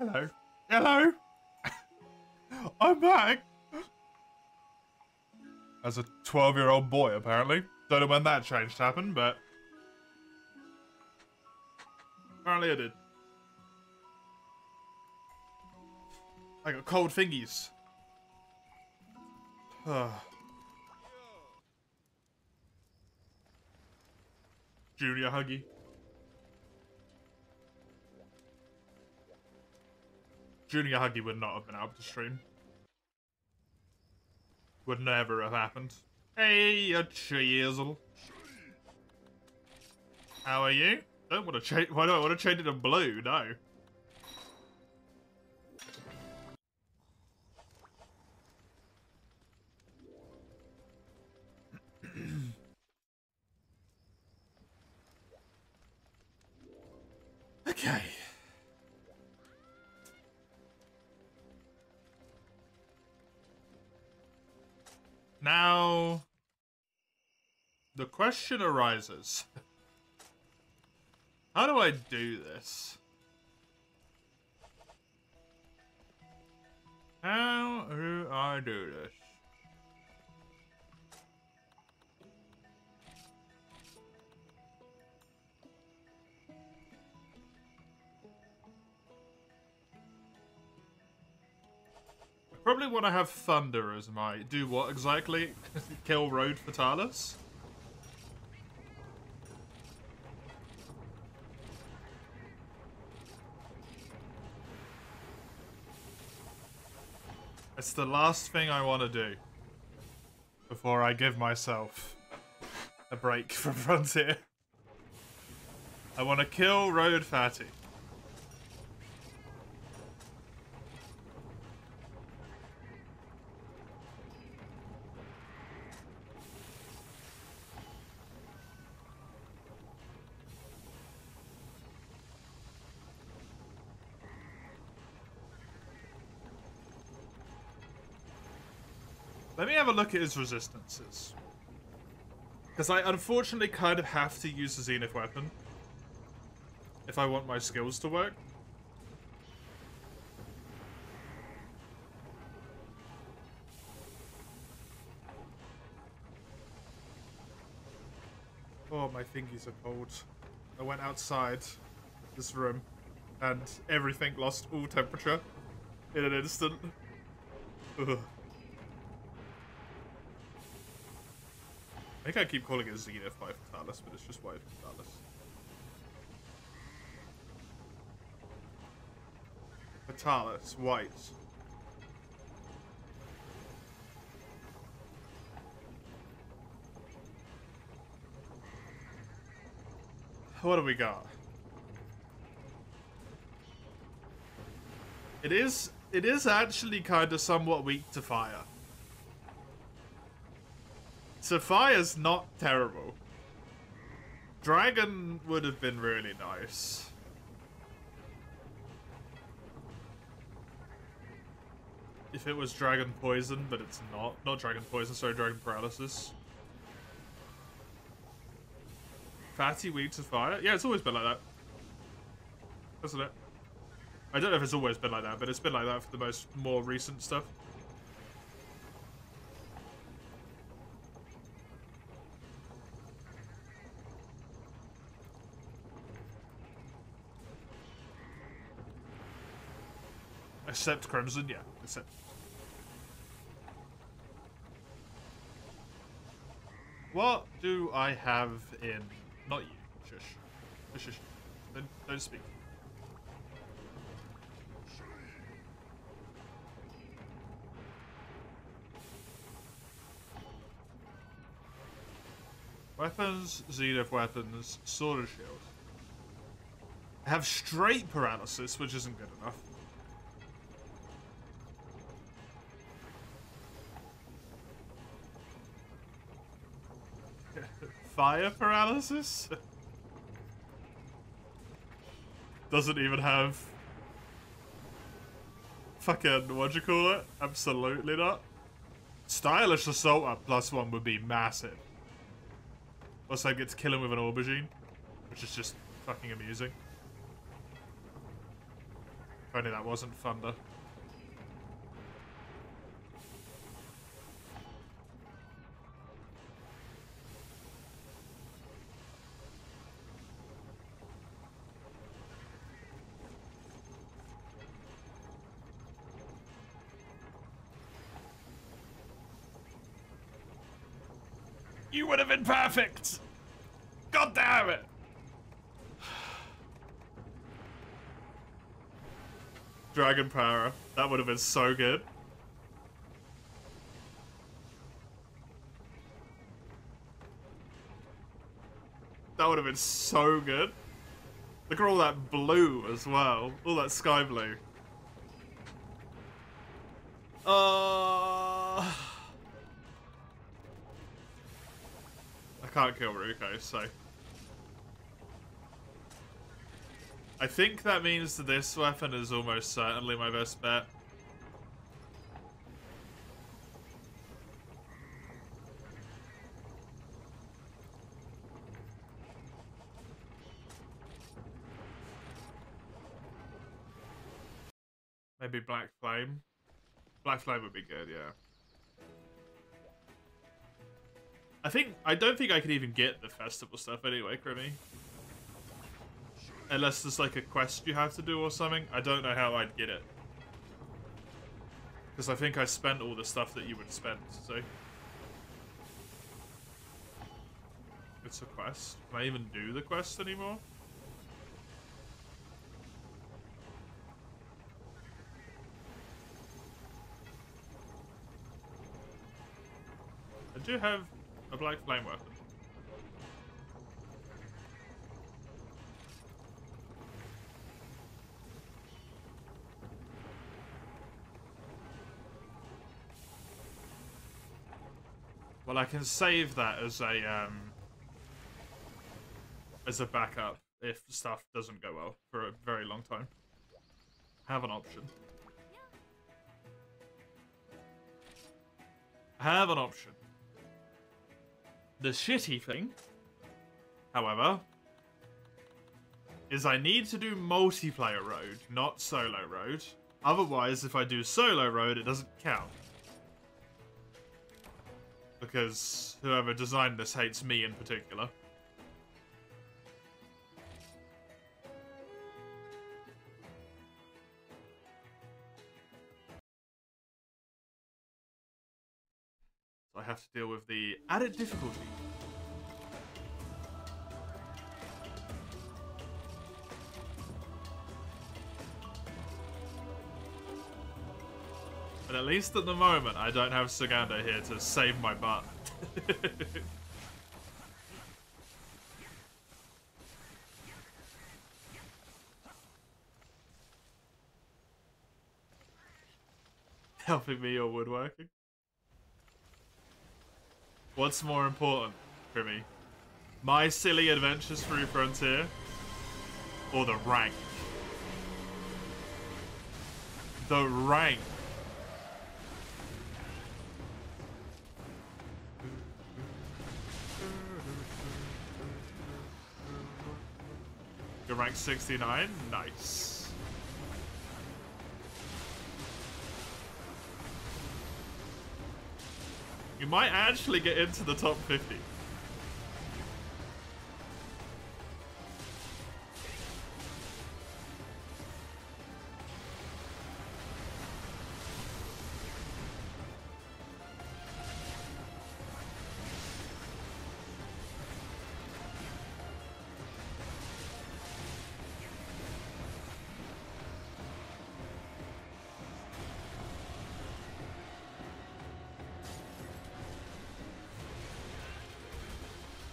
Hello. Hello. I'm back. As a 12-year-old boy, apparently. Don't know when that change happened, but apparently I did. I got cold fingies. Junior Huggy. Junior Huggy would not have been able to stream. Would never have happened. Hey, a chisel. How are you? Don't want to change. Why do I want to change it to blue? No. Okay. Now, the question arises. How do I do this? How do I do this? I probably want to have Thunder as my... Do what exactly? Kill Road Fatalis? It's the last thing I want to do before I give myself a break from Frontier. I want to kill Road Fatty. Let me have a look at his resistances. Because I unfortunately kind of have to use the Zenith weapon if I want my skills to work. Oh, my fingies are cold. I went outside this room and everything lost all temperature in an instant. Ugh. I think I keep calling it Zenith by Fatalis, but it's just White Fatalis. Fatalis, white. What do we got? It is actually kind of somewhat weak to fire. So fire's not terrible. Dragon would have been really nice. If it was Dragon Poison, but it's not. Not Dragon Poison, sorry, Dragon Paralysis. Fatty weak to fire? Yeah, it's always been like that. Hasn't it? I don't know if it's always been like that, but it's been like that for the more recent stuff. Except Crimson, yeah. Except. What do I have in... Not you. Shush. Shush, shush. Don't speak. Weapons, Zenith weapons, Sword and Shield. I have straight paralysis, which isn't good enough. Fire paralysis? Doesn't even have... Fucking, what'd you call it? Absolutely not. Stylish Assault at +1 would be massive. Also, I get to kill him with an aubergine, which is just fucking amusing. If only that wasn't thunder. You would have been perfect! God damn it! Dragon Power. That would have been so good. That would have been so good. Look at all that blue as well. All that sky blue. I can't kill Ruko, so... I think that means that this weapon is almost certainly my best bet. Maybe Black Flame. Black Flame would be good, yeah. I don't think I could even get the festival stuff anyway, Crimmy. Unless there's like a quest you have to do or something. I don't know how I'd get it. Because I think I spent all the stuff that you would spend, so. It's a quest. Can I even do the quest anymore? I do have a Black Flame weapon. Well, I can save that as a backup if stuff doesn't go well for a very long time. Have an option. Have an option. The shitty thing, however, is I need to do multiplayer road, not solo road. Otherwise, if I do solo road, it doesn't count. Because whoever designed this hates me in particular. So I have to deal with the added difficulty. But at least at the moment, I don't have Sagando here to save my butt. Helping me or woodworking? What's more important for me? My silly adventures through Frontier? Or the rank? The rank. You're rank 69? Nice. You might actually get into the top 50.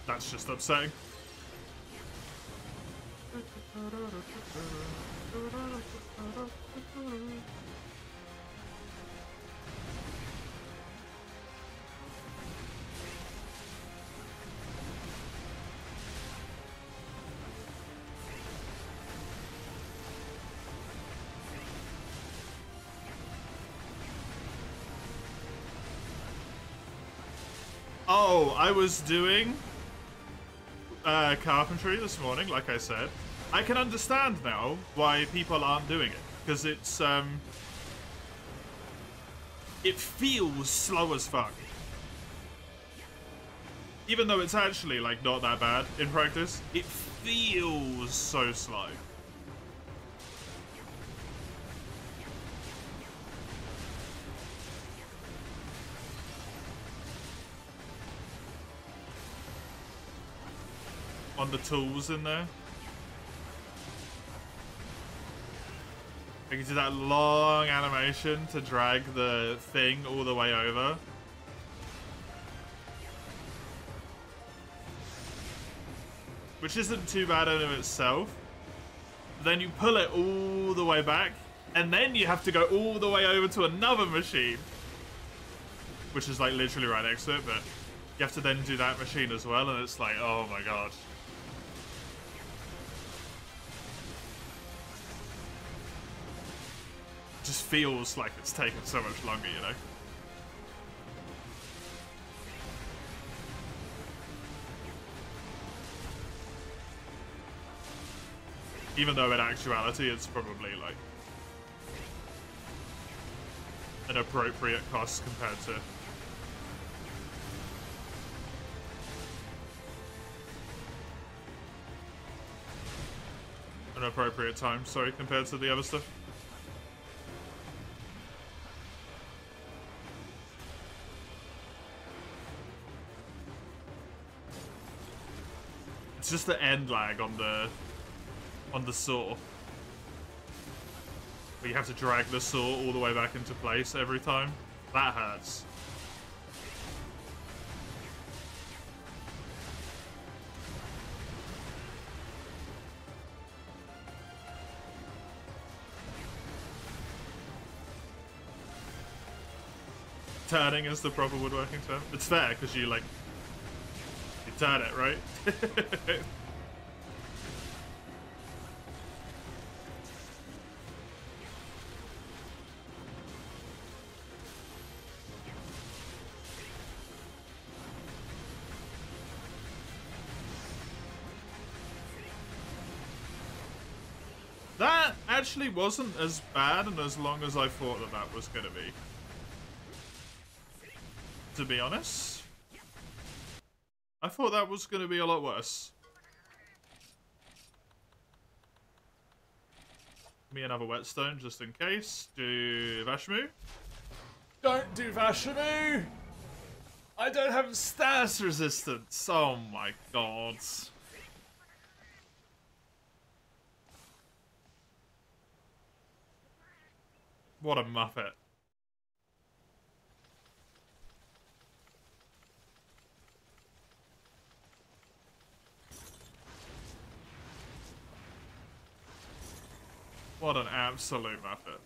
That's just upsetting. Oh, I was doing carpentry this morning, like I said. I can understand now why people aren't doing it. because it feels slow as fuck. Even though it's actually, like, not that bad in practice, it feels so slow. On the tools in there. You can do that long animation to drag the thing all the way over. Which isn't too bad in of itself. Then you pull it all the way back, and then you have to go all the way over to another machine. Which is like literally right next to it, but you have to then do that machine as well, and it's like, oh my god. Just feels like it's taken so much longer, you know? Even though in actuality it's probably like an appropriate cost compared to an appropriate time, sorry, compared to the other stuff. It's just the end lag on the saw. Where you have to drag the saw all the way back into place every time. That hurts. Turning is the proper woodworking term. It's fair, because you turn it, right? That actually wasn't as bad and as long as I thought that was going to be. To be honest, I thought that was going to be a lot worse. Give me another whetstone just in case. Do Vashamu. Don't do Vashamu! I don't have status resistance. Oh my god. What a muppet. What an absolute muppet.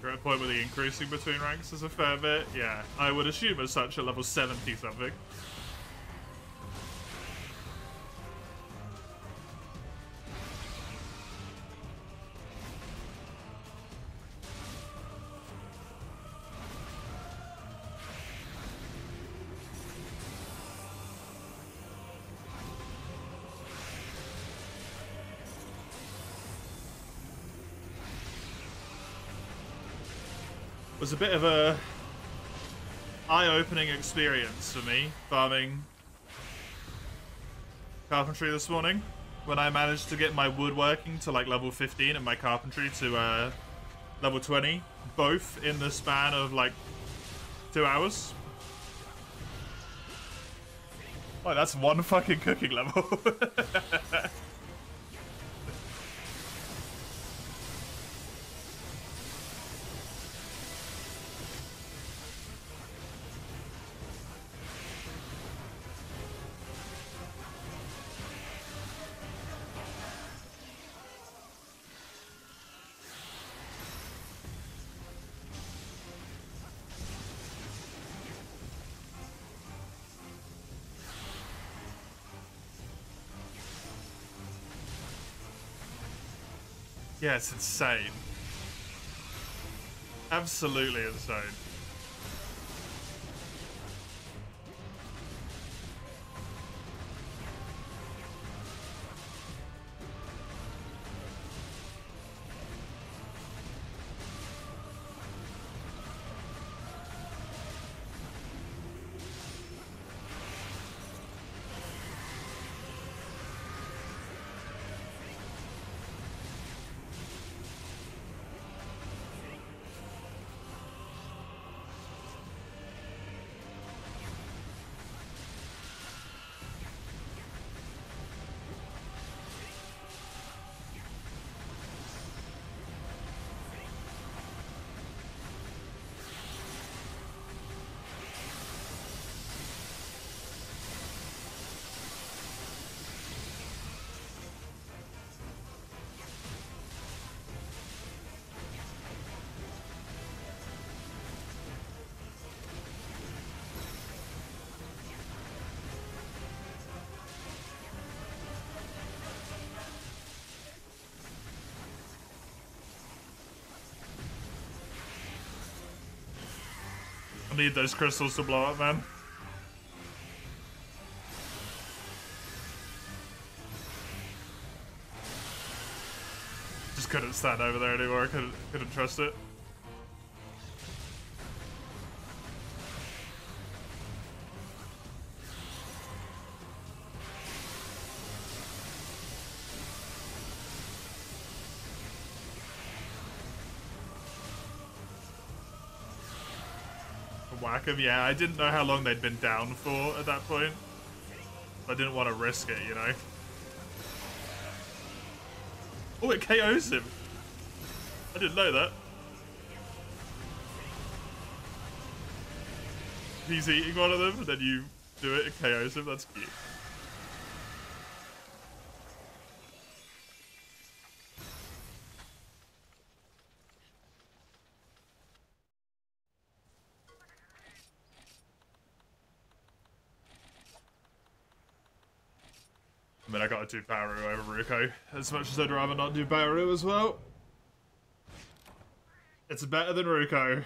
You're at a point where the increasing between ranks is a fair bit. Yeah, I would assume as such at level 70 something. Was a bit of a eye-opening experience for me farming carpentry this morning when I managed to get my woodworking to like level 15 and my carpentry to level 20, both in the span of like 2 hours. Oh, that's one fucking cooking level. Yeah, it's insane. Absolutely insane. I need those crystals to blow up, man. Just couldn't stand over there anymore. Couldn't trust it. Whack him, yeah. I didn't know how long they'd been down for at that point. I didn't want to risk it, you know. Oh, it KOs him. I didn't know that. He's eating one of them, and then you do it, it KOs him. That's cute. I mean, I gotta do Baru over Ruko, as much as I'd rather not do Baru as well. It's better than Ruko.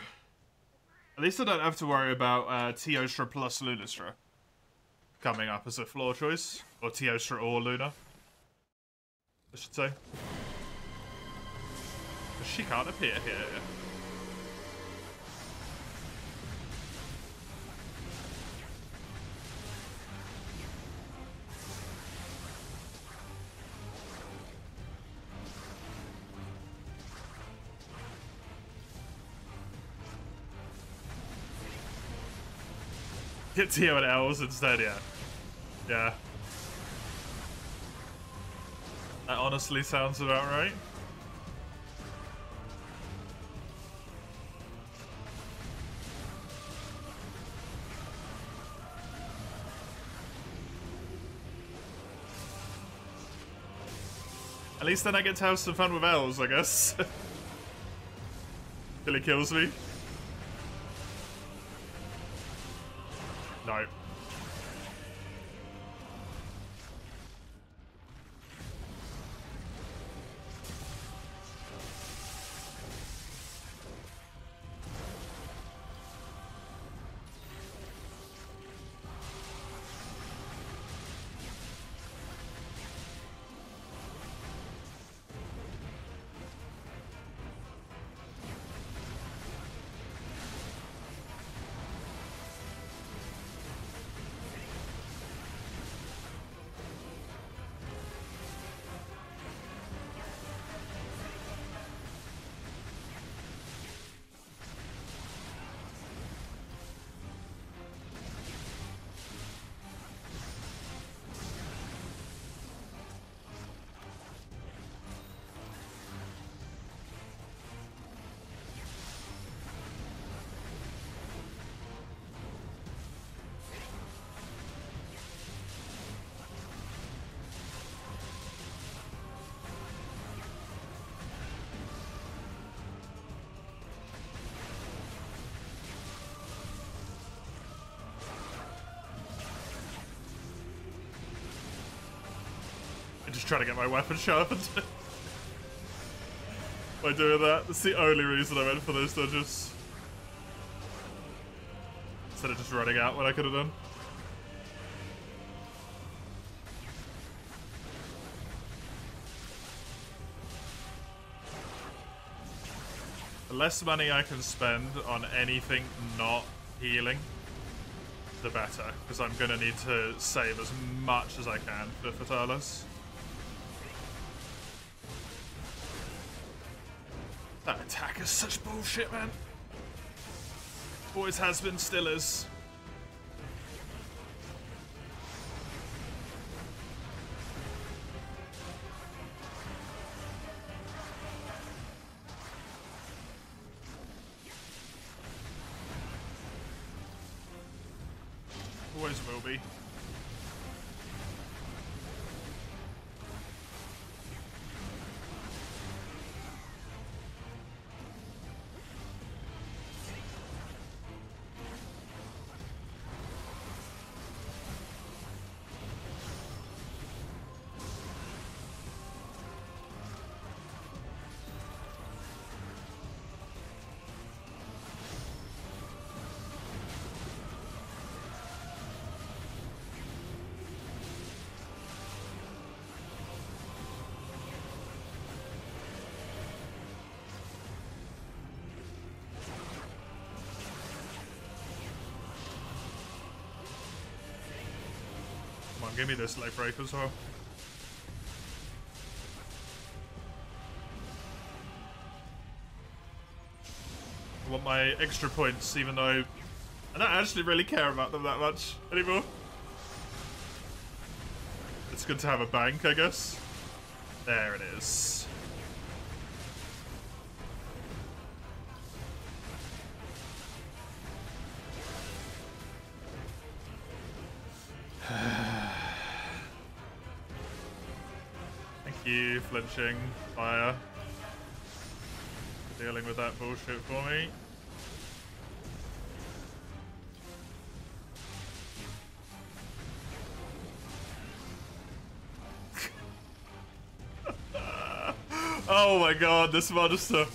At least I don't have to worry about Teostra plus Lunastra coming up as a floor choice. Or Teostra or Luna, I should say. She can't appear here. Get Tio and Els instead, yeah. Yeah. That honestly sounds about right. At least then I get to have some fun with Els, I guess. Till he kills me. No. I just try to get my weapon sharpened. by doing that. That's the only reason I went for those dodges. Instead of just running out when I could have done. The less money I can spend on anything not healing, the better. Because I'm going to need to save as much as I can for Fatalis. That attack is such bullshit, man. Always has been, still is. Always will be. Come on, give me this leg break as well. I want my extra points, even though I don't actually really care about them that much anymore. It's good to have a bank, I guess. There it is. Thank you, flinching fire. Dealing with that bullshit for me. Oh my god, this monster.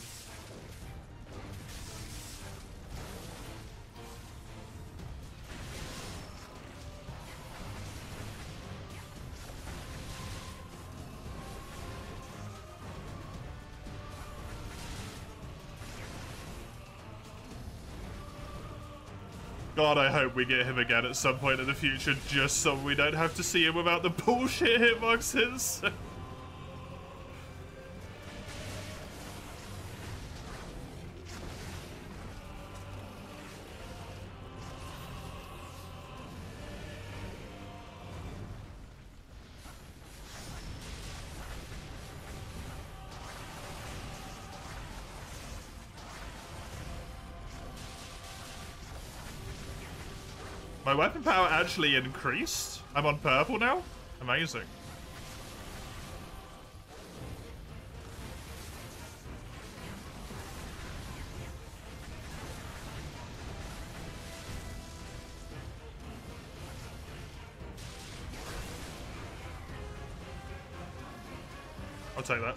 God, I hope we get him again at some point in the future, just so we don't have to see him without the bullshit hitboxes. My weapon power actually increased. I'm on purple now. Amazing. I'll take that.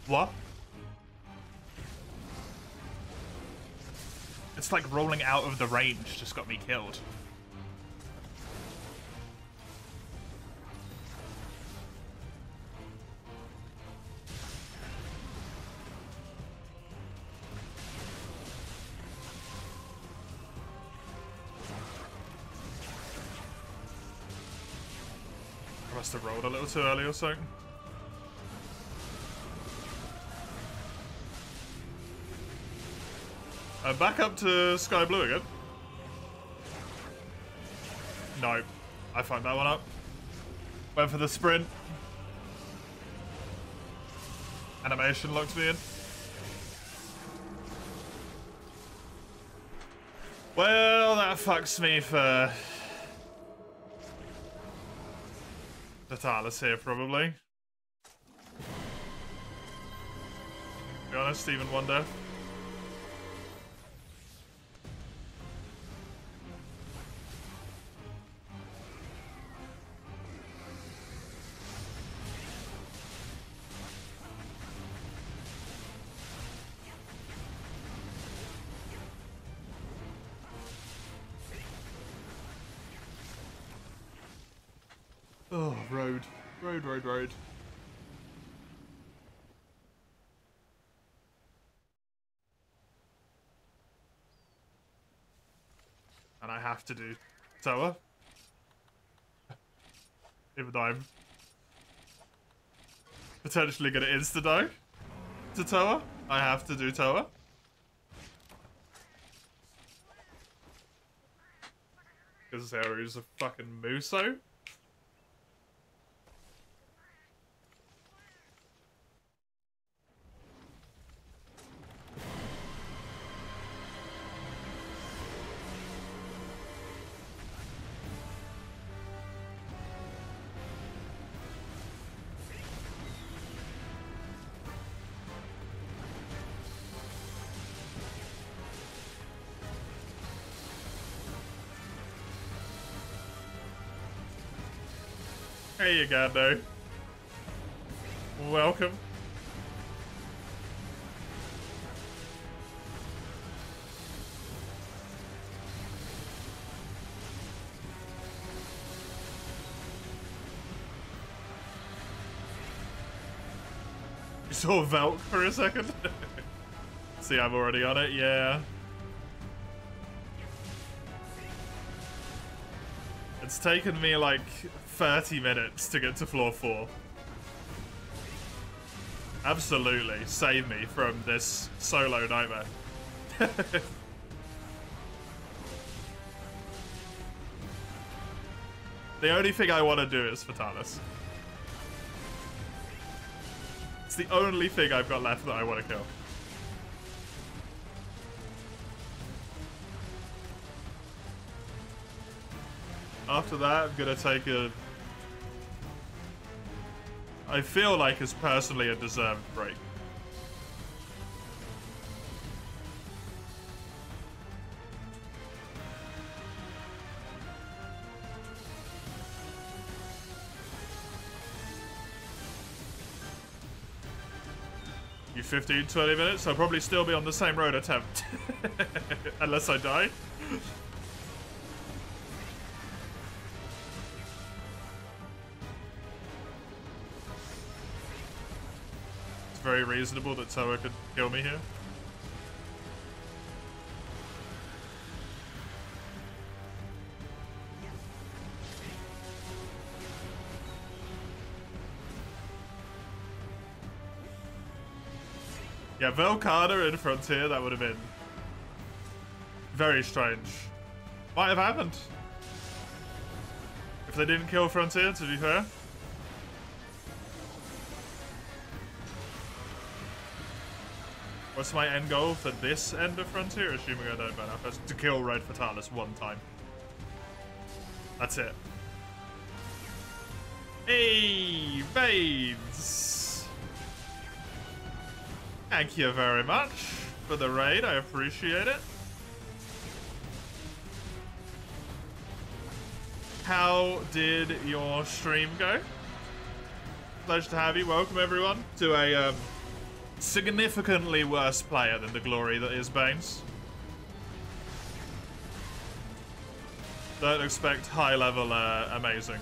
What? It's like rolling out of the range just got me killed. I must have rolled a little too early or something. Back up to sky blue again. No, I fucked that one up. Went for the sprint. Animation locked me in. Well, that fucks me for Fatalis here, probably. To be honest, even one death. Oh, road. Road, road, road. And I have to do Toa. Even though I'm potentially going to insta-die to Toa, I have to do Toa. Because there is a fucking Muso. There you go, no. Welcome. You saw Velk for a second? See, I'm already on it, yeah. It's taken me like 30 minutes to get to floor 4. Absolutely, save me from this solo nightmare. The only thing I want to do is Fatalis. It's the only thing I've got left that I want to kill. After that, I'm gonna take a... I feel like it's personally a deserved break. You 15, 20 minutes? I'll probably still be on the same road attempt. Unless I die. Very reasonable that Toa could kill me here. Yeah, Velcada in Frontier, that would have been very strange. Might have happened. If they didn't kill Frontier, to be fair. What's my end goal for this end of Frontier? Assuming I don't burn up. That's to kill Red Fatalis one time. That's it. Hey, Baines! Thank you very much for the raid. I appreciate it. How did your stream go? Pleasure to have you. Welcome, everyone, to a significantly worse player than the glory that is Baines. Don't expect high level amazing.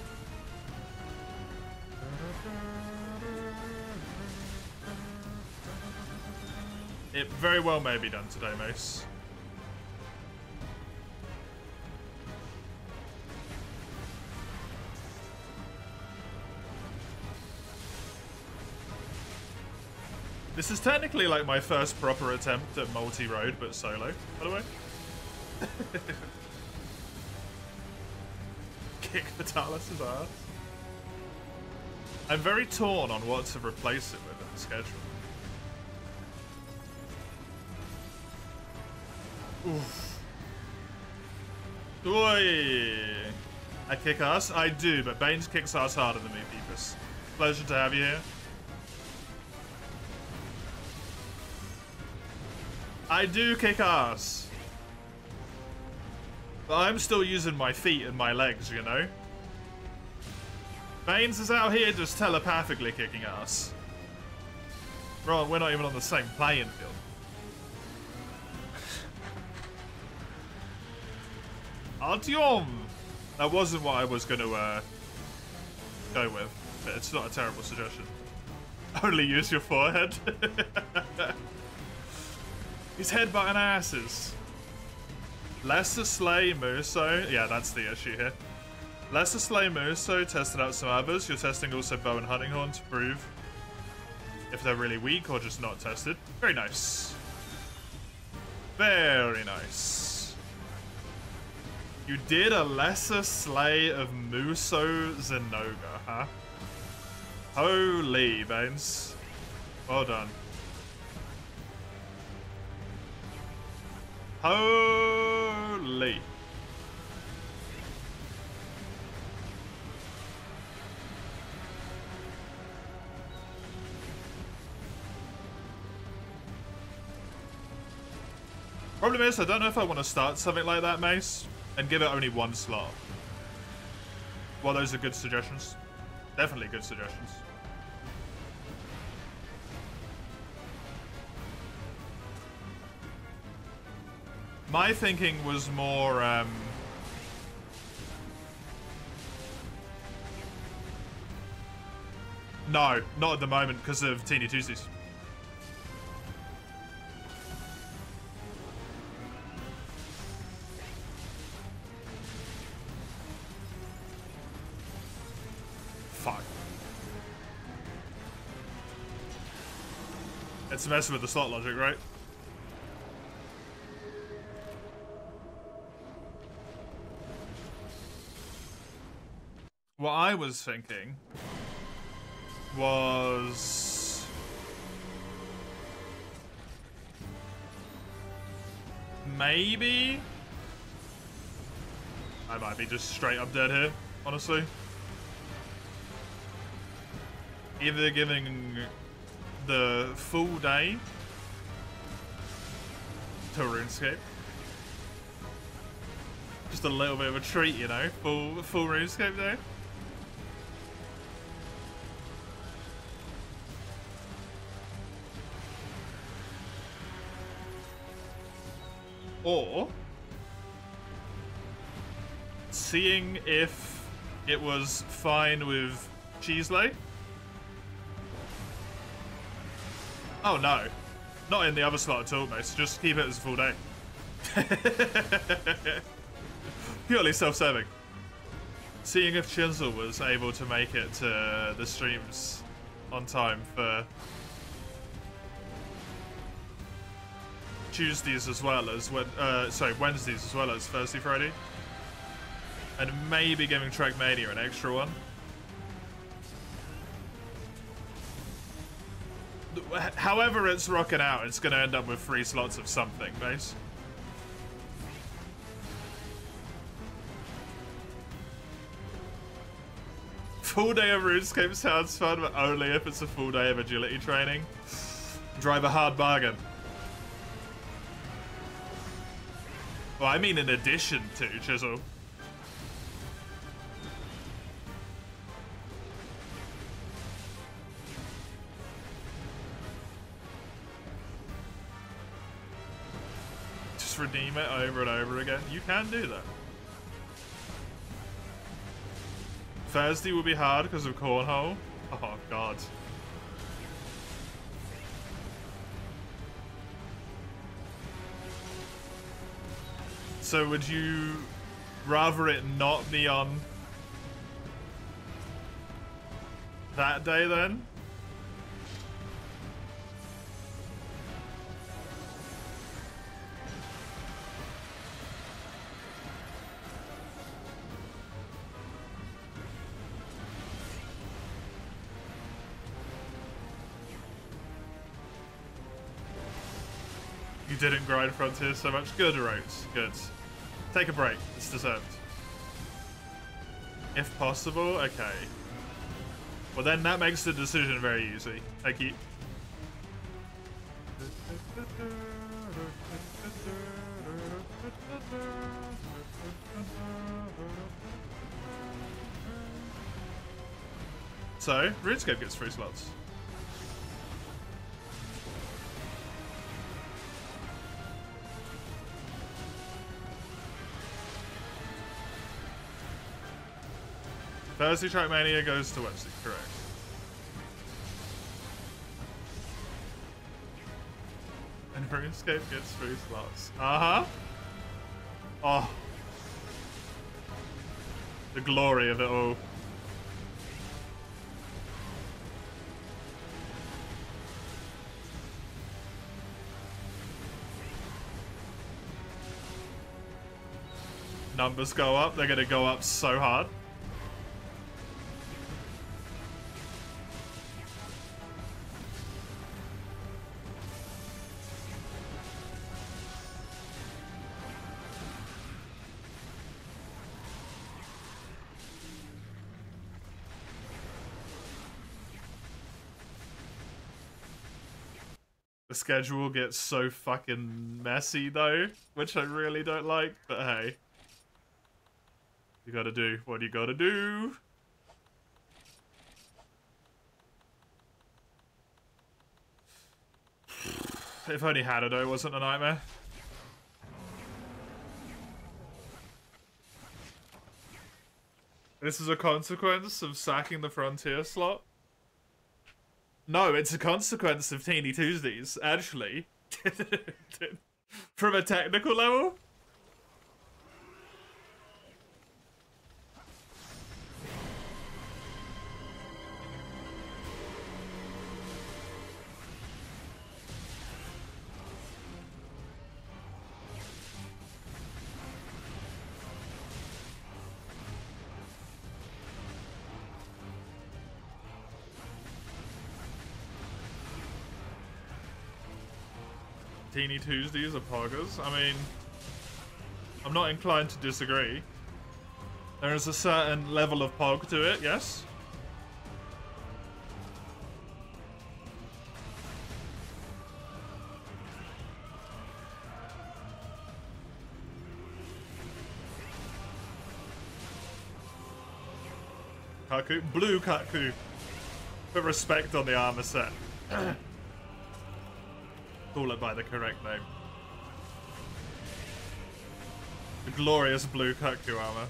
It very well may be done today, Mace. This is technically like my first proper attempt at multi-road, but solo, by the way. Kick Fatalis' ass. I'm very torn on what to replace it with in the schedule. Oof. Oi! I kick ass? I do, but Baines kicks ass harder than me, Peepus. Pleasure to have you here. I do kick ass. But I'm still using my feet and my legs, you know? Baines is out here just telepathically kicking ass. Bro, we're not even on the same playing field. Artyom! That wasn't what I was gonna go with. But it's not a terrible suggestion. Only use your forehead. He's headbutting asses. Lesser Slay Muso. Yeah, that's the issue here. Lesser Slay Muso tested out some others. You're testing also Bow and Hunting Horn to prove if they're really weak or just not tested. Very nice. Very nice. You did a Lesser Slay of Muso Zenoga, huh? Holy Banes. Well done. Holy. Problem is, I don't know if I want to start something like that, Mace, and give it only one slot. Well, those are good suggestions. Definitely good suggestions. My thinking was more, no, not at the moment because of Teeny Tuesdays. Fuck. It's messing with the slot logic, right? What I was thinking was maybe I might be just straight up dead here, honestly. Either giving the full day to RuneScape. Just a little bit of a treat, you know, full RuneScape day. Or seeing if it was fine with Cheesley. Oh no, not in the other slot at all, mate. Just keep it as a full day. Purely self-serving. Seeing if Chisel was able to make it to the streams on time for Tuesdays as well as Wednesdays as well as Thursday, Friday, and maybe giving Trackmania an extra one. However it's rocking out, it's going to end up with 3 slots of something, base. Full day of RuneScape sounds fun, but only if it's a full day of agility training. Drive a hard bargain. Well, I mean in addition to Chisel. Just redeem it over and over again. You can do that. Thursday will be hard because of Cornhole. Oh, God. So would you rather it not be on that day then? You didn't grind Frontier so much. Good, Rotes. Good. Take a break. It's deserved. If possible, okay. Well, then that makes the decision very easy. Thank you. So, RuneScape gets 3 slots. Thirsty Trackmania goes to Webster, correct. And RuneScape gets 3 slots. Uh-huh. Oh. The glory of it all. Numbers go up, they're gonna go up so hard. The schedule gets so fucking messy though, which I really don't like, but hey. You gotta do what you gotta do. If only Hanato wasn't a nightmare. This is a consequence of sacking the Frontier slot? No, it's a consequence of Teeny Tuesdays, actually. From a technical level? Teeny Tuesdays are poggers. I mean, I'm not inclined to disagree. There is a certain level of pog to it, yes? Kaku? Blue Kaku. Put respect on the armor set. Call it by the correct name. The glorious blue Kaku armor.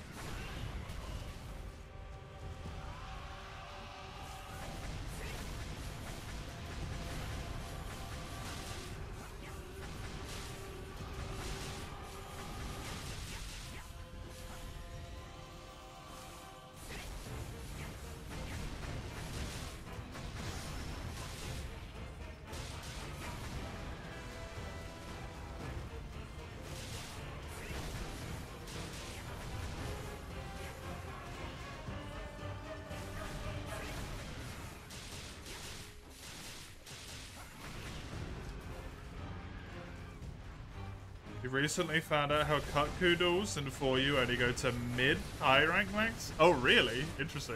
You recently found out how Kaku duels in 4U only go to mid high rank max? Oh really? Interesting.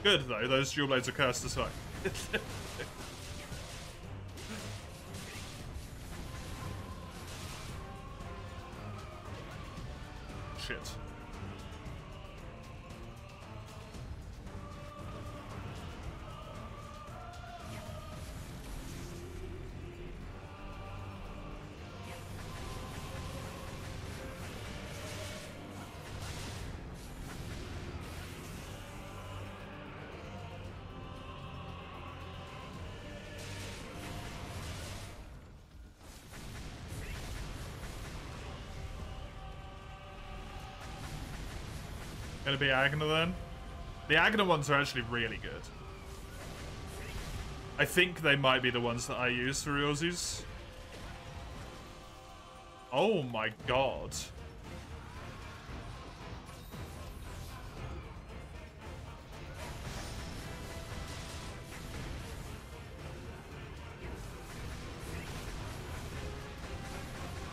Good though, those dual blades are cursed as fuck. Shit. Gonna be Agna then? The Agna ones are actually really good. I think they might be the ones that I use for realsies. Oh my god.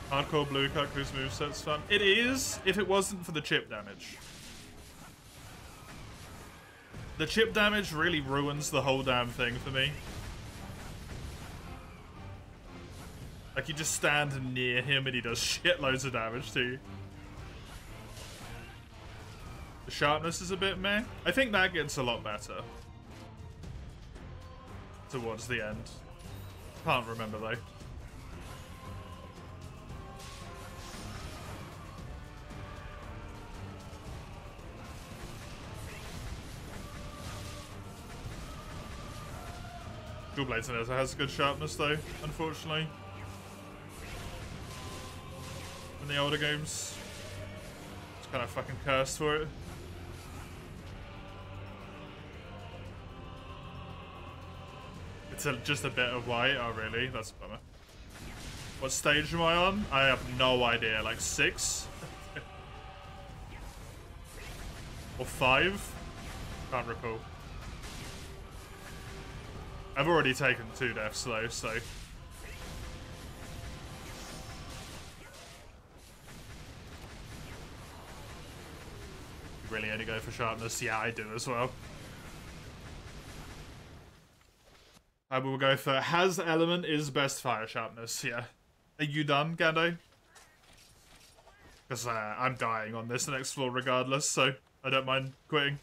Hardcore blue Kaku's moveset's fun. It is, if it wasn't for the chip damage. The chip damage really ruins the whole damn thing for me. Like, you just stand near him and he does shitloads of damage to you. The sharpness is a bit meh. I think that gets a lot better towards the end. Can't remember though. Dual Blades in it has good sharpness though, unfortunately. In the older games. It's kind of fucking cursed for it. It's just a bit of white. Oh really? That's a bummer. What stage am I on? I have no idea. Like 6? Or 5? Can't recall. I've already taken 2 deaths though, so... You really only go for sharpness? Yeah, I do as well. I will go for has element is best fire sharpness, yeah. Are you done, Gando? Because I'm dying on this next floor regardless, so I don't mind quitting.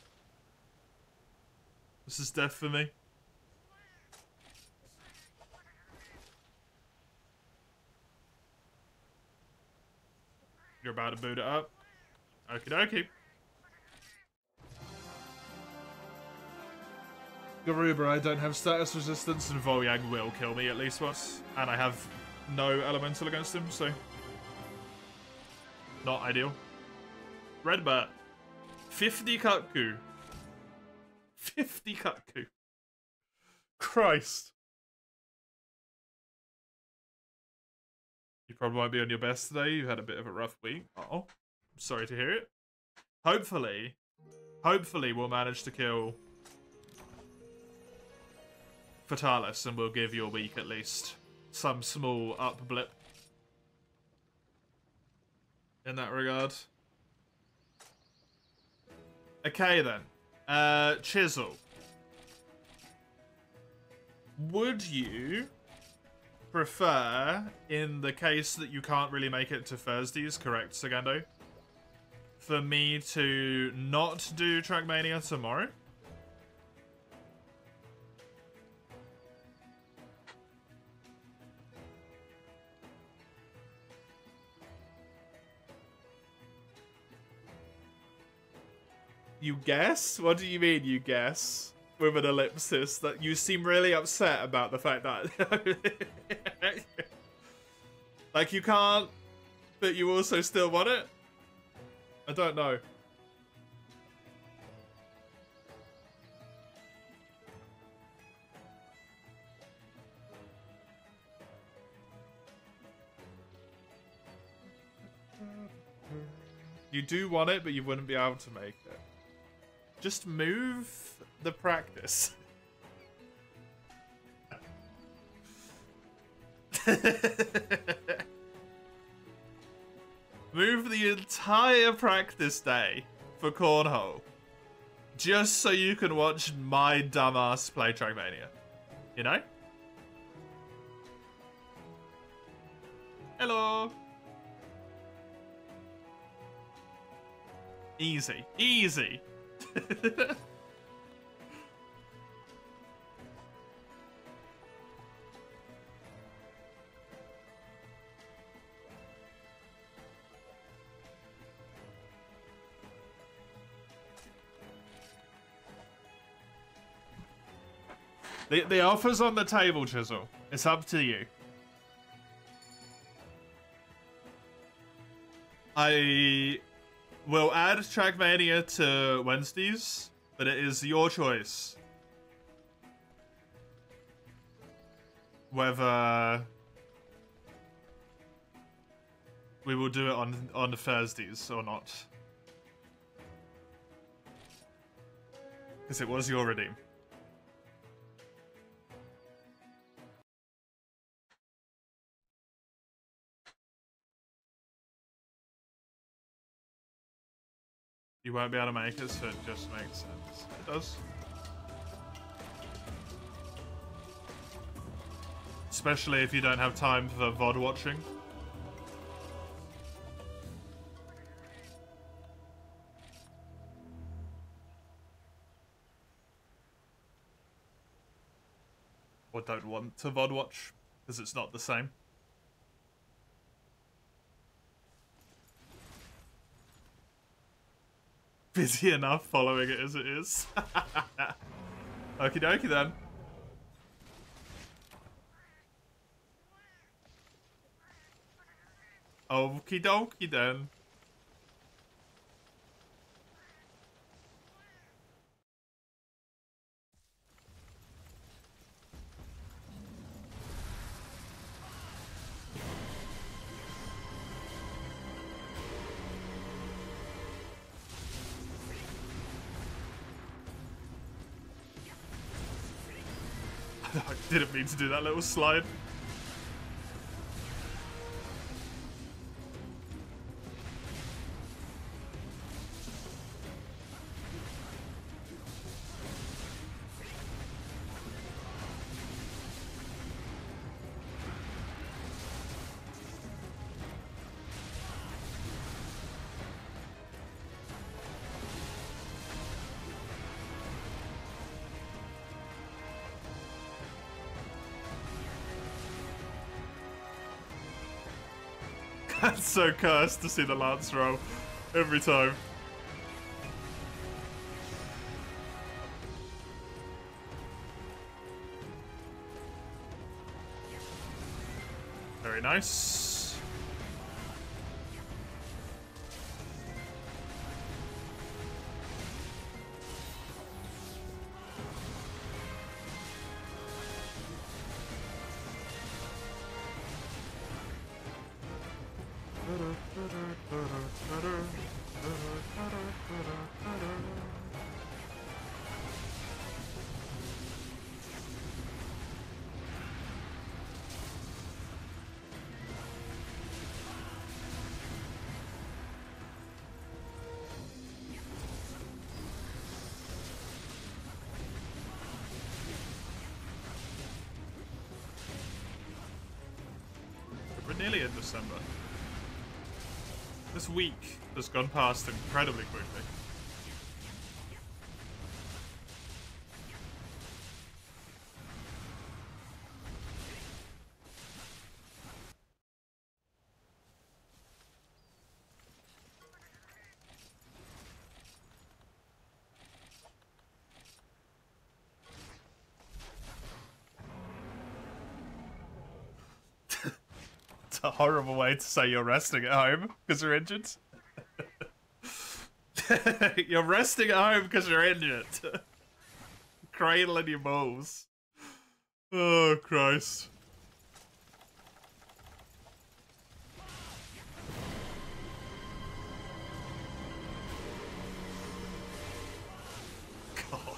This is death for me. You're about to boot it up. Okie dokie. Garuba, I don't have status resistance, and Volyang will kill me at least once. And I have no elemental against him, so... Not ideal. Redbird. 50 Kutku. 50 Kutku. Christ. You probably won't be on your best today. You had a bit of a rough week. Uh-oh. I'm sorry to hear it. Hopefully we'll manage to kill Fatalis and we'll give your week at least some small up blip in that regard. Okay then. Chisel. Would you prefer, in the case that you can't really make it to Thursdays, correct, Sagando, for me to not do Trackmania tomorrow? You guess? What do you mean, you guess? With an ellipsis, that you seem really upset about the fact that... Like, you can't, but you also still want it? I don't know. You do want it, but you wouldn't be able to make it. Just move the practice. Move the entire practice day for Cornhole. Just so you can watch my dumbass play Trackmania. You know? Hello. Easy. Easy. The offer's on the table, Chisel. It's up to you. I will add Trackmania to Wednesdays, but it is your choice whether we will do it on Thursdays or not. Because it was your redeem. You won't be able to make it, so it just makes sense. It does. Especially if you don't have time for VOD watching. Or don't want to VOD watch, because it's not the same. Busy enough following it as it is. Okie dokie then. Okie dokie then. I didn't mean to do that little slide. That's so cursed to see the lance roll every time. Very nice. We're nearly in December. This week has gone past incredibly quickly. It's a horrible way to say you're resting at home because you're injured. You're resting at home because you're injured. Cradling your balls. Oh, Christ. God.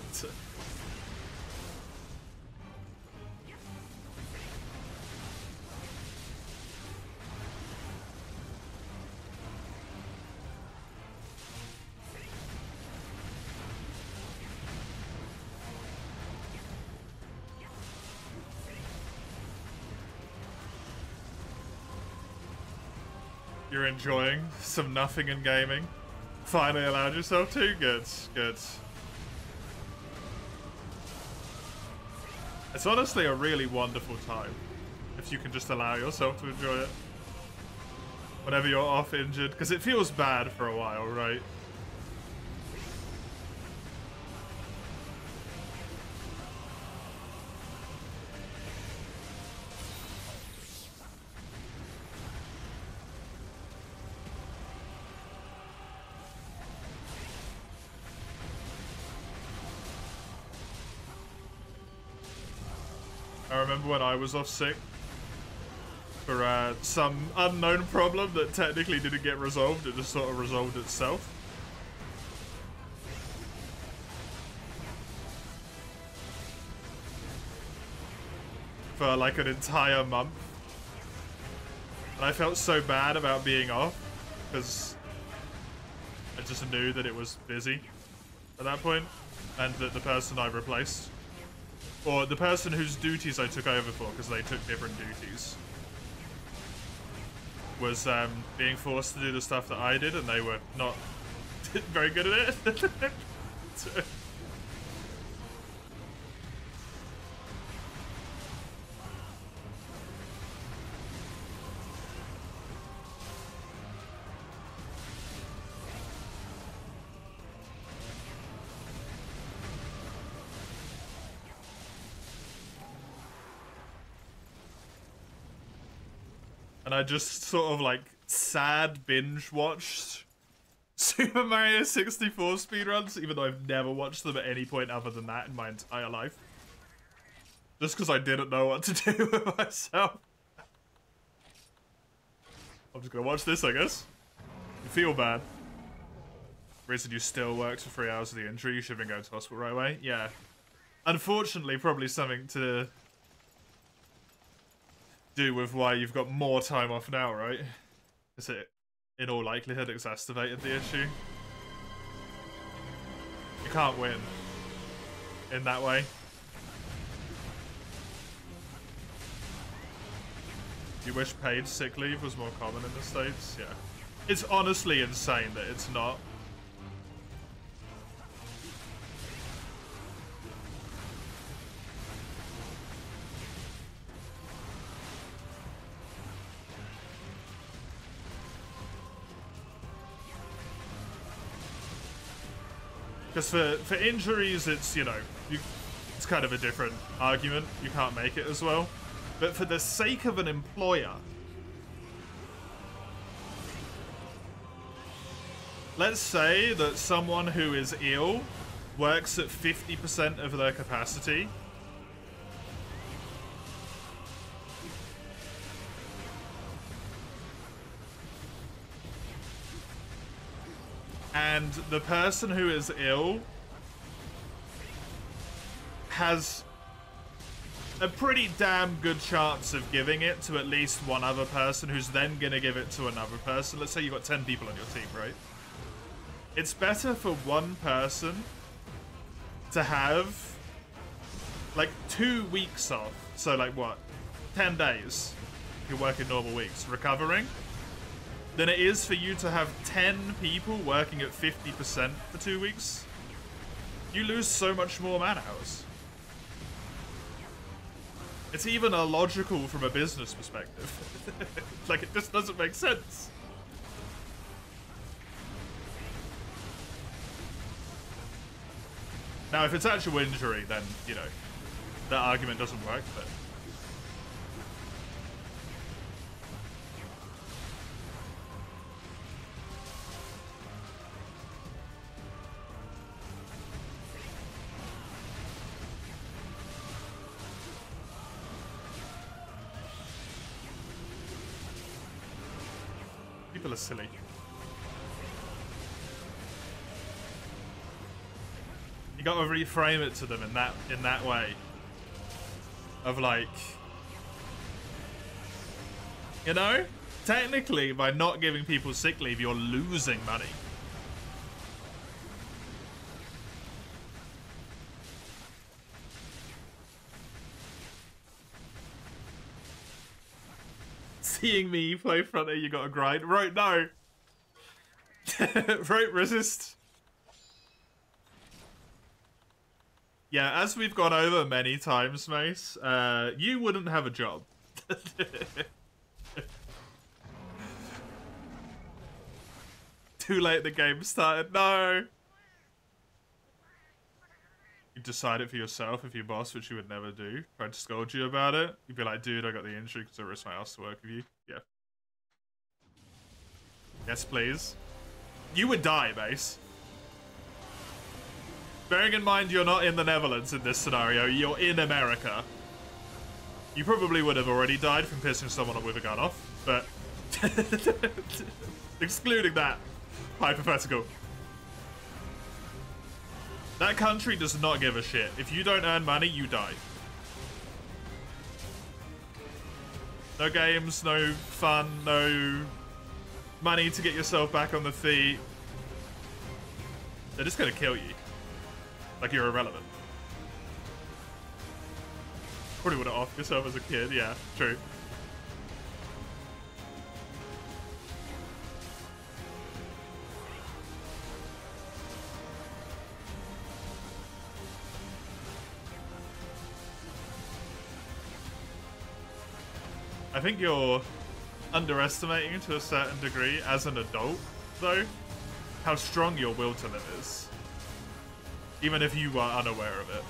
You're enjoying some nothing in gaming. Finally allowed yourself to? Good, good. It's honestly a really wonderful time if you can just allow yourself to enjoy it. Whenever you're off injured, because it feels bad for a while, right? I remember when I was off sick for some unknown problem that technically didn't get resolved, it just sort of resolved itself. For like an entire month. And I felt so bad about being off because I just knew that it was busy at that point and that the person I replaced, or the person whose duties I took over for, because they took different duties, was being forced to do the stuff that I did, and they were not very good at it. And I just sort of like sad binge watched Super Mario 64 speedruns, even though I've never watched them at any point other than that in my entire life. Just because I didn't know what to do with myself. I'm just gonna watch this, I guess. You feel bad. Reason you still worked for 3 hours of the injury, you should have been going to hospital right away. Yeah. Unfortunately, probably something to do with why you've got more time off now, right? Is it, in all likelihood, exacerbated the issue? You can't win in that way. You wish paid sick leave was more common in the States? Yeah. It's honestly insane that it's not. Because for injuries, it's, you know, it's kind of a different argument. You can't make it as well. But for the sake of an employer, let's say that someone who is ill works at 50% of their capacity. And the person who is ill has a pretty damn good chance of giving it to at least one other person who's then going to give it to another person. Let's say you've got 10 people on your team, right? It's better for one person to have like 2 weeks off. So like what? 10 days. If you're working normal weeks. Recovering. Than it is for you to have 10 people working at 50% for 2 weeks. You lose so much more man hours. It's even illogical from a business perspective. Like, it just doesn't make sense. Now, if it's actual injury, then, you know, that argument doesn't work, but... People are silly. You gotta reframe it to them in that way. Of like, you know? Technically, by not giving people sick leave, you're losing money. Seeing me play fronter, you gotta grind. Right, no. Right, resist. Yeah, as we've gone over many times, Mace, you wouldn't have a job. Too late, the game started. No. You decide it for yourself if your boss, which you would never do, tried to scold you about it. You'd be like, dude, I got the injury because I risked my ass to work with you. Yeah. Yes, please. You would die, Mace. Bearing in mind you're not in the Netherlands in this scenario, you're in America. You probably would have already died from pissing someone with a gun off, but... excluding that hypothetical. That country does not give a shit. If you don't earn money, you die. No games, no fun, no money to get yourself back on the feet. They're just gonna kill you. Like you're irrelevant. Probably would have offed yourself as a kid, yeah, true. I think you're underestimating to a certain degree as an adult, though, how strong your will to live is. Even if you are unaware of it.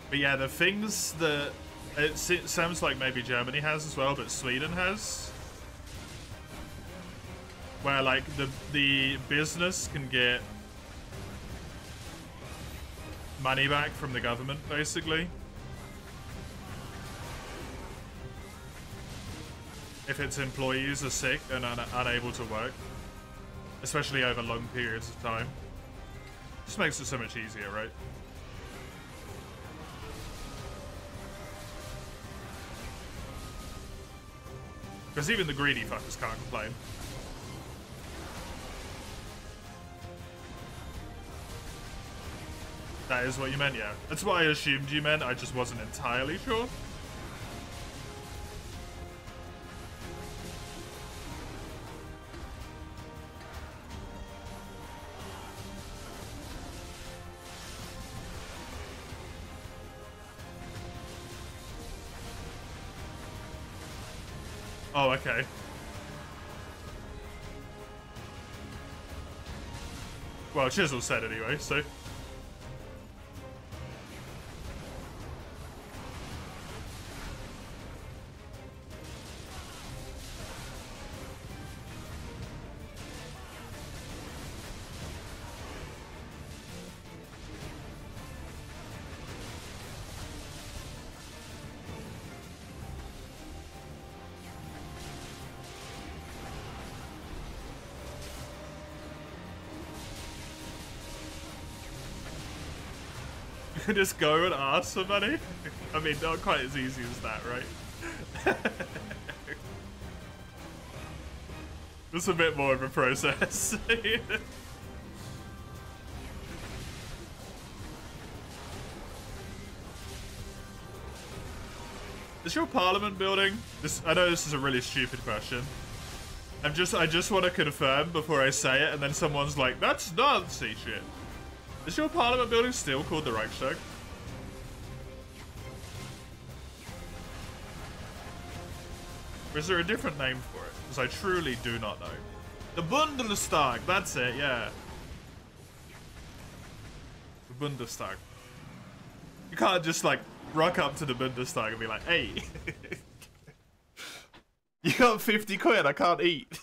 But yeah, the things that it sounds like maybe Germany has as well, but Sweden has, where like the business can get money back from the government, basically, if its employees are sick and unable to work, especially over long periods of time. Just makes it so much easier, right? Because even the greedy fuckers can't complain. That is what you meant, yeah. That's what I assumed you meant, I just wasn't entirely sure. Oh, okay. Well, Chisel said anyway, so... Just go and ask for money? I mean, not quite as easy as that, right? It's a bit more of a process. Is your parliament building? I know this is a really stupid question. I just want to confirm before I say it, and then someone's like, that's Nazi shit. Is your parliament building still called the Reichstag? Or is there a different name for it? Because I truly do not know. The Bundestag, that's it, yeah. The Bundestag. You can't just like rock up to the Bundestag and be like, hey, you got 50 quid, I can't eat.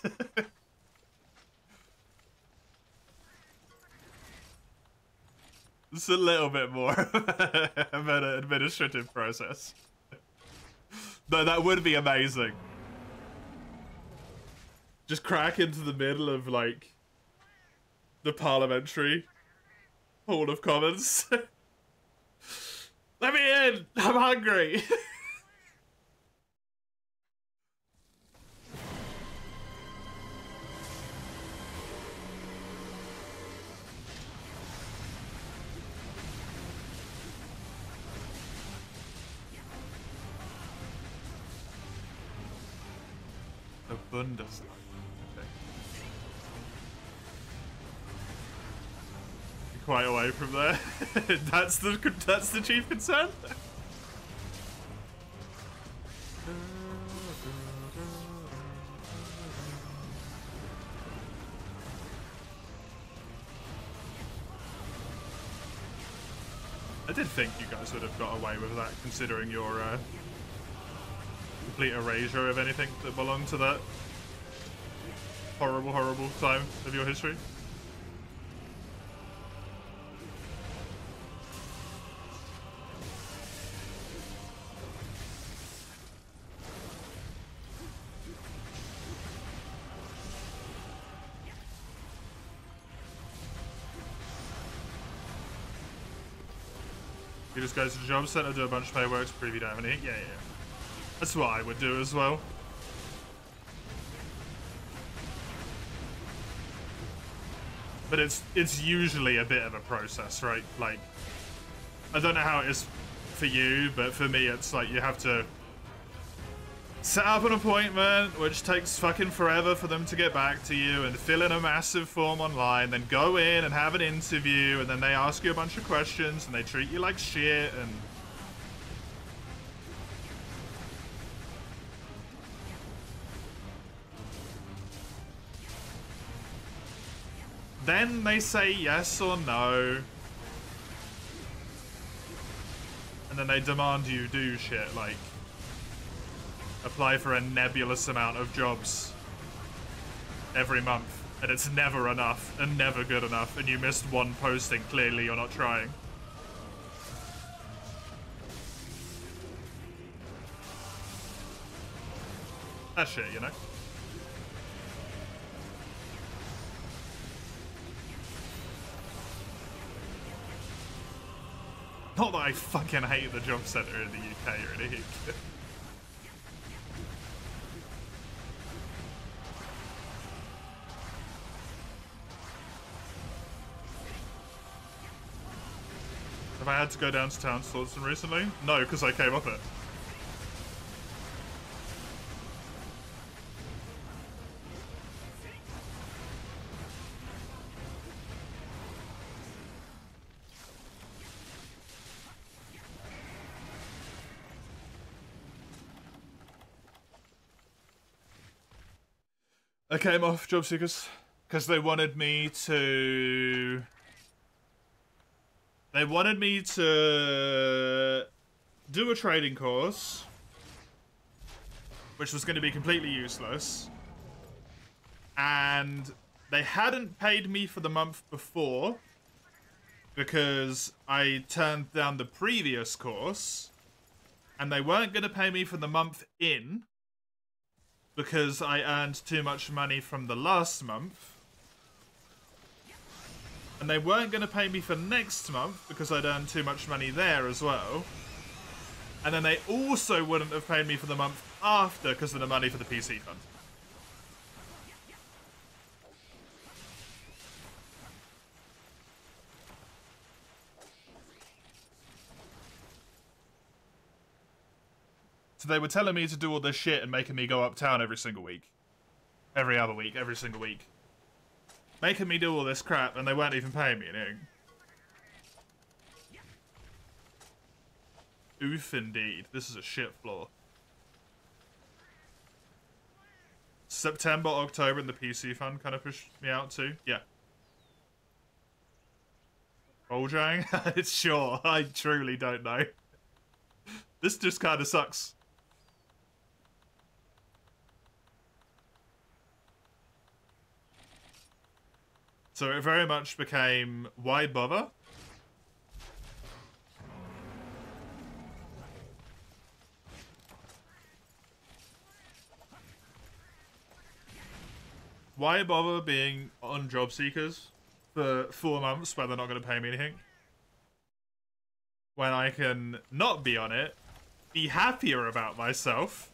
It's a little bit more of an administrative process. No, that would be amazing. Just crack into the middle of, like, the parliamentary Hall of Commons. Let me in! I'm hungry! The Bundestag. Okay. Quite away from there. That's the chief concern. I did think you guys would have got away with that, considering your complete erasure of anything that belonged to that horrible, horrible time of your history. You just go to the job center, do a bunch of payworks, prove you don't have any. Yeah. That's what I would do as well. But it's usually a bit of a process, right? Like, I don't know how it is for you, but for me it's like you have to set up an appointment, which takes fucking forever for them to get back to you, and fill in a massive form online, then go in and have an interview, and then they ask you a bunch of questions, and they treat you like shit, and... then they say yes or no. And then they demand you do shit like apply for a nebulous amount of jobs every month, and it's never enough and never good enough, and you missed one posting, clearly you're not trying. That shit, you know? Not that I fucking hate the job centre in the UK or anything. Have I had to go down to town to sort some recently? No, because I came up it. I came off job seekers because they wanted me to do a trading course, which was going to be completely useless, and they hadn't paid me for the month before because I turned down the previous course, and they weren't going to pay me for the month in because I earned too much money from the last month. And they weren't going to pay me for next month because I'd earned too much money there as well. And then they also wouldn't have paid me for the month after because of the money for the PC fund. So they were telling me to do all this shit and making me go uptown every single week. Every other week, every single week. Making me do all this crap and they weren't even paying me anything. Oof indeed. This is a shit floor. September, October and the PC fund kind of pushed me out too. Yeah. Oljang? It's sure. I truly don't know. This just kind of sucks. So it very much became, why bother? Why bother being on job seekers for 4 months where they're not going to pay me anything? When I can not be on it, be happier about myself.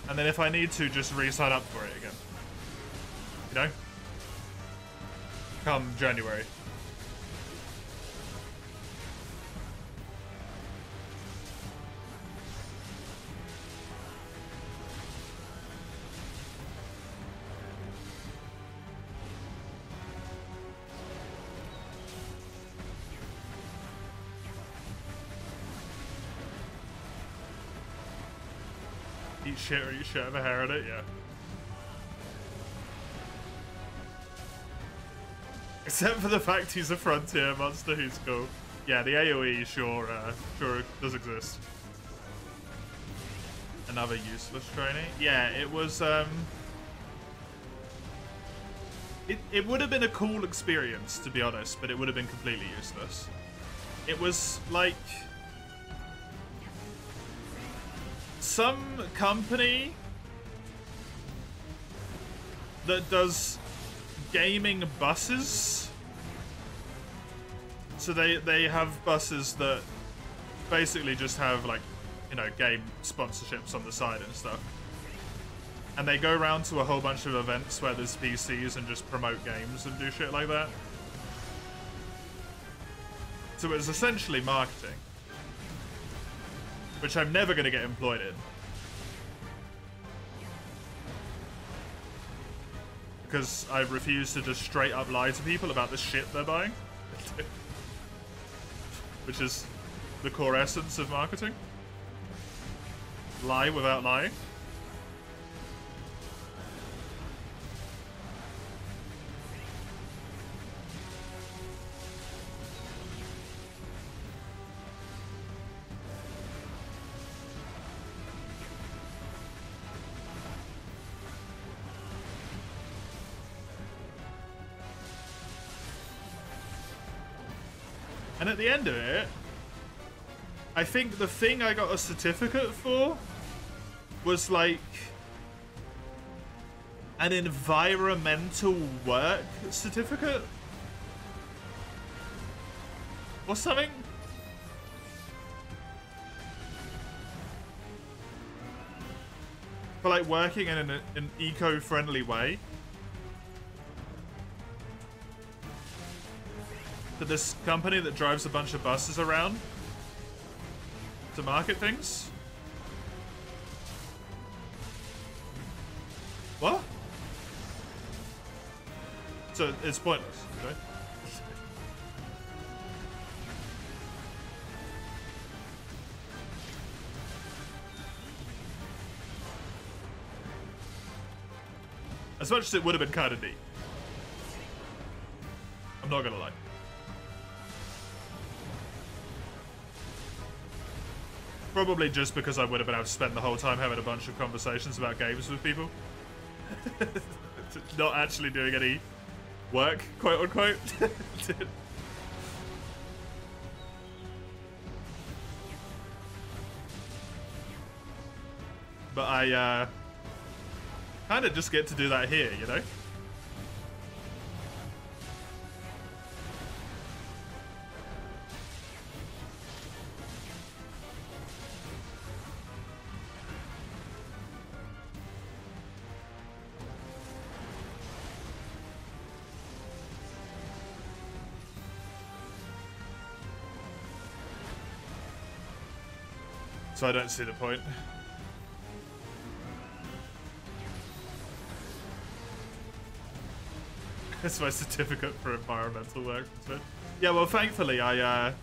And then if I need to, just re-sign up for it again. You know? Come January. Eat shit or eat shit, have a hair at it, yeah. Except for the fact he's a frontier monster who's cool. Yeah, the AoE sure does exist. Another useless training? Yeah, it was, It would have been a cool experience, to be honest, but it would have been completely useless. It was, like, some company that does gaming buses. So they have buses that basically just have, like, you know, game sponsorships on the side and stuff. And they go around to a whole bunch of events where there's PCs and just promote games and do shit like that. So it's essentially marketing, which I'm never going to get employed in. Because I refuse to just straight up lie to people about the shit they're buying. which is the core essence of marketing. Lie without lying. And at the end of it, I think the thing I got a certificate for was like an environmental work certificate or something. For like working in an eco-friendly way. To this company that drives a bunch of buses around to market things. What? So it's pointless, right? As much as it would have been kind of neat. I'm not gonna lie. Probably just because I would have been able to spend the whole time having a bunch of conversations about games with people. Not actually doing any work, quote unquote. But I kind of just get to do that here, you know? So I don't see the point. That's my certificate for environmental work. Yeah, well, thankfully I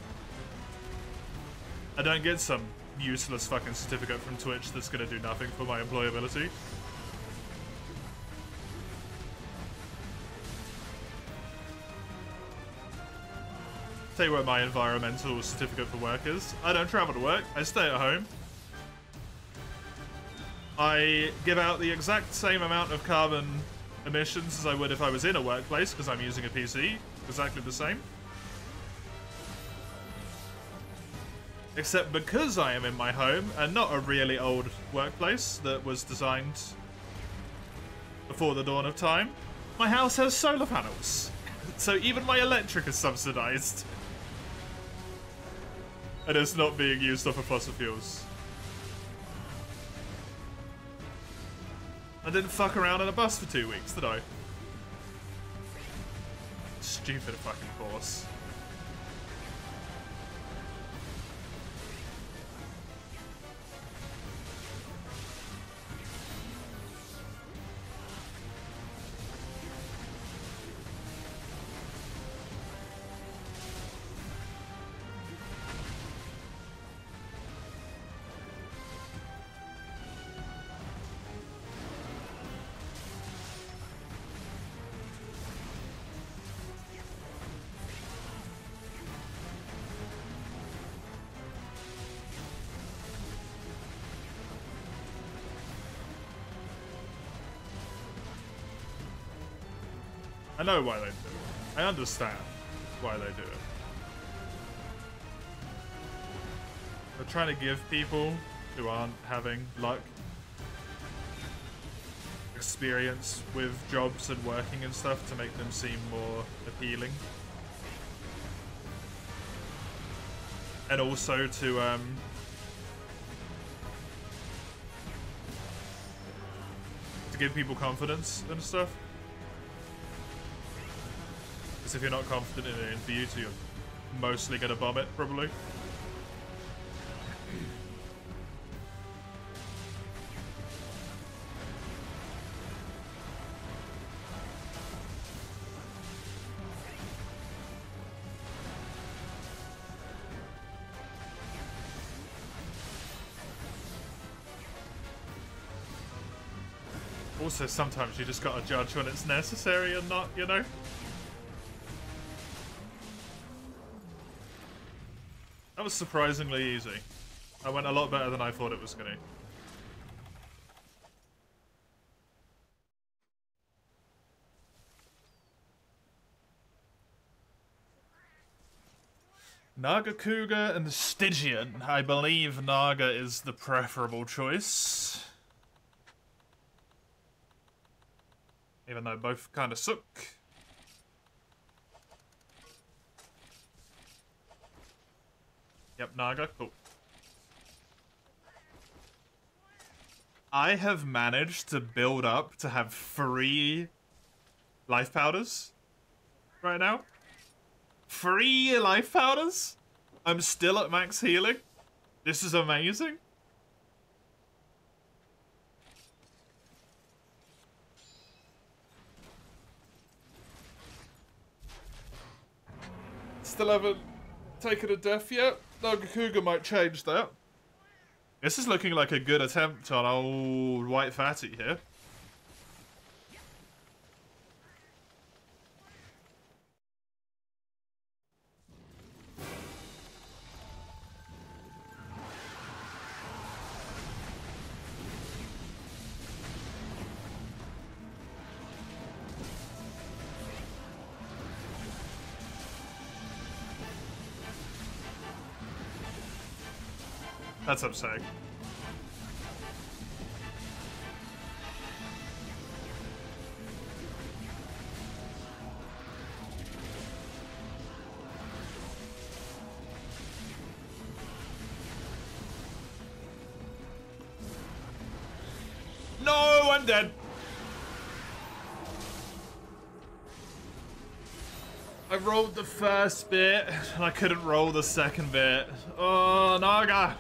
don't get some useless fucking certificate from Twitch that's gonna do nothing for my employability. Tell you what my environmental certificate for work is. I don't travel to work. I stay at home. I give out the exact same amount of carbon emissions as I would if I was in a workplace because I'm using a PC. Exactly the same. Except because I am in my home and not a really old workplace that was designed before the dawn of time, my house has solar panels. So even my electric is subsidized. And it's not being used off of fossil fuels. I didn't fuck around on a bus for 2 weeks, did I? Stupid fucking horse. I know why they do it. I understand why they do it. They're trying to give people who aren't having luck experience with jobs and working and stuff to make them seem more appealing. And also to give people confidence and stuff. If you're not confident in an interview, you're mostly gonna bomb it, probably. Also, sometimes you just gotta judge when it's necessary and not, you know? That was surprisingly easy. That went a lot better than I thought it was gonna. Naga Cougar and Stygian. I believe Naga is the preferable choice. Even though both kind of suck. Yep, Naga, cool. I have managed to build up to have 3 life powders right now. 3 life powders? I'm still at max healing. This is amazing. Still haven't taken a death yet. Naga Cougar might change that. This is looking like a good attempt on old White Fatty here. That's upsetting. No, I'm dead. I rolled the first bit, and I couldn't roll the second bit. Oh, Naga!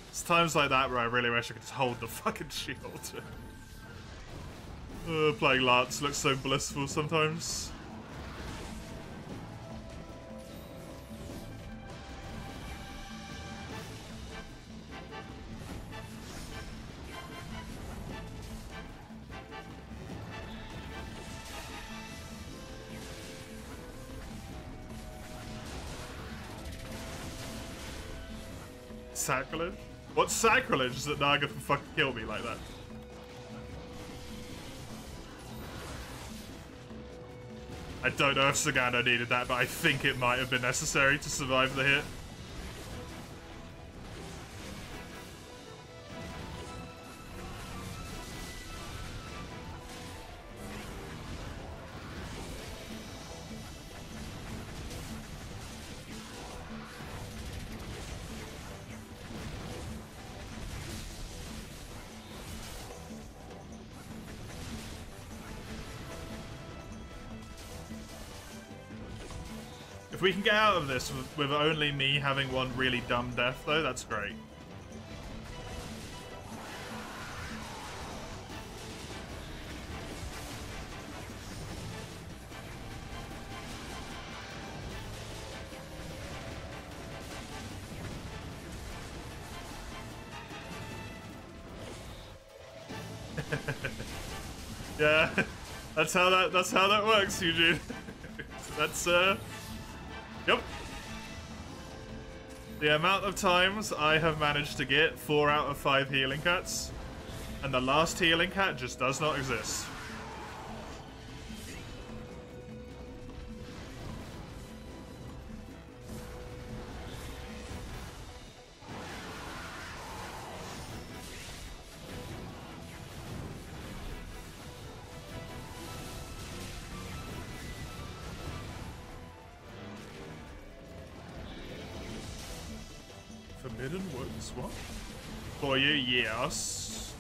It's times like that where I really wish I could just hold the fucking shield. Playing Lance looks so blissful sometimes. Sacrilege? What sacrilege is that Naga can fucking kill me like that? I don't know if Sagano needed that, but I think it might have been necessary to survive the hit. If we can get out of this with only me having one really dumb death, though, that's great. Yeah, that's how that works, Eugene. That's yep. The amount of times I have managed to get 4 out of 5 healing cats, and the last healing cat just does not exist. Forbidden Woods, what? For you, yes.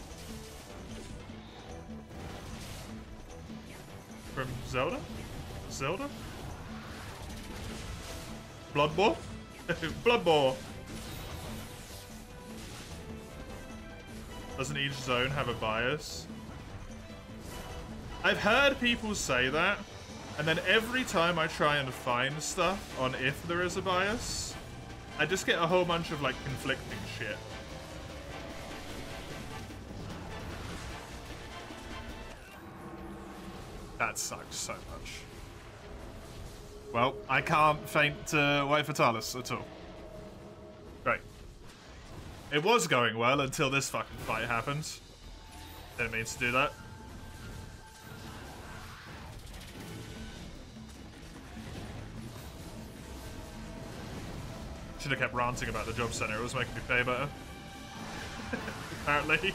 From Zelda? Zelda? Blood Bowl? Blood Bowl! Doesn't each zone have a bias? I've heard people say that, and then every time I try and find stuff on if there is a bias, I just get a whole bunch of, like, conflicting shit. That sucked so much. Well, I can't feint White Fatalis at all. Great. It was going well until this fucking fight happened. Didn't mean to do that. Should have kept ranting about the job center. It was making me pay better. Apparently.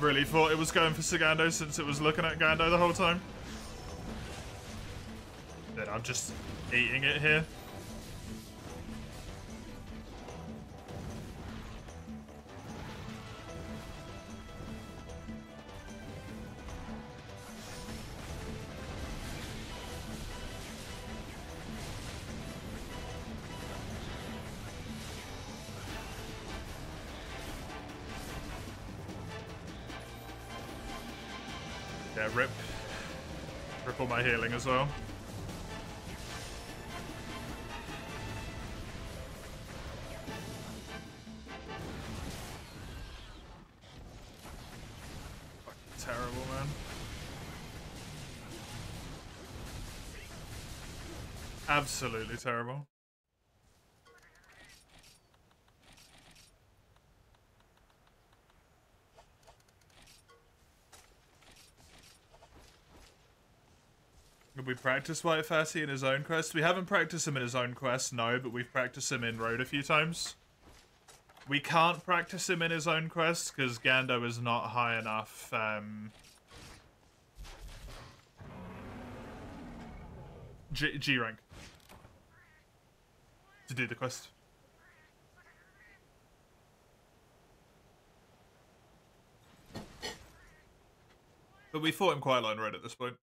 Really thought it was going for Sagando since it was looking at Gando the whole time. Then I'm just eating it here. Yeah, rip all my healing as well. Fucking terrible, man. Absolutely terrible. Did we practice White Fatty in his own quest? We haven't practiced him in his own quest, no, but we've practiced him in Road a few times. We can't practice him in his own quest because Gando is not high enough. G rank to do the quest. But we fought him quite a lot in Road at this point.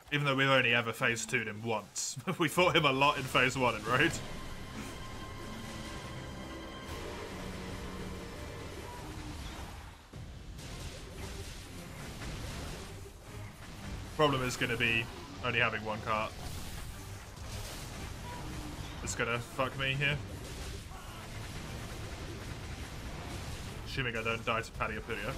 Even though we've only ever phase 2'd him once. We fought him a lot in phase 1 in Road. Problem is going to be only having one cart. It's going to fuck me here. Assuming I don't die to Paddy-a-Pudia.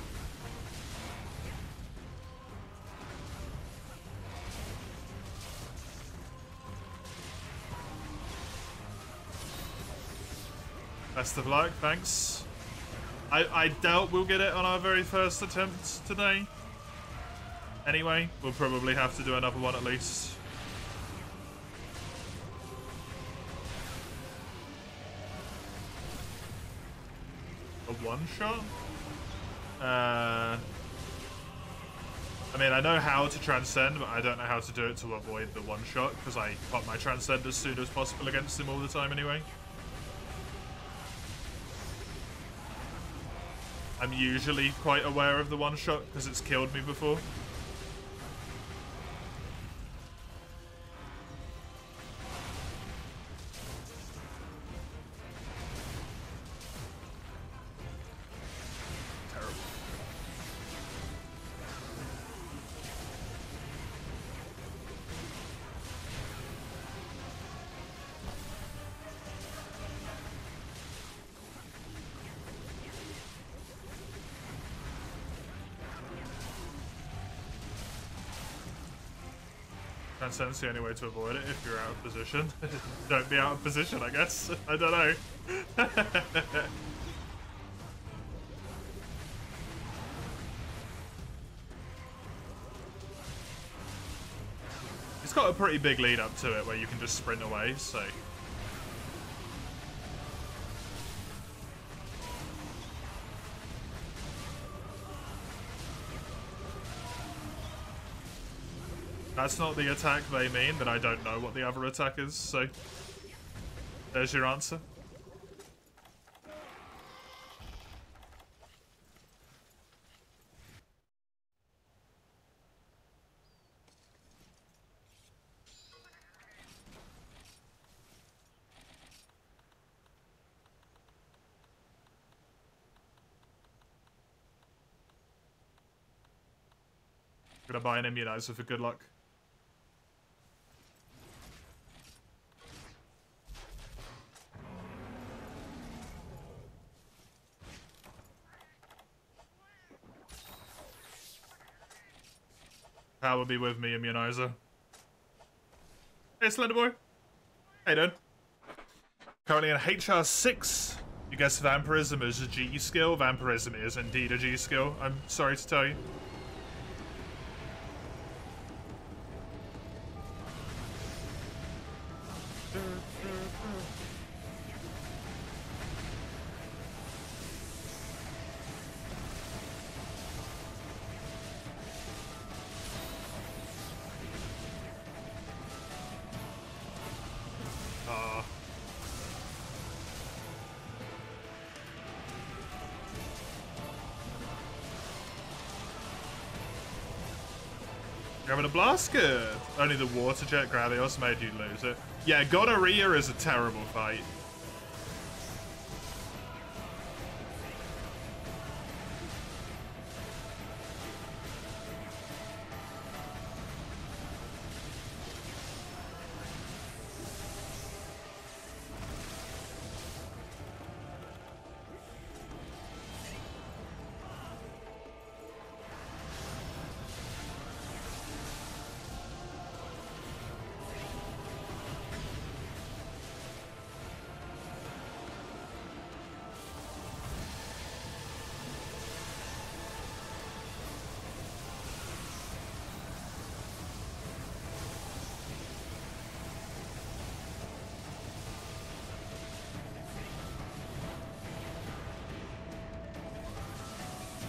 Best of luck, thanks. I doubt we'll get it on our very first attempt today. Anyway, we'll probably have to do another one at least. A one-shot? I mean, I know how to transcend, but I don't know how to do it to avoid the one-shot, because I pop my transcend as soon as possible against him all the time anyway. I'm usually quite aware of the one-shot because it's killed me before. Terrible. Transcend's the only way to avoid it if you're out of position. Don't be out of position, I guess. I don't know. It's got a pretty big lead up to it where you can just sprint away, so... That's not the attack they mean, then I don't know what the other attack is, so... There's your answer. Gonna buy an immunizer for good luck. Power be with me, immunizer. Hey, Slender Boy. Hey, dude. Currently in HR 6. You guess vampirism is a G skill. Vampirism is indeed a G skill. I'm sorry to tell you. You're having a blast? Good. Only the water jet Gradios made you lose it. Yeah, gonorrhea is a terrible fight.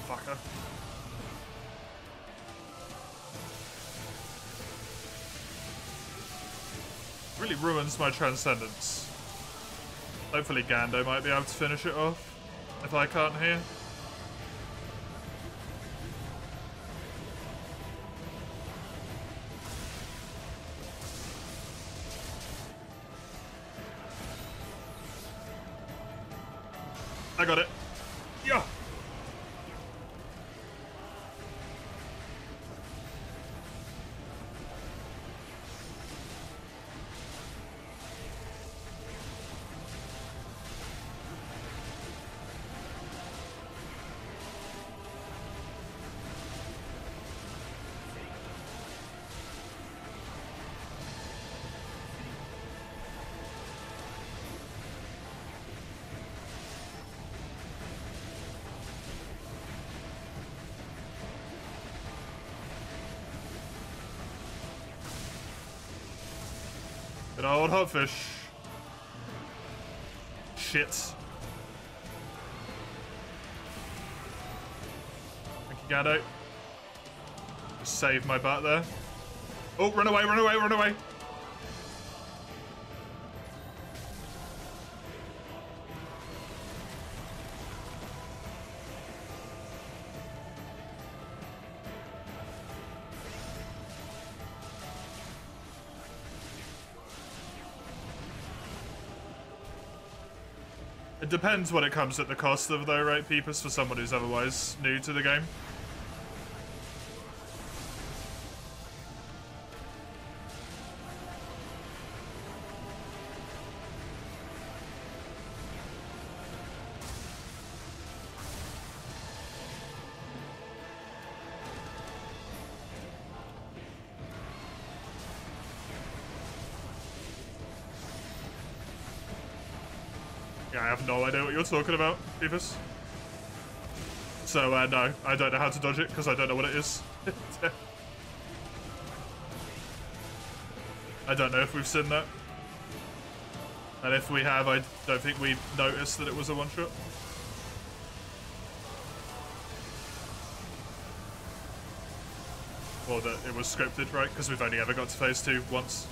Fucker. Really ruins my transcendence. Hopefully Gando might be able to finish it off if I can't hear. I got it. Yeah. Good old hotfish. Shit. Thank you, Gando. Just saved my butt there. Oh, run away, run away, run away. It depends what it comes at the cost of, though, right, Peepers, for someone who's otherwise new to the game. Yeah, I have no idea what you're talking about, Beavis. So, no, I don't know how to dodge it, because I don't know what it is. I don't know if we've seen that. And if we have, I don't think we noticed that it was a one-shot. Or that it was scripted, right? Because we've only ever got to phase 2 once.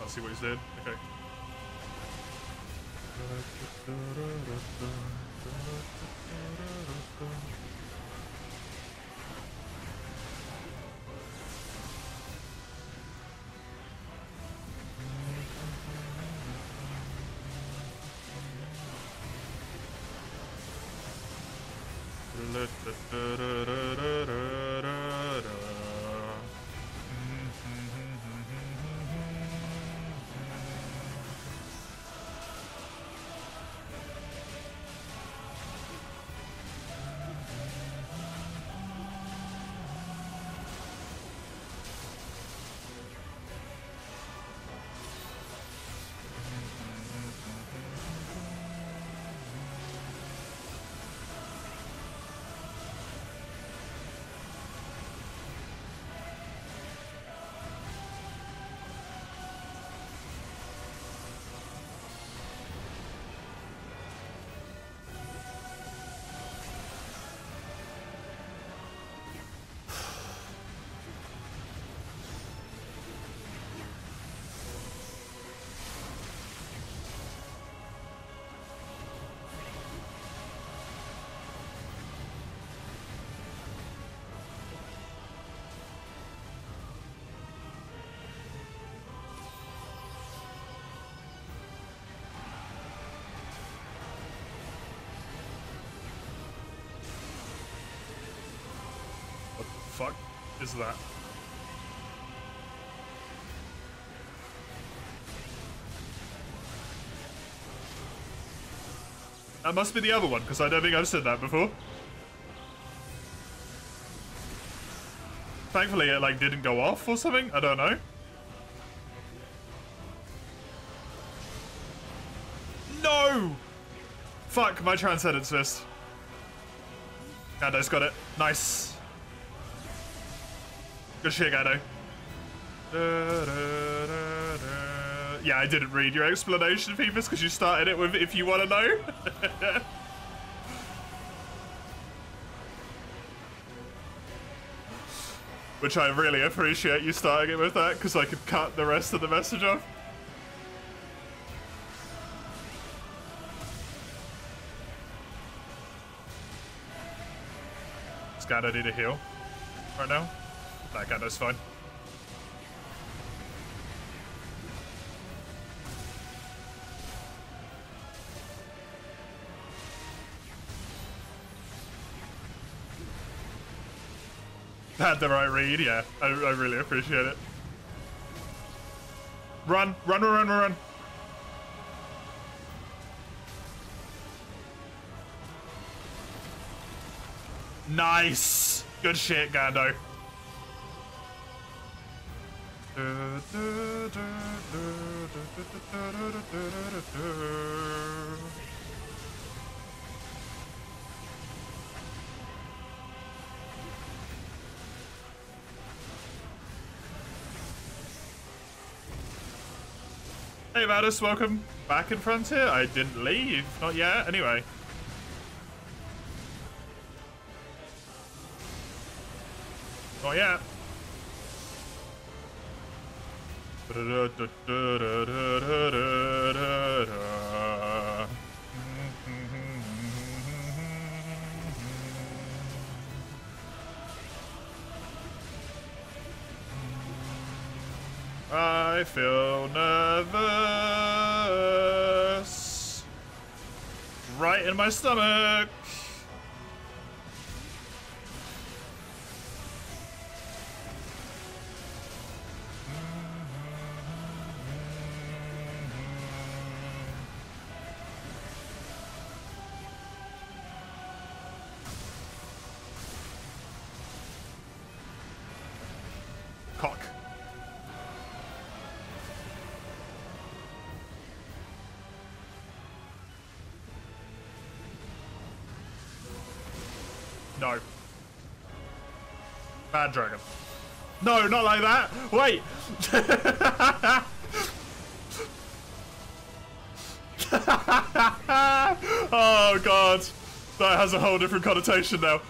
I'll see what he's doing. Okay. Fuck is that? That must be the other one, because I don't think I've said that before. Thankfully it like didn't go off or something, I don't know. No! Fuck, my Transcendence Fist. Gando's got it. Nice. Good shit, Gando. Yeah, I didn't read your explanation, Phoebus, because you started it with "if you want to know." Which I really appreciate you starting it with that, because I could cut the rest of the message off. Does Gando need a heal right now? That Gando's fine. Had the right read, yeah. I really appreciate it. Run, run, run, run, run. Nice. Good shit, Gando. Hey Vadis, welcome back in Frontier. I didn't leave, not yet, anyway. Not yet. I feel nervous. Right in my stomach. Cock. No. Bad dragon. No, not like that. Wait. Oh god. That has a whole different connotation now.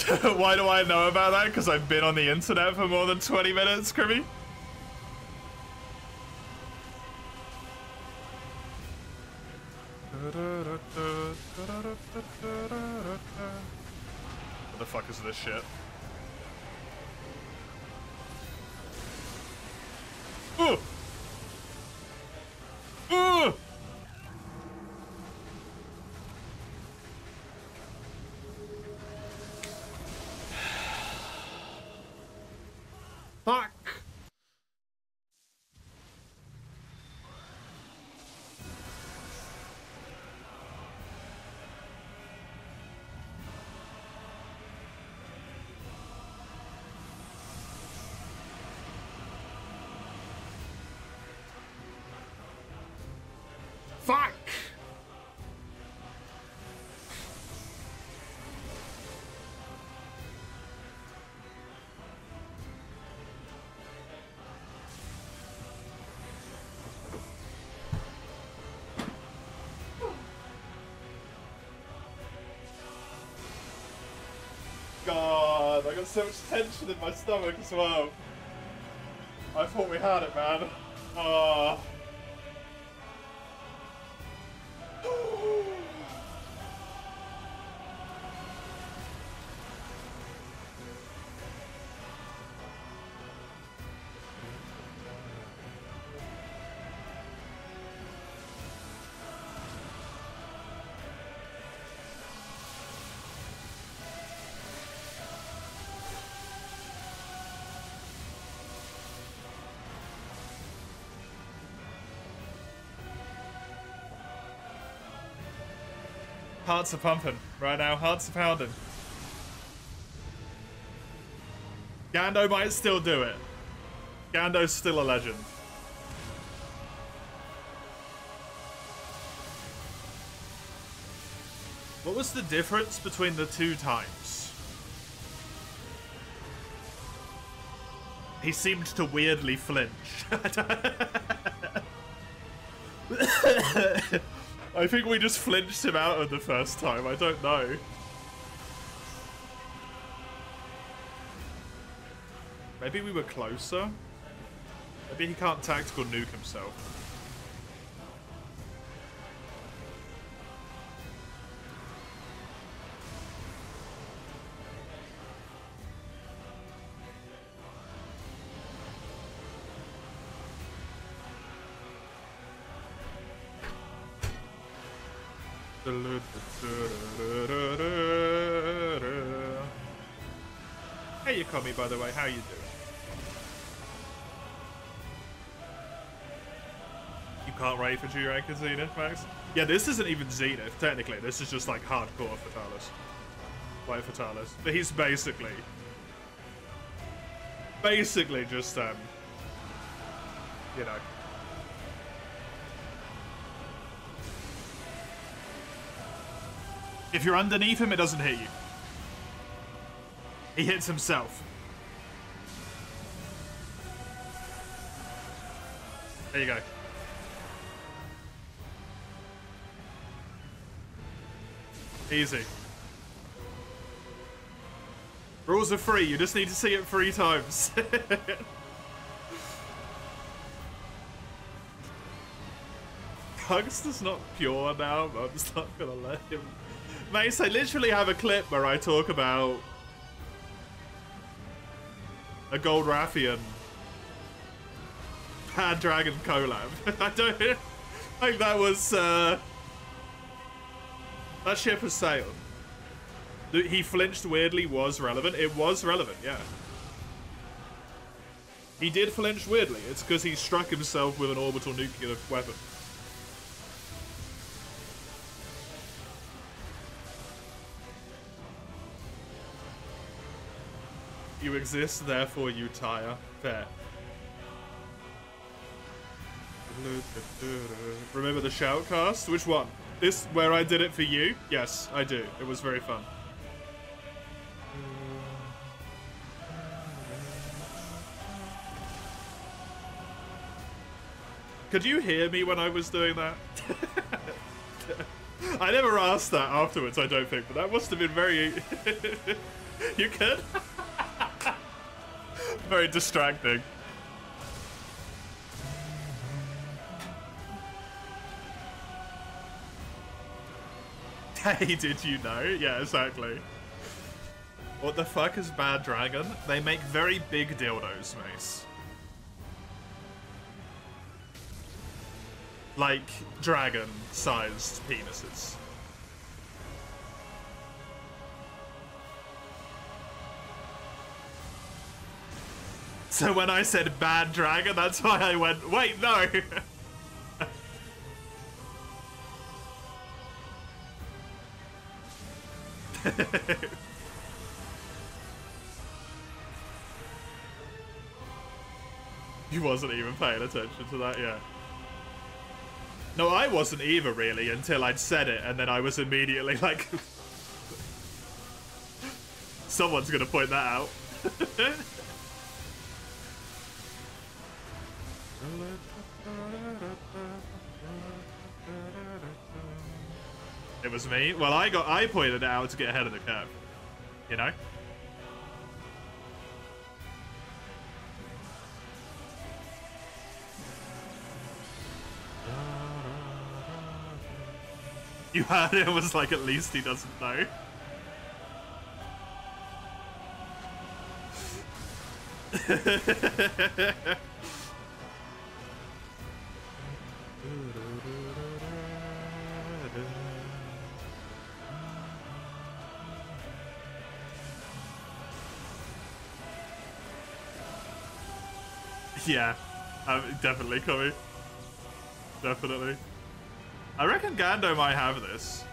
Why do I know about that? Because I've been on the internet for more than 20 minutes, Crimmy? What the fuck is this shit? Ooh! Ooh! Fuck! Fuck! God, I got so much tension in my stomach as well. I thought we had it, man. Oh. Hearts are pumping right now. Hearts are pounding. Gando might still do it. Gando's still a legend. What was the difference between the two times? He seemed to weirdly flinch. I think we just flinched him out of the first time. I don't know. Maybe we were closer? Maybe he can't tactical nuke himself. Hey, Yukami, by the way, how you doing? You can't wait for G-Rank and Zenith, Max? Yeah, this isn't even Zenith, technically. This is just like hardcore Fatalis. White Fatalis. But he's basically just, you know. If you're underneath him, it doesn't hit you. He hits himself. There you go. Easy. Rules are free, you just need to see it 3 times. Hugs not pure now, but I'm just not gonna let him. Mace, I literally have a clip where I talk about a Gold Rathian Bad Dragon collab. I don't think that was that ship has sailed. He flinched weirdly was relevant. It was relevant, yeah. He did flinch weirdly. It's because he struck himself with an orbital nuclear weapon. You exist, therefore you tire. Fair. Remember the shoutcast? Which one? This, where I did it for you? Yes, I do. It was very fun. Could you hear me when I was doing that? I never asked that afterwards, I don't think, but that must have been very... You could? Very distracting. Hey, did you know? Yeah, exactly. What the fuck is Bad Dragon? They make very big dildos, Mace. Like, dragon-sized penises. So when I said Bad Dragon, that's why I went, wait, no! You wasn't even paying attention to that, yeah. No, I wasn't either, really, until I'd said it, and then I was immediately like... Someone's gonna point that out. It was me. Well, I pointed it out to get ahead of the curve. You know? You heard it, was like, at least he doesn't know. Yeah, definitely coming. Definitely. I reckon Gando might have this.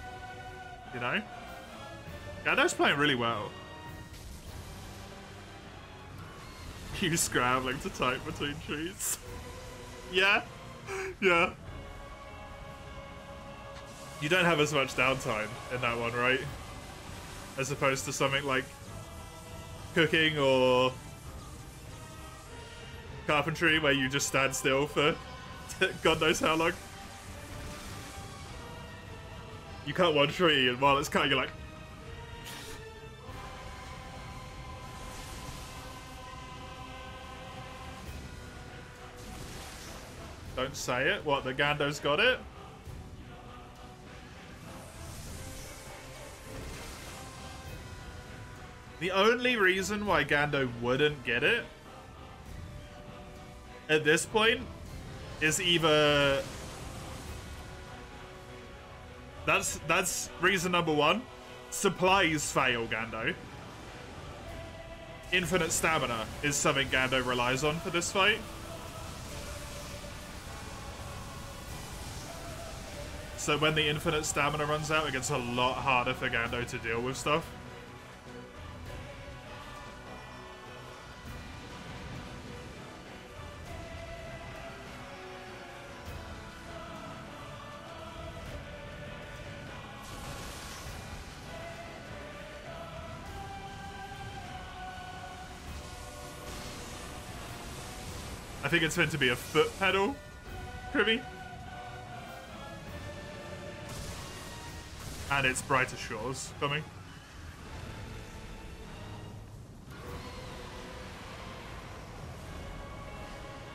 You know? Gando's playing really well. You scrambling to type between trees. Yeah. Yeah. You don't have as much downtime in that one, right? As opposed to something like cooking or carpentry where you just stand still for God knows how long. You cut one tree and while it's cutting you're like... Don't say it. What, the Gando's got it? The only reason why Gando wouldn't get it at this point is either... That's reason number one. Supplies fail Gando. Infinite stamina is something Gando relies on for this fight. So when the infinite stamina runs out, it gets a lot harder for Gando to deal with stuff. I think it's meant to be a foot pedal, Kribby. And it's Brighter Shores coming.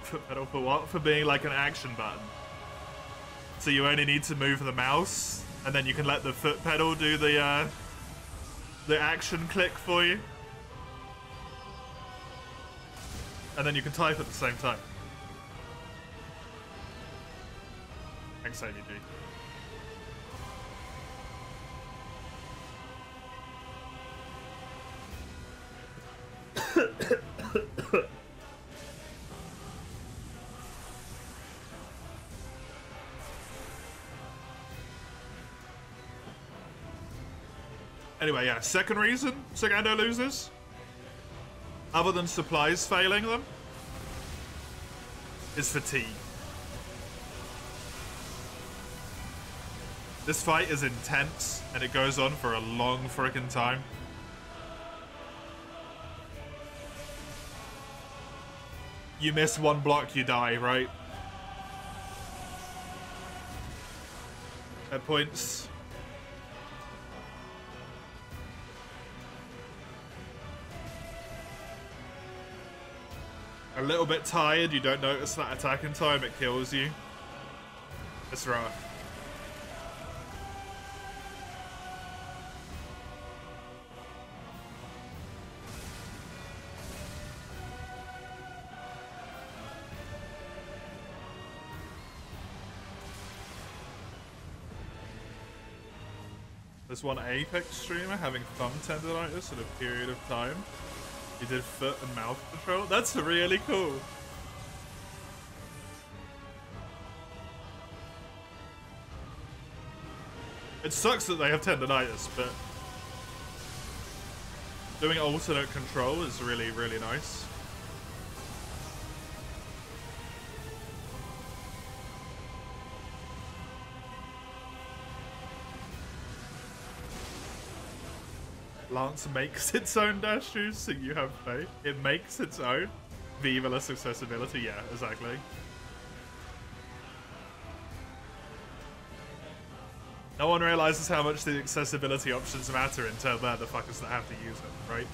Foot pedal for what? For being like an action button. So you only need to move the mouse, and then you can let the foot pedal do the action click for you. And then you can type at the same time. Thanks, ADG. Anyway, yeah, second reason Sagando loses, other than supplies failing them, is fatigue. This fight is intense, and it goes on for a long frickin' time. You miss one block, you die, right? At points. a little bit tired, you don't notice that attack in time, it kills you. It's rough. There's one Apex streamer having thumb tendonitis at a period of time. He did foot and mouth control. That's really cool. It sucks that they have tendonitis, but doing alternate control is really, really nice. Lance makes its own dash juice, so you have faith. It makes its own. Viva-less accessibility, yeah, exactly. No one realizes how much the accessibility options matter until they're the fuckers that have to use it, right?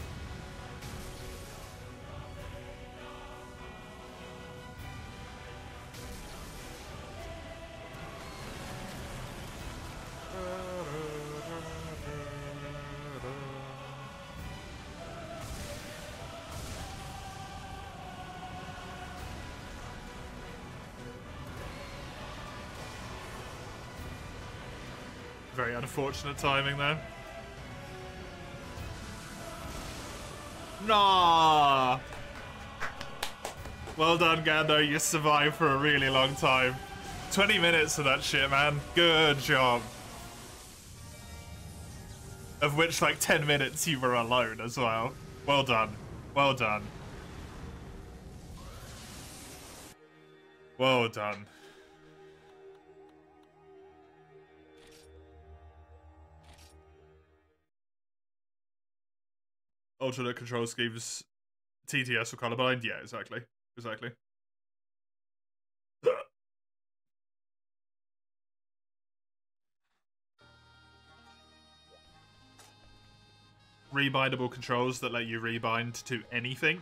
Very unfortunate timing there. Nah. Well done, Gando. You survived for a really long time. 20 minutes of that shit, man. Good job. Of which, like, 10 minutes you were alone as well. Well done. Well done. Well done. Alternate control schemes, TTS or colorblind. Yeah, exactly. Exactly. Rebindable controls that let you rebind to anything.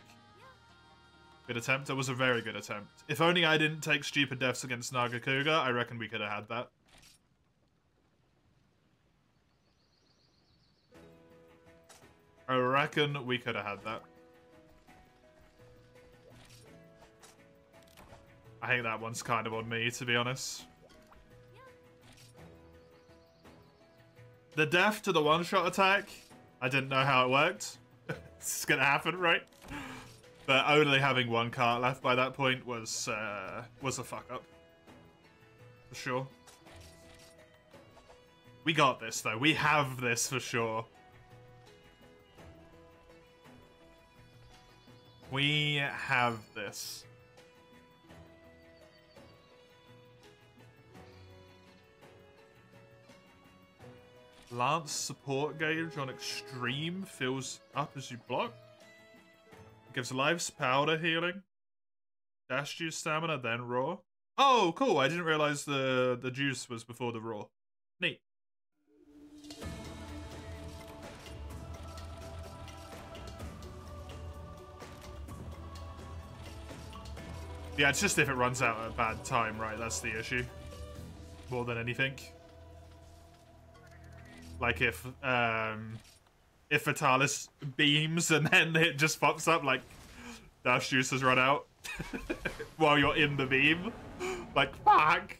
Good attempt. That was a very good attempt. If only I didn't take stupid deaths against Nagakuga, I reckon we could have had that. I reckon we could have had that. I think that one's kind of on me, to be honest. The death to the one-shot attack, I didn't know how it worked. It's gonna happen, right? But only having one cart left by that point was a fuck-up. For sure. We got this, though. We have this for sure. We have this. Lance support gauge on extreme fills up as you block. Gives lives powder healing. Dash juice stamina, then raw. Oh, cool. I didn't realize the juice was before the raw. Neat. Yeah, it's just if it runs out at a bad time, right? That's the issue. More than anything. Like if Fatalis beams and then it just pops up like dash juice has run out while you're in the beam. Like, fuck!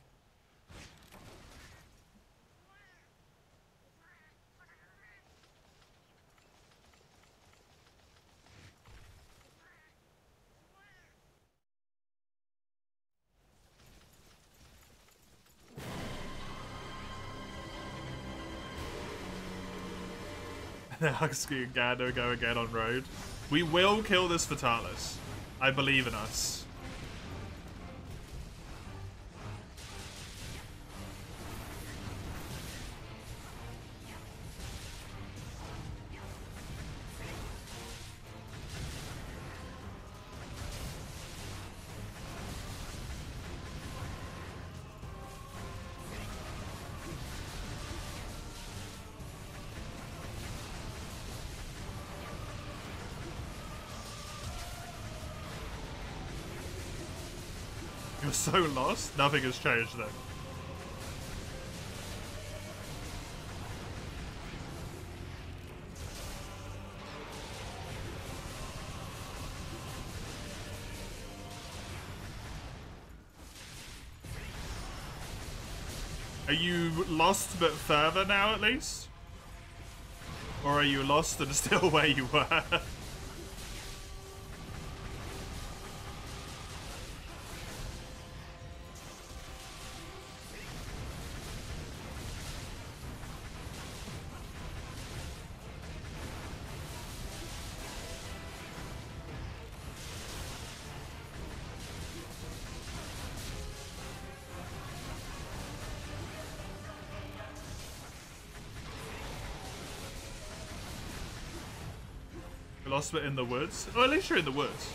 Husky and Gando go again on road. We will kill this Fatalis. I believe in us. You're so lost. Nothing has changed though. Are you lost but further now at least? Or are you lost and still where you were? Lost but in the woods? Oh, at least you're in the woods.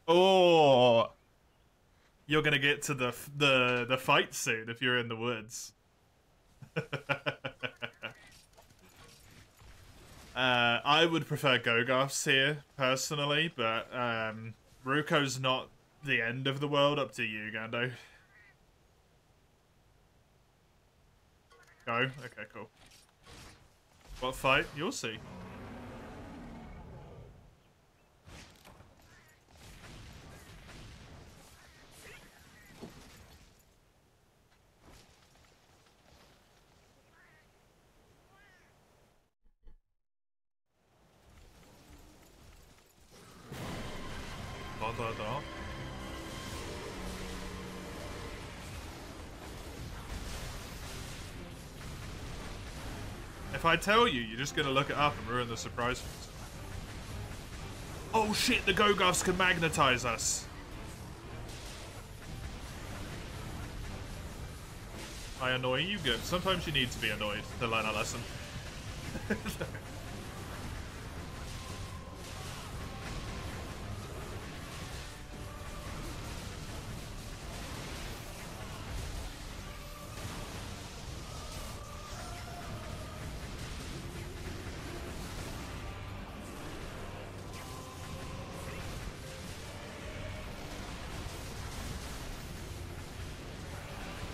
Oh, you're gonna get to the fight soon if you're in the woods. I would prefer Gogoths here personally, but Ruko's not the end of the world. Up to you, Gando. Go. Okay, cool. What fight? You'll see. Da, da, da. If I tell you, you're just gonna look it up and ruin the surprise for yourself. Oh shit, the Gogoths can magnetize us. I annoy you? Good. Sometimes you need to be annoyed to learn a lesson.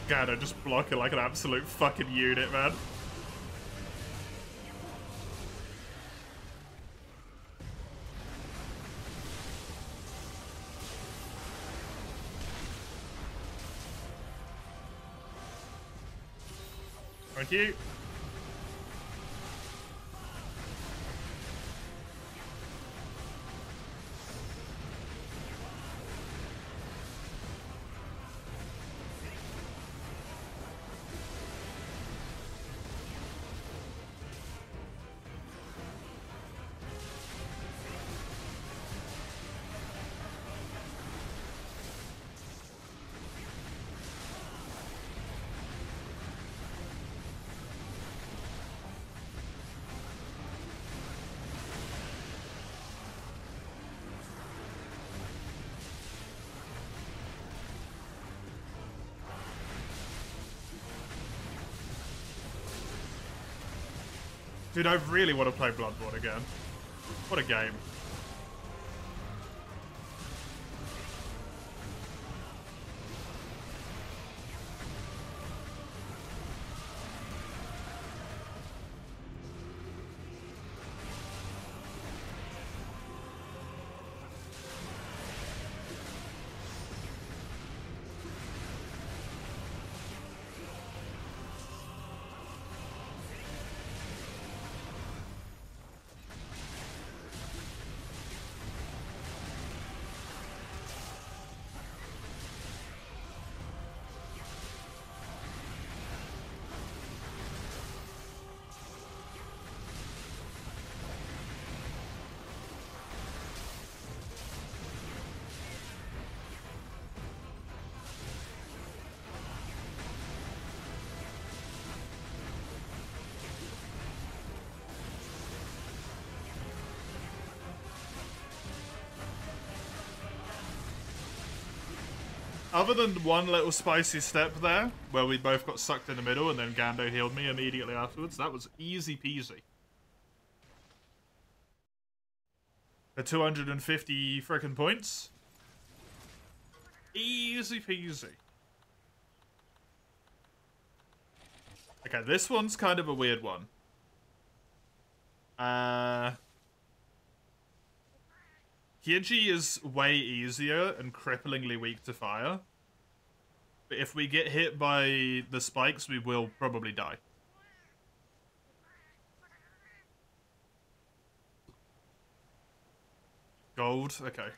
God, I just block it like an absolute fucking unit, man. Thank you. Dude, I really want to play Bloodborne again. What a game. Other than one little spicy step there, where we both got sucked in the middle and then Gando healed me immediately afterwards, that was easy peasy. For 250 frickin' points. Easy peasy. Okay, this one's kind of a weird one. Hyuji is way easier and cripplingly weak to fire. But if we get hit by the spikes, we will probably die. Gold, okay.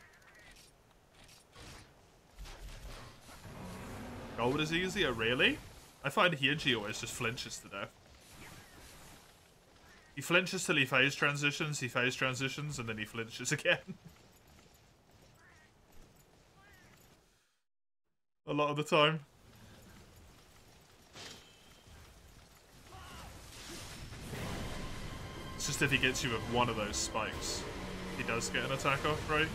Gold is easier, really? I find Hyuji always just flinches to death. He flinches till he phase transitions, and then he flinches again. A lot of the time. It's just if he gets you with one of those spikes, he does get an attack off, right?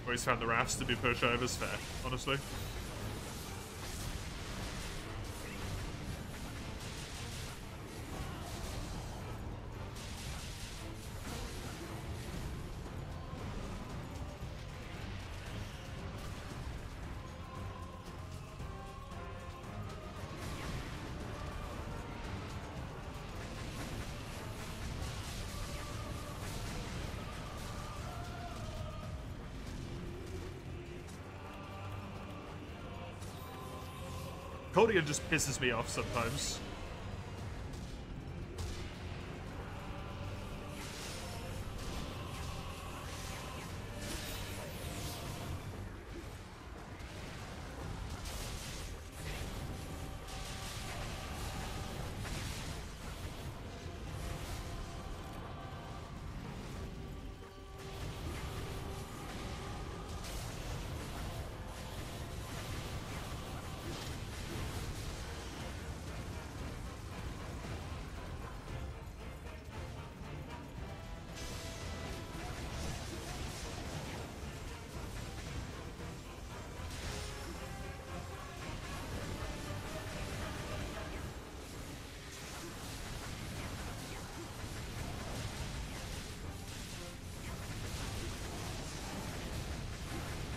Always found the rafts to be pushovers fair, honestly. Cordian just pisses me off sometimes.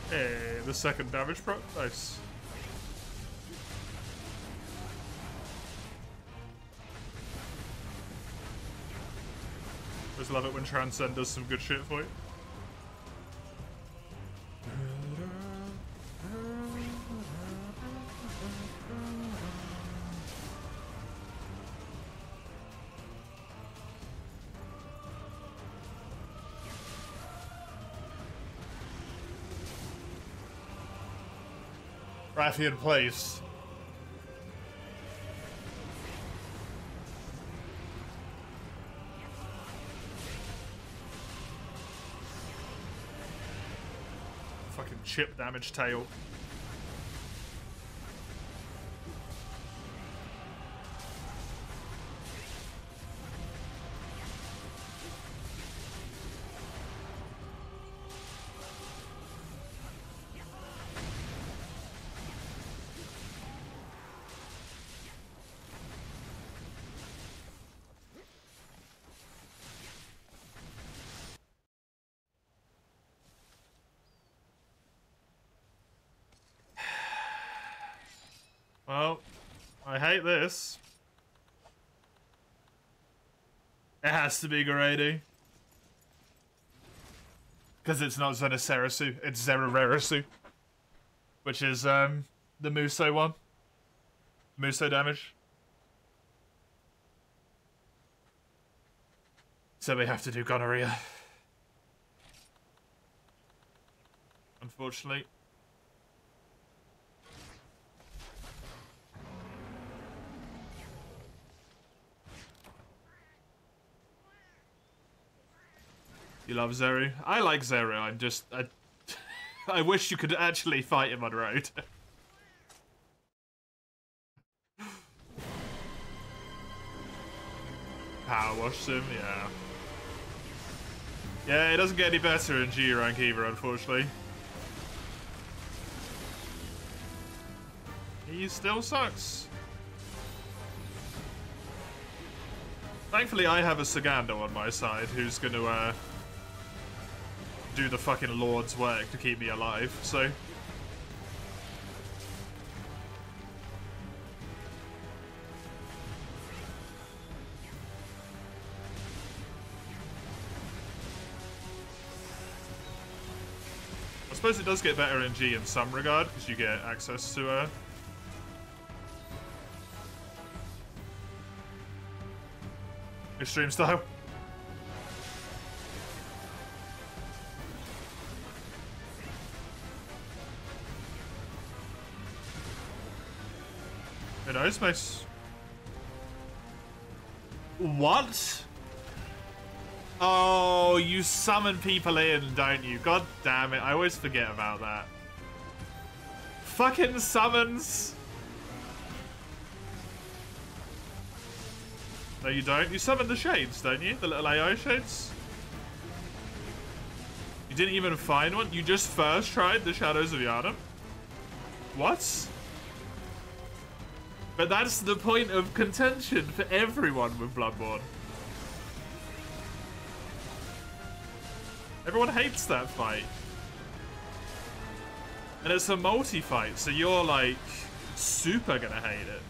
Hey, the second damage pro. Nice. Always love it when Transcend does some good shit for you. Rathian plays. Fucking chip damage tail. Well, I hate this. It has to be Garedi. Because it's not Zenocerasu, it's Zerarerasu. Which is, the Muso one. Muso damage. So we have to do Gonorrhea. Unfortunately. You love Zeru? I like Zeru, I'm just... I wish you could actually fight him on road. Power washed him, yeah. Yeah, it doesn't get any better in G rank either, unfortunately. He still sucks. Thankfully, I have a Sagando on my side who's going to do the fucking Lord's work to keep me alive, so... I suppose it does get better in G in some regard, because you get access to extreme style. Who knows, mate? What? Oh, you summon people in, don't you? God damn it, I always forget about that. Fucking summons! No, you don't. You summon the shades, don't you? The little AI shades? You didn't even find one? You just first tried the Shadows of Yharnam? What? But that's the point of contention for everyone with Bloodborne. Everyone hates that fight. And it's a multi-fight, so you're like super gonna hate it.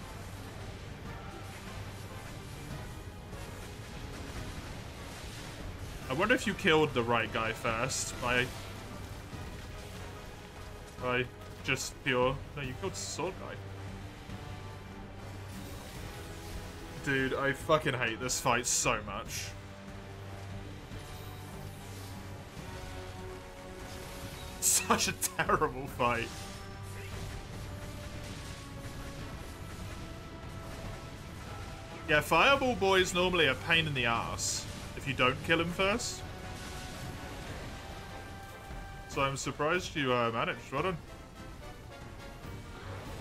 I wonder if you killed the right guy first by just pure... No, you killed the sword guy. Dude, I fucking hate this fight so much. Such a terrible fight. Yeah, Fireball Boy's normally a pain in the ass if you don't kill him first. So I'm surprised you managed. Well done.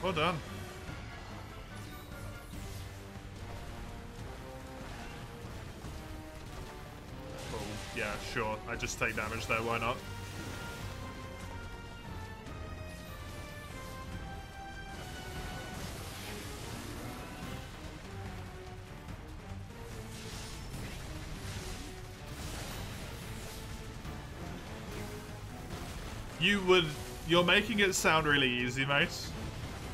Well done. Oh, yeah, sure. I just take damage there, why not? You're making it sound really easy, mate.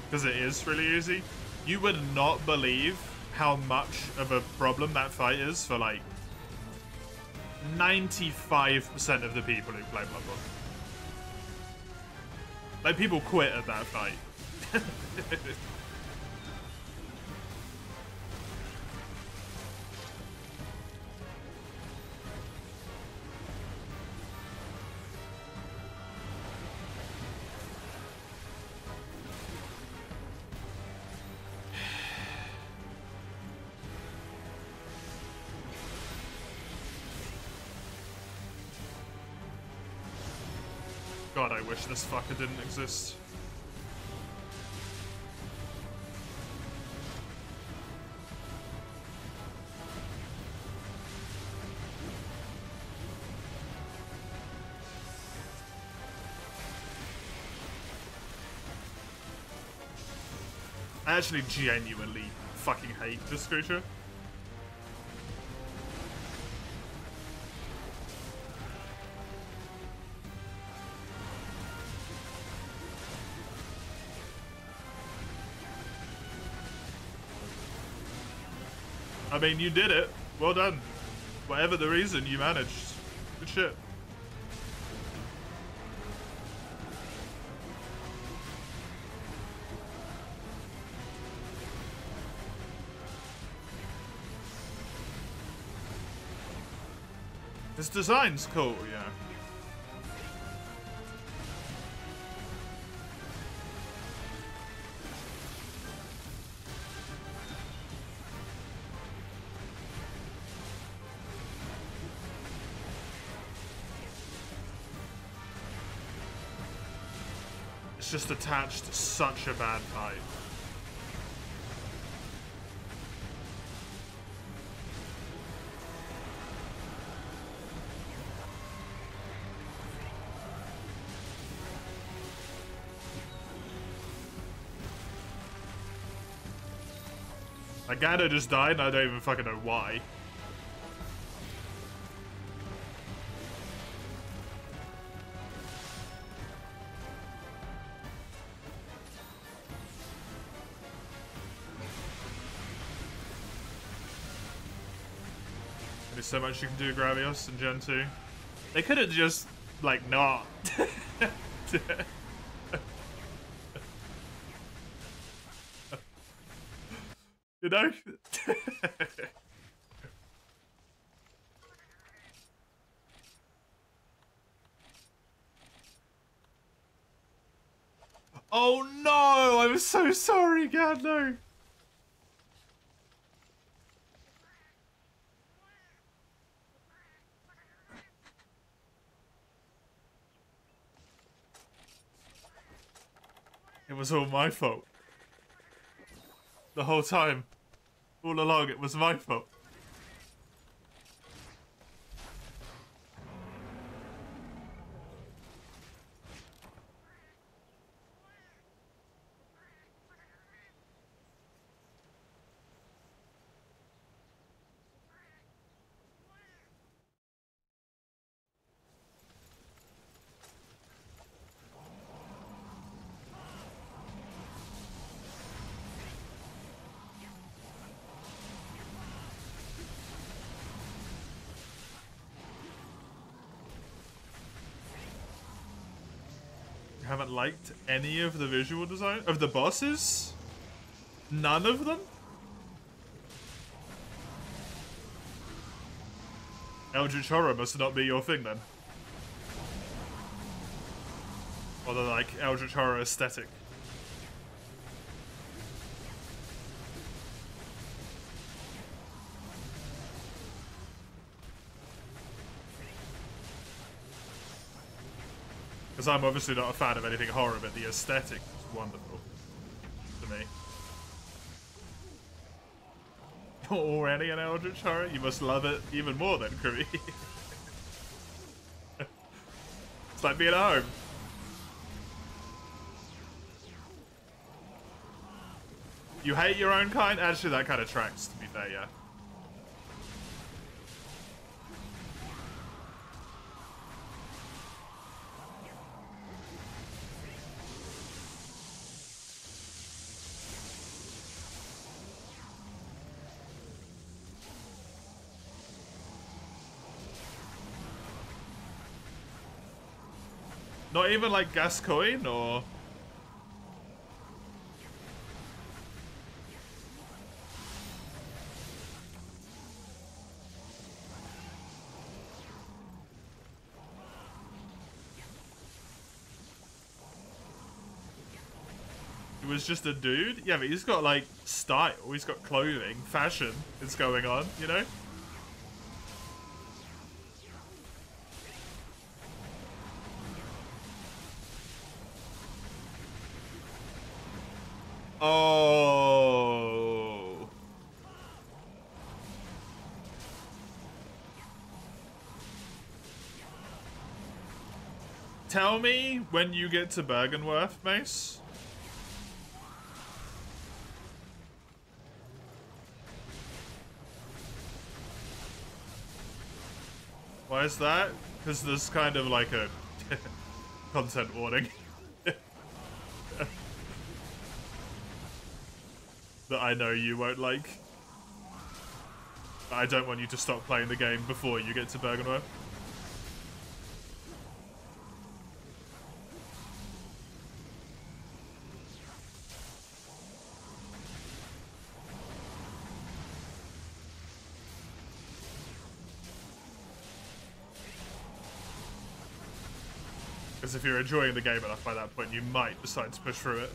Because it is really easy. You would not believe how much of a problem that fight is for, like, 95% of the people who play Bloodborne. Like, people quit at that fight. God, I wish this fucker didn't exist. I actually genuinely fucking hate this creature. I mean, you did it. Well done. Whatever the reason, you managed. Good shit. His design's cool, yeah. It's just attached to such a bad fight. Like, Gado just died and I don't even fucking know why. There's so much you can do, Gravios in Gen 2. They could have just, like, not. You know? Oh no! I'm so sorry, God, no! It was all my fault. The whole time. All along, it was my fault. You haven't liked any of the visual design of the bosses? None of them? Eldritch Horror must not be your thing then. Or the, like, Eldritch Horror aesthetic. Because I'm obviously not a fan of anything horror, but the aesthetic is wonderful to me. You're already an Eldritch Horror? You must love it even more then, Kirby. It's like being at home. You hate your own kind? Actually, that kind of tracks, to be fair, yeah. Not even like Gascoigne, or... He was just a dude? Yeah, but he's got like style, he's got clothing, fashion is going on, you know? Oh. Tell me when you get to Bergenworth, Mace. Why is that? Because there's kind of like a content warning. That I know you won't like. I don't want you to stop playing the game before you get to Bergenworth. Because if you're enjoying the game enough by that point, you might decide to push through it.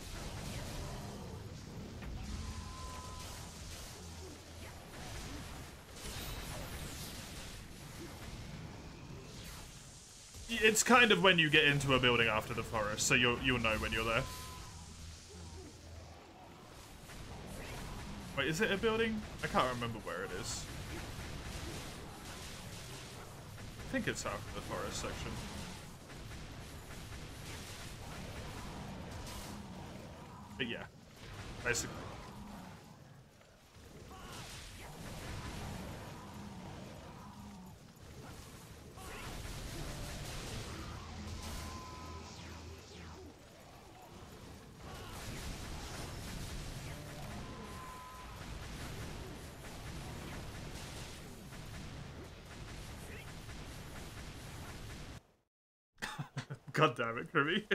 It's kind of when you get into a building after the forest, so you'll know when you're there. Wait, is it a building? I can't remember where it is. I think it's after the forest section. But yeah, basically. God damn it, Kirby.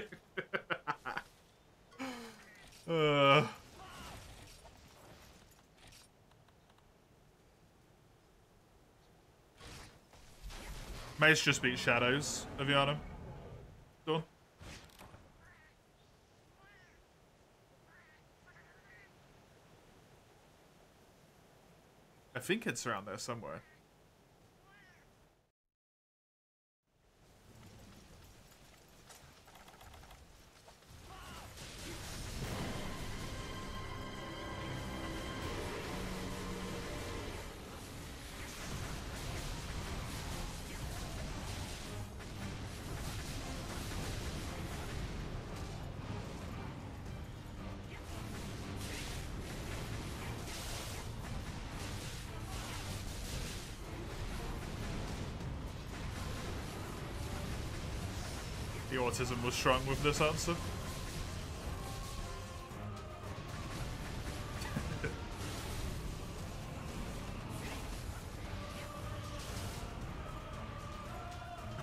Mace just beat Shadows of Yharnam. Cool. I think it's around there somewhere. The autism was strong with this answer.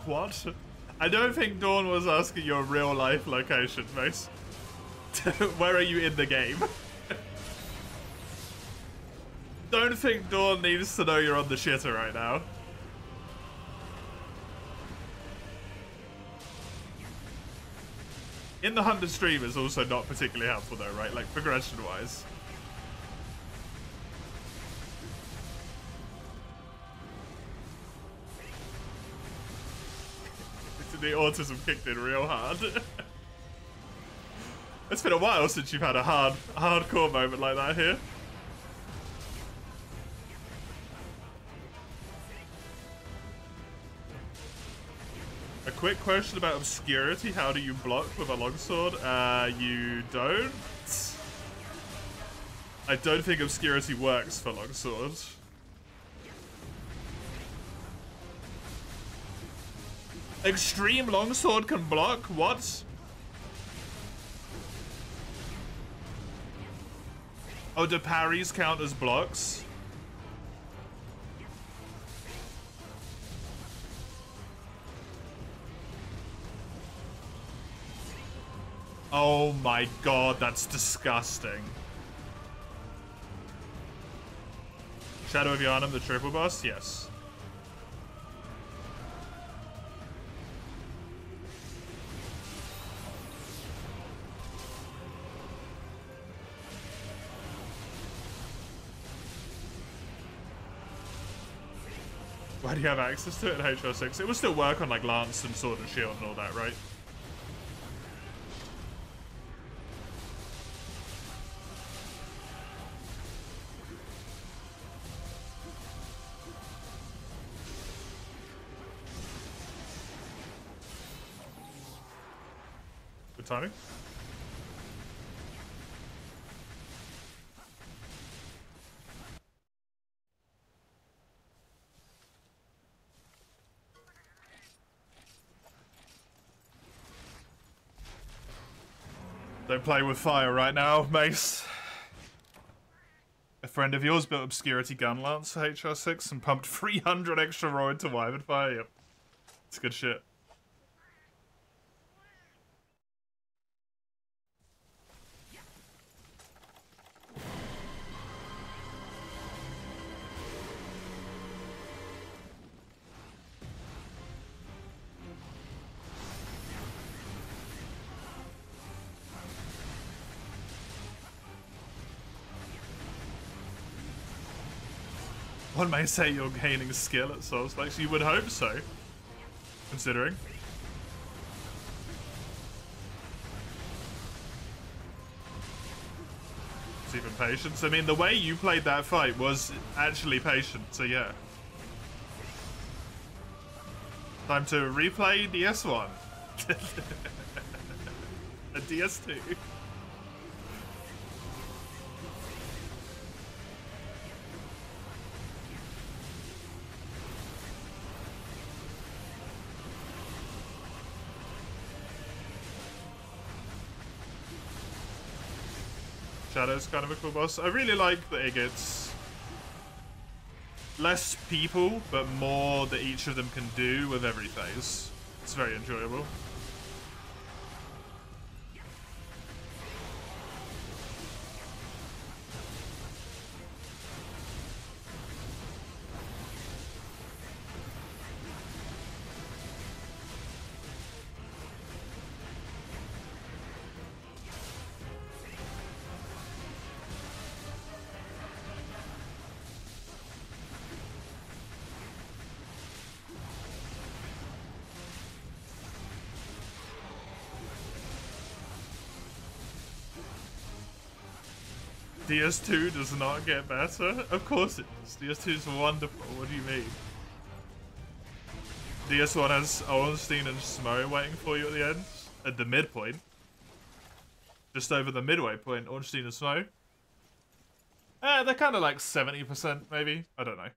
What? I don't think Dawn was asking your real life location, Mace. Where are you in the game? Don't think Dawn needs to know you're on the shitter right now. In the 100 stream is also not particularly helpful though, right? Like, progression-wise. The autism kicked in real hard. It's been a while since you've had a hardcore moment like that here. A quick question about obscurity. How do you block with a longsword? You don't. I don't think obscurity works for longsword. Extreme longsword can block? What? Oh, do parries count as blocks? Oh my god, that's disgusting. Shadow of Yharnam, the triple boss? Yes. Why do you have access to it in HR6? It will still work on like Lance and Sword and Shield and all that, right? Good timing. Don't play with fire right now, Mace. A friend of yours built Obscurity Gun Lance for HR6 and pumped 300 extra raw into Wyvern Fire. Yep. It's good shit. One may say you're gaining skill at Soul Spikes. You would hope so, considering. It's even patience. I mean, the way you played that fight was actually patient, so yeah. Time to replay DS1. A DS2. Shadow's kind of a cool boss. I really like that it gets less people, but more that each of them can do with every phase. It's very enjoyable. DS2 does not get better? Of course it does. DS2 is wonderful. What do you mean? DS1 has Ornstein and Smo waiting for you at the end. At the midpoint. Just over the midway point, Ornstein and Smo. They're kind of like 70% maybe. I don't know.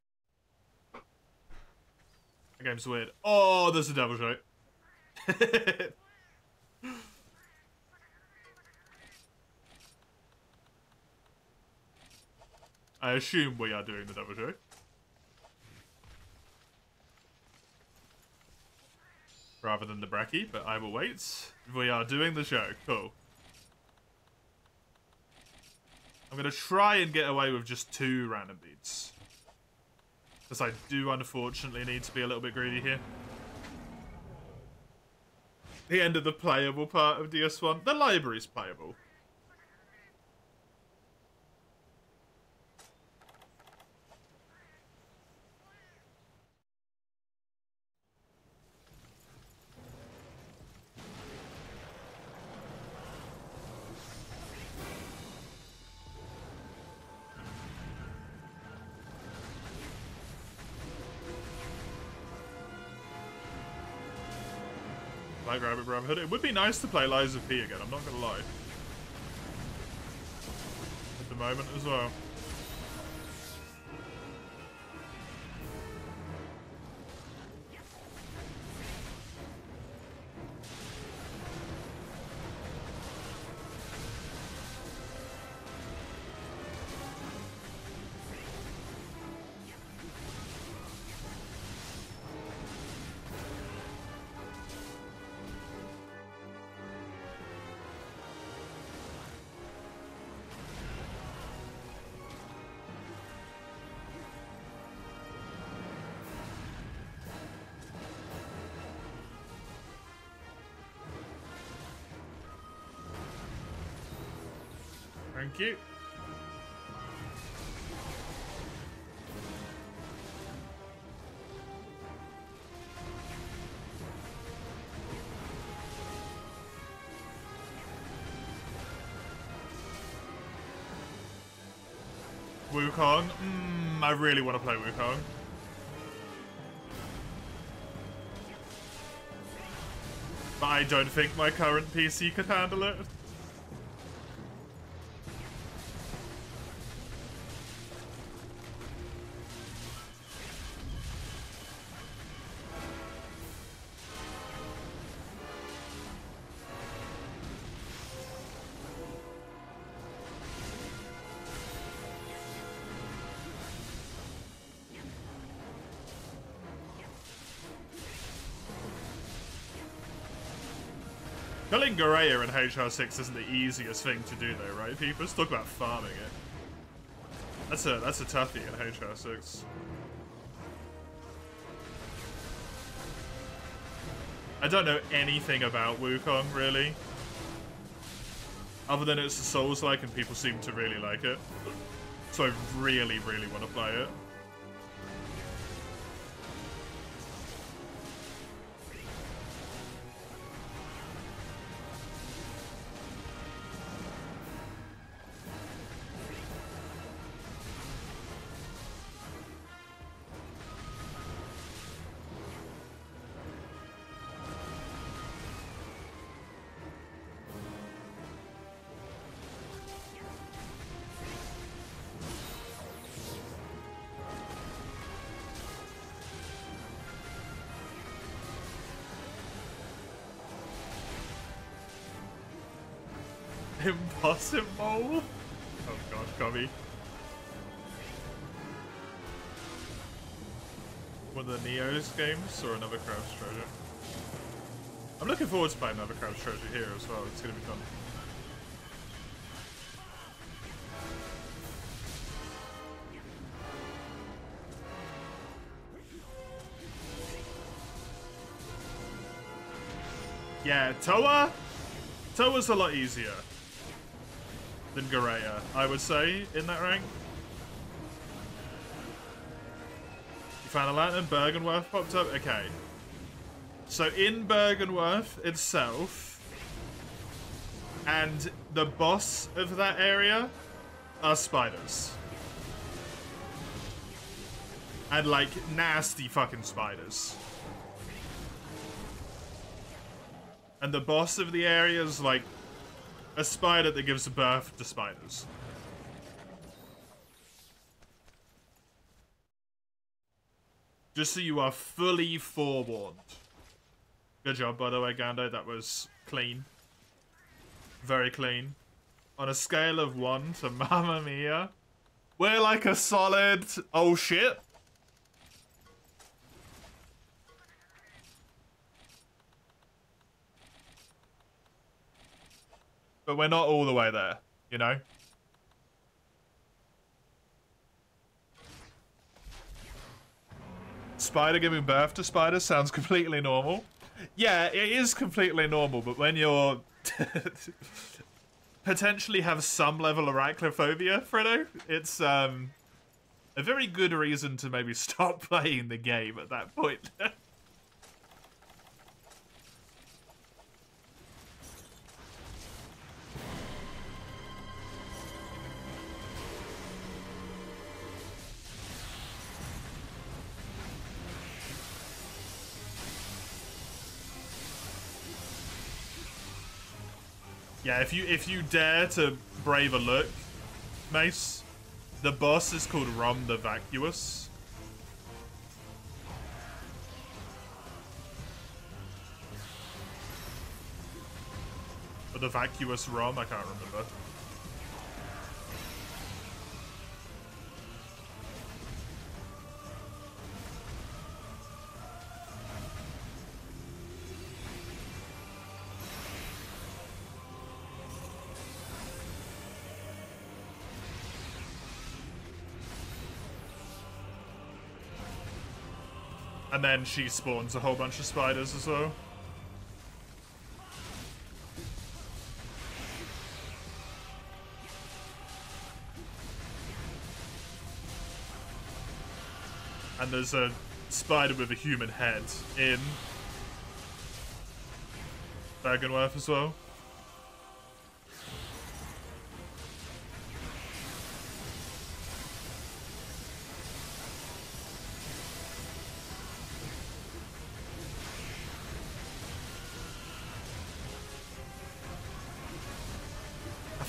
The game's weird. Oh, there's a devil joke. I assume we are doing the devil joke. Rather than the brekkie, but I will wait. We are doing the show. Cool. I'm going to try and get away with just 2 random beats. Because I do unfortunately need to be a little bit greedy here. The end of the playable part of DS1. The library's playable. Like Rabbit Brotherhood. It would be nice to play Lies of P again, I'm not gonna lie. At the moment as well. Thank you. Wukong? I really want to play Wukong. But I don't think my current PC could handle it. Killing Goreya in HR6 isn't the easiest thing to do though, right? People just talk about farming it. That's a toughie in HR6. I don't know anything about Wukong really. Other than it's a Souls-like and people seem to really like it. So I really, really want to play it. Impossible? Oh god, Cubby. One of the Neo's games or another Crab's Treasure? I'm looking forward to playing another Crab's Treasure here as well, it's gonna be fun. Yeah, Toa's a lot easier than Goreya, I would say, in that rank. You found a lantern, Bergenworth popped up? Okay. So in Bergenworth itself, and the boss of that area, are spiders. And, like, nasty fucking spiders. And the boss of the area is, like, a spider that gives birth to spiders. Just so you are fully forewarned. Good job, by the way, Gando. That was clean. Very clean. On a scale of 1 to Mamma Mia, we're like a solid... Oh, shit. But we're not all the way there, you know? Spider giving birth to spiders sounds completely normal. Yeah, it is completely normal, but when you're... potentially have some level of arachnophobia, Fredo, it's a very good reason to maybe stop playing the game at that point. Yeah, if you dare to brave a look, Mace, the boss is called Rum the Vacuous. Or the Vacuous Rum, I can't remember. And then she spawns a whole bunch of spiders as well. And there's a spider with a human head in Bergenworth as well.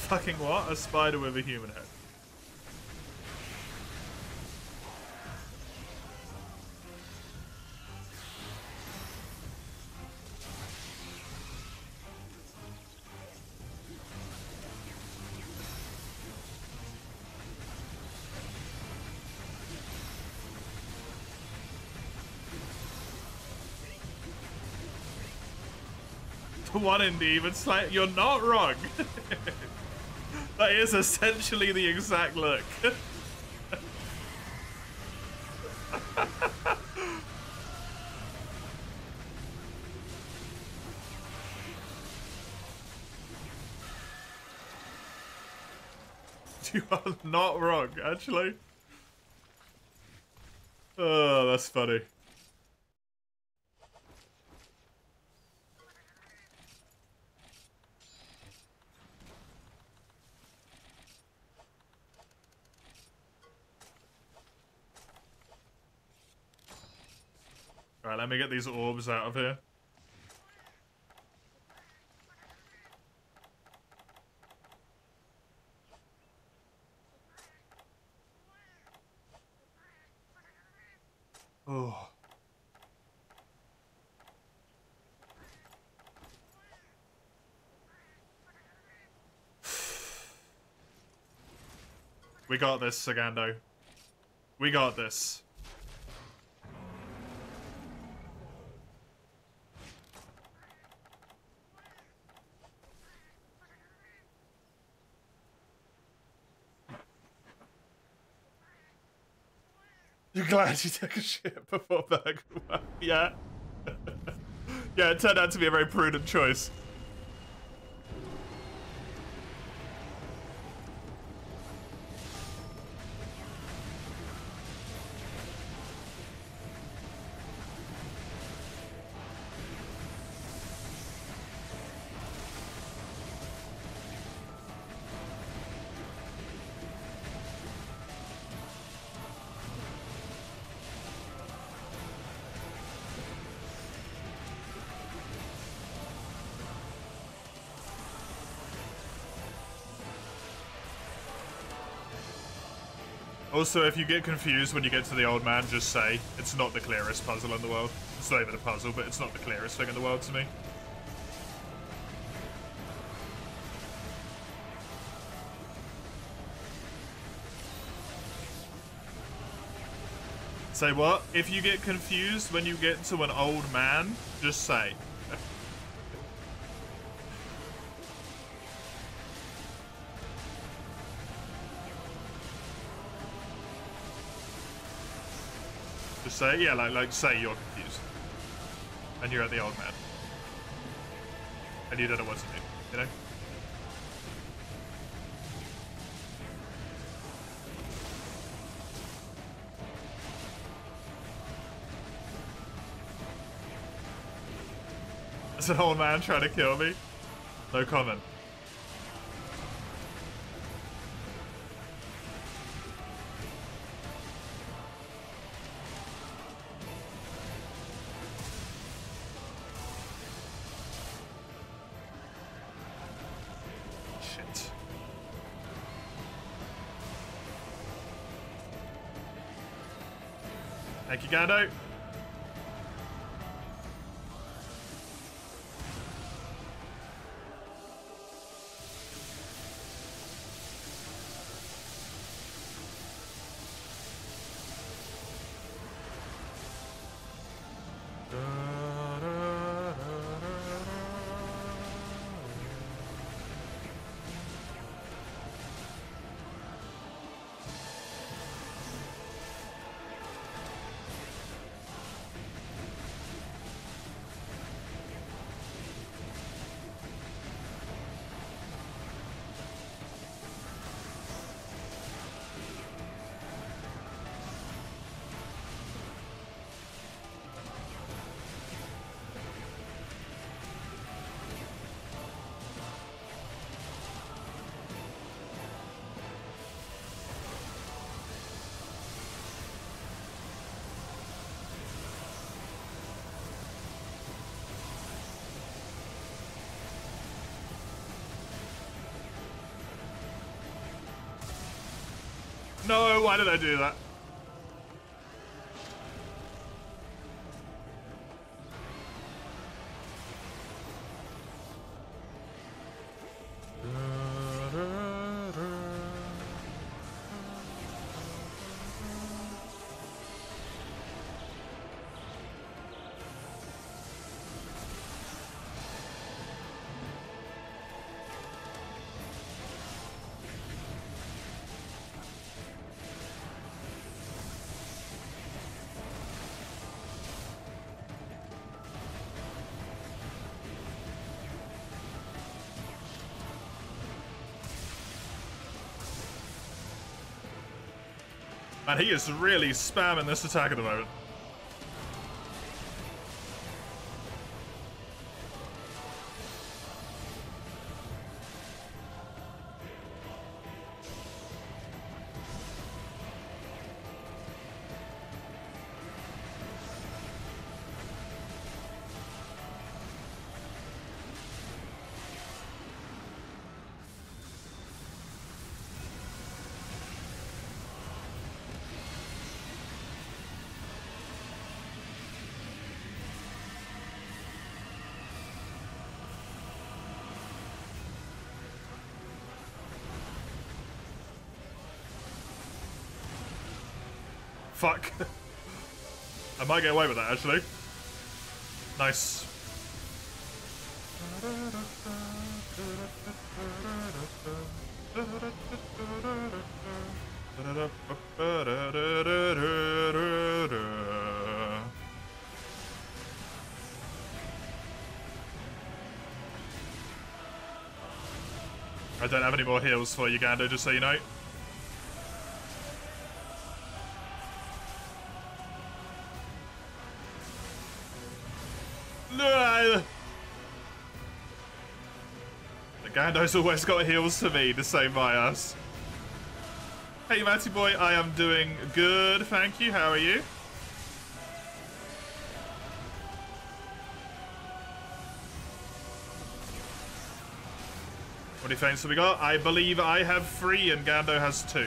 Fucking what? A spider with a human head. The one indeed, it's like, you're not wrong. That is essentially the exact look. You are not wrong, actually. Oh, that's funny. Alright, let me get these orbs out of here. Oh. We got this, Sagando. We got this. You're glad you took a shit before Berg. Yeah. Yeah, it turned out to be a very prudent choice. Also, if you get confused when you get to the old man, just say, it's not the clearest puzzle in the world. It's not even a puzzle, but it's not the clearest thing in the world to me. Say what? If you get confused when you get to an old man, just say. Just say, yeah, like say you're confused. And you're at the old man. And you don't know what to do, you know? There's an old man trying to kill me. No comment. Shit. Thank you, Gando. No, why did I do that? Man, he is really spamming this attack at the moment. Fuck. I might get away with that, actually. Nice. I don't have any more heals for you, Gando, just so you know. No! The Gando's always got heals for me to save my ass. Hey, Matty boy, I am doing good, thank you. How are you? What many faints have we got? I believe I have 3 and Gando has 2.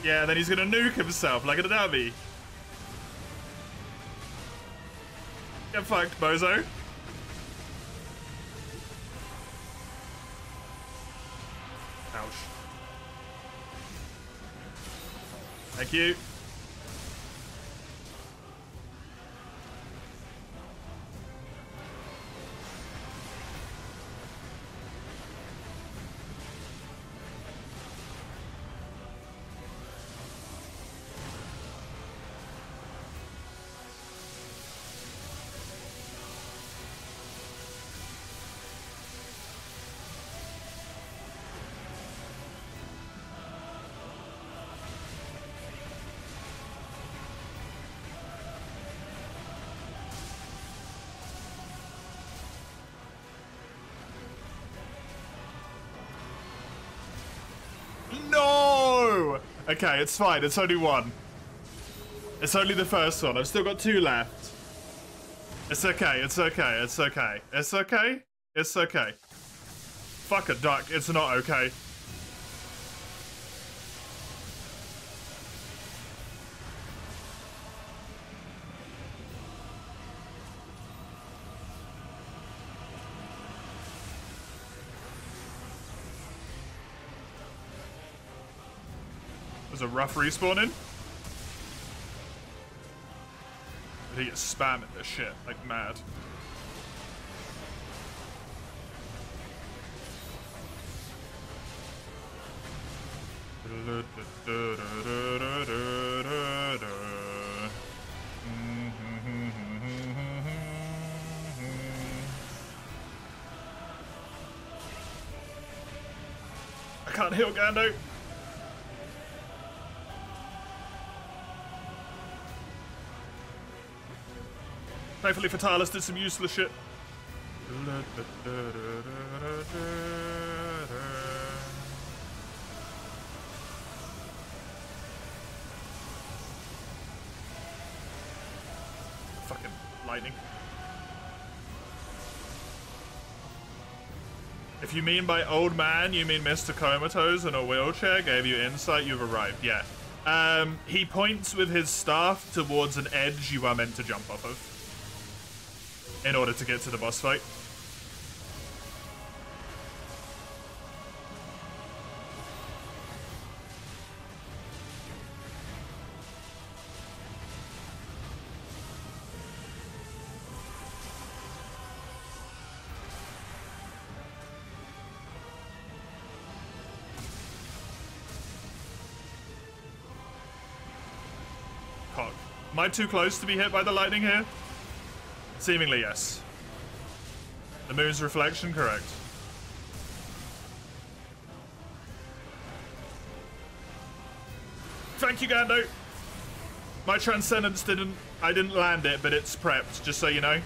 Yeah, then he's gonna nuke himself like a dummy. Get fucked, bozo. Ouch. Thank you. No! Okay, it's fine. It's only one. It's only the first one. I've still got 2 left. It's okay. It's okay. It's okay. It's okay. It's okay. Fuck a duck. It's not okay. There's a rough respawning. He gets spamming this shit like mad. I can't heal Gando. Thankfully, Fatalis did some useless shit. Fucking lightning. If you mean by old man, you mean Mr. Comatose in a wheelchair gave you insight, you've arrived. Yeah. He points with his staff towards an edge you are meant to jump off of in order to get to the boss fight. Cock. Am I too close to be hit by the lightning here? Seemingly, yes. The moon's reflection, correct. Thank you, Gando. My transcendence I didn't land it, but it's prepped, just so you know.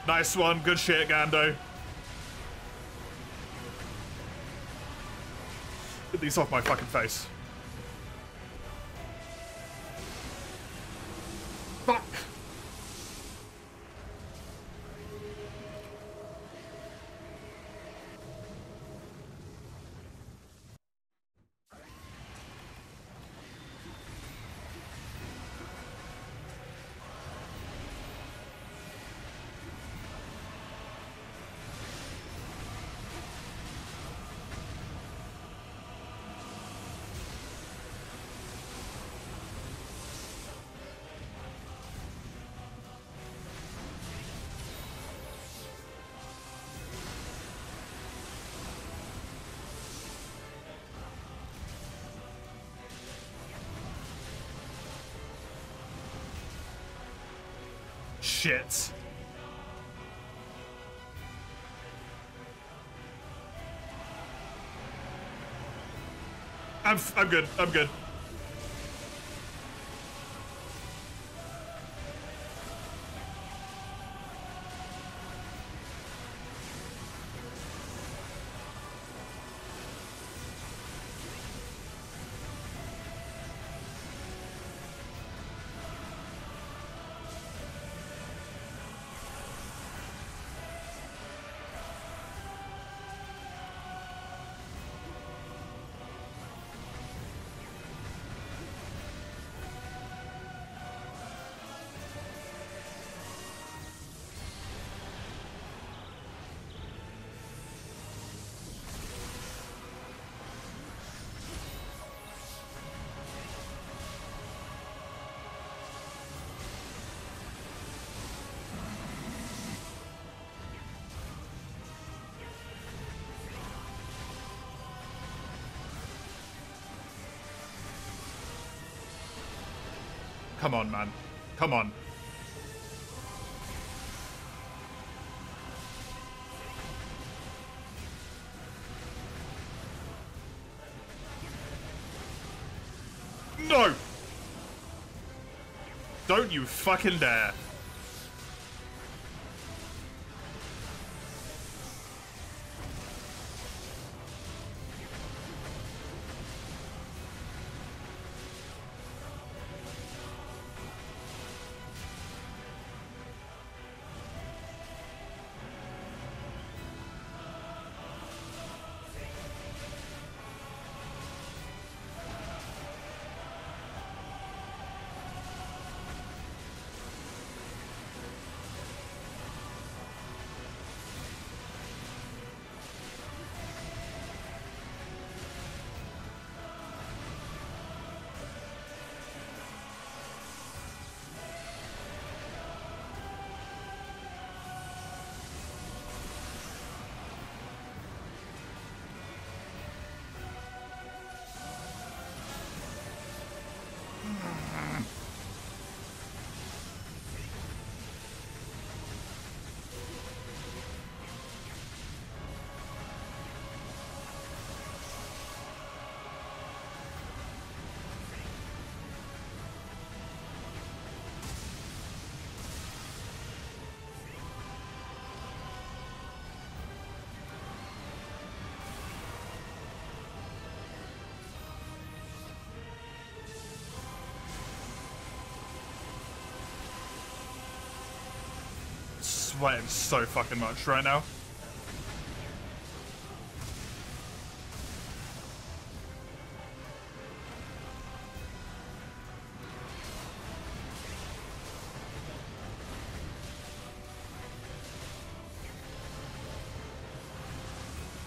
Nice one. Good shit, Gando. Get these off my fucking face. Fuck. Shit. I'm good. I'm good. Come on, man. Come on. No! Don't you fucking dare. Sweating so fucking much right now.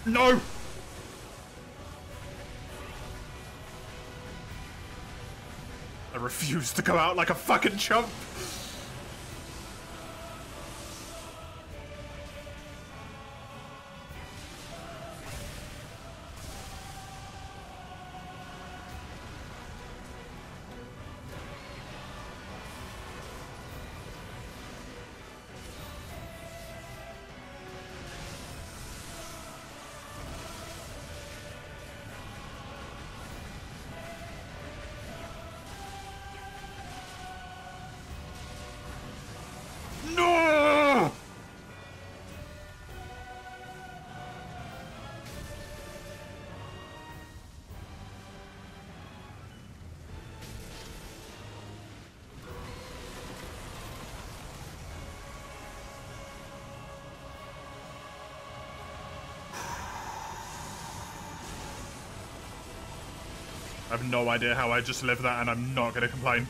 No! I refuse to go out like a fucking chump. No! I have no idea how I just lived that, and I'm not gonna complain.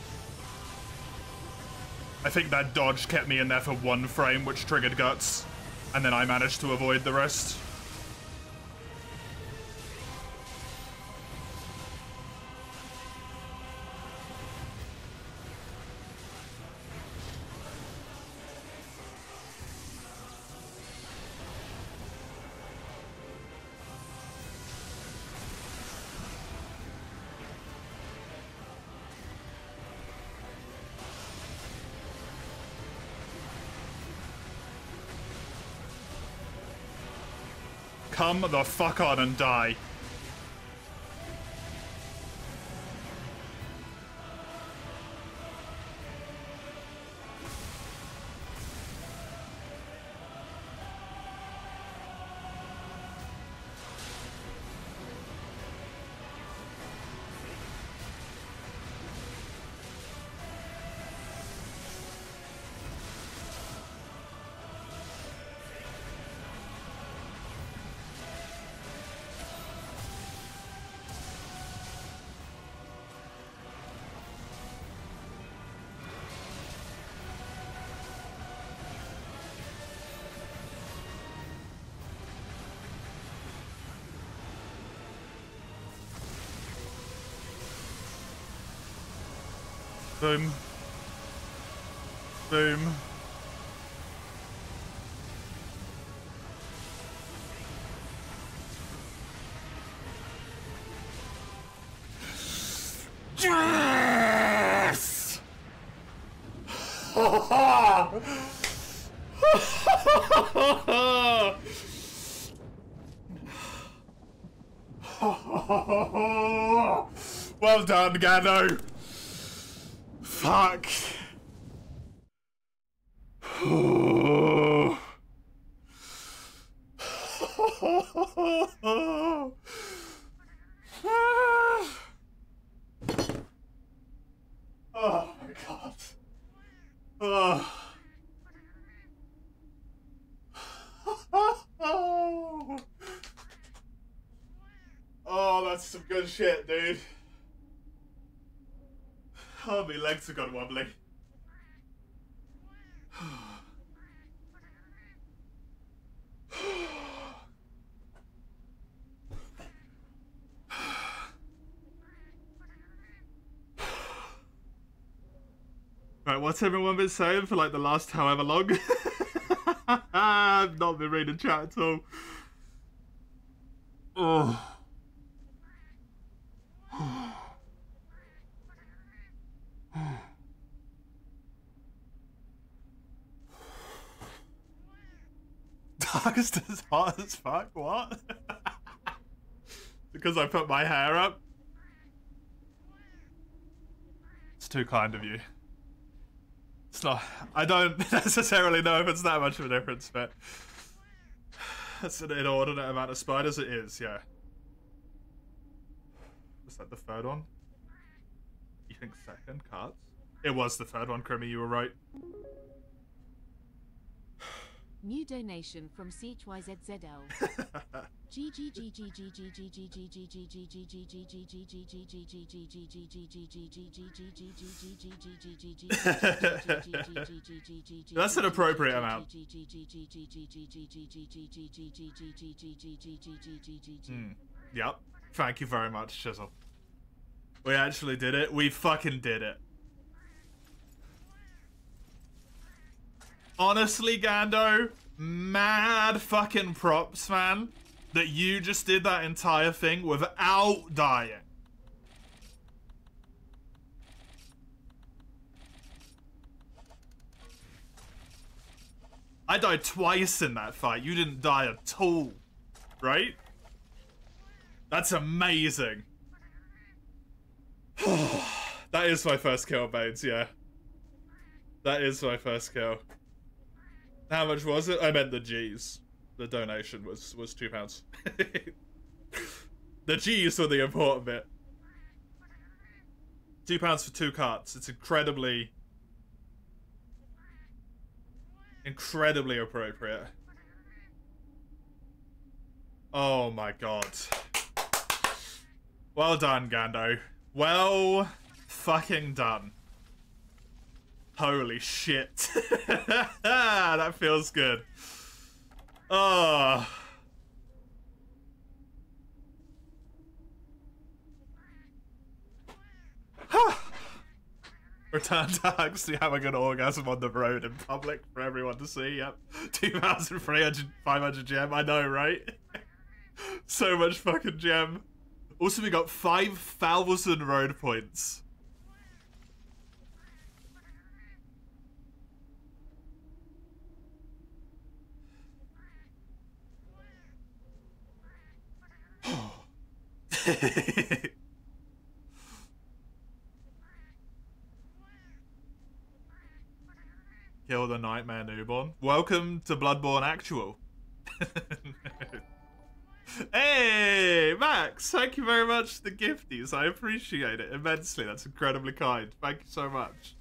I think that dodge kept me in there for one frame, which triggered guts, and then I managed to avoid the rest. Come the fuck on and die. Boom. Boom. Yes! Well done, Gano. Fuck. Oh my god. Oh. Oh, that's some good shit, dude. Oh, my legs have gone wobbly. Right, what's everyone been saying for like the last however long? I've not been reading chat at all. Oh. Darkest as hot as fuck, what? Because I put my hair up? It's too kind of you. It's not, I don't necessarily know if it's that much of a difference, but that's an inordinate amount of spiders. It is, yeah. Was that the third one? You think second cards? It was the third one, Crimmy, you were right. New donation from CHYZZL. That's an appropriate amount. Yep. Thank you very much, Chisel. We actually did it. We fucking did it. Honestly, Gando, mad fucking props, man, that you just did that entire thing without dying. I died twice in that fight. You didn't die at all, right? That's amazing. That is my first kill, Baines, yeah. That is my first kill. How much was it? I meant the G's. The donation was £2. The G's were the important bit. £2 for 2 carts. It's incredibly appropriate. Oh my god. Well done, Gando. Well fucking done. Holy shit. That feels good. Oh. Return to actually having an orgasm on the road in public for everyone to see. Yep. 2,300, gem. I know, right? So much fucking gem. Also, we got 5,000 road points. Kill the Nightmare Newborn. Welcome to Bloodborne Actual. Hey, Max! Thank you very much for the gifties. I appreciate it immensely. That's incredibly kind. Thank you so much.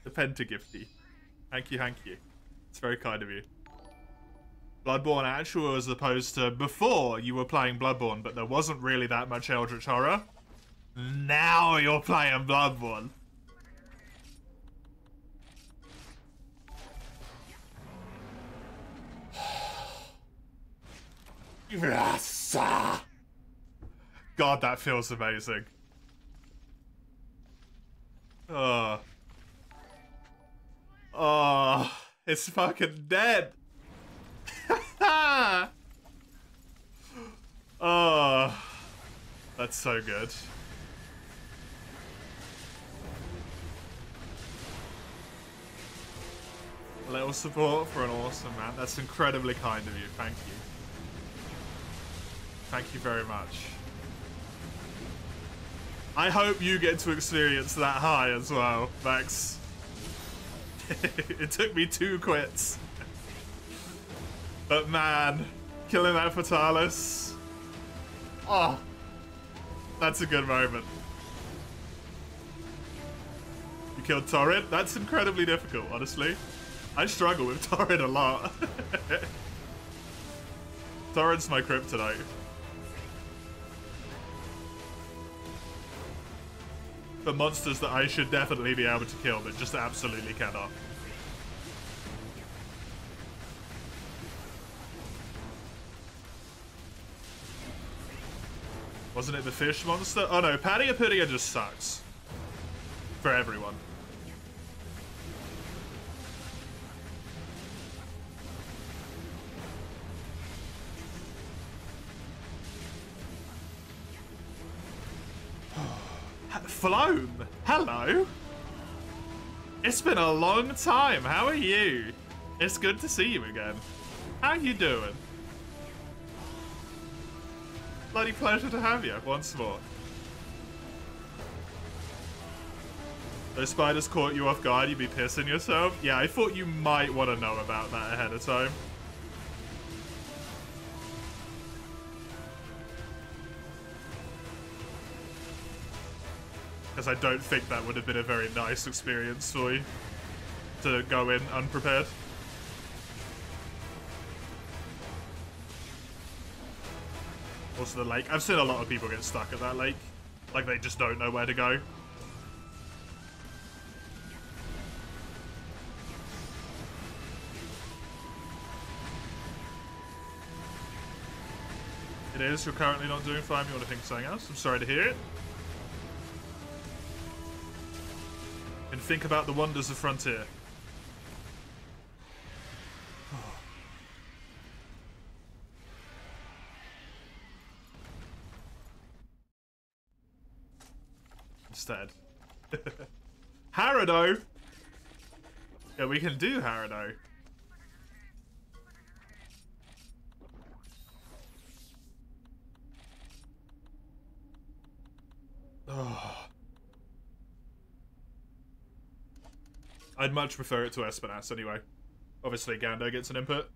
The Pentagifty. Thank you, thank you. It's very kind of you. Bloodborne Actual as opposed to before you were playing Bloodborne, but there wasn't really that much Eldritch Horror. Now you're playing Bloodborne. God, that feels amazing. Oh. Oh, it's fucking dead. Oh, that's so good. little support for an awesome man. That's incredibly kind of you. Thank you. Thank you very much. I hope you get to experience that high as well, Max. It took me 2 quits. But man, killing that Fatalis. Oh, that's a good moment. You killed Torrid? That's incredibly difficult, honestly. I struggle with Torrid a lot. Torrid's my kryptonite. For monsters that I should definitely be able to kill, but just absolutely cannot. Wasn't it the fish monster? Oh no, Paddy-a-Piddy just sucks. For everyone. Floam, hello. It's been a long time. How are you? It's good to see you again. How you doing? Bloody pleasure to have you once more. Those spiders caught you off guard, you'd be pissing yourself. Yeah, I thought you might want to know about that ahead of time. Because I don't think that would have been a very nice experience for you to go in unprepared. Also the lake. I've seen a lot of people get stuck at that lake. Like they just don't know where to go. It is. You're currently not doing fine. You want to think of something else? I'm sorry to hear it. And think about the wonders of Frontier. Instead. Harrow! Yeah, we can do Harrow. Oh. I'd much prefer it to Espinas anyway. Obviously, Gando gets an input.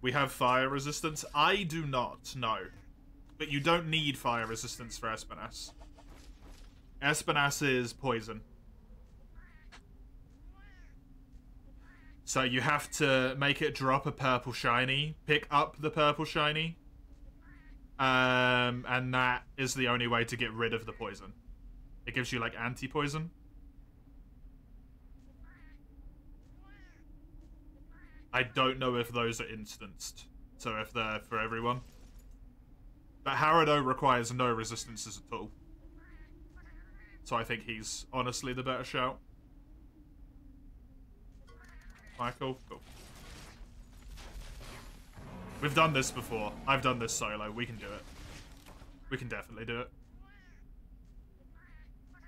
We have fire resistance. I do not, no. But you don't need fire resistance for Espinas. Espinas is poison. So you have to make it drop a purple shiny, pick up the purple shiny, and that is the only way to get rid of the poison. It gives you like anti-poison. I don't know if those are instanced, so if they're for everyone. But Harrow requires no resistances at all. So I think he's honestly the better shout. Michael, cool. We've done this before. I've done this solo. We can do it. We can definitely do it.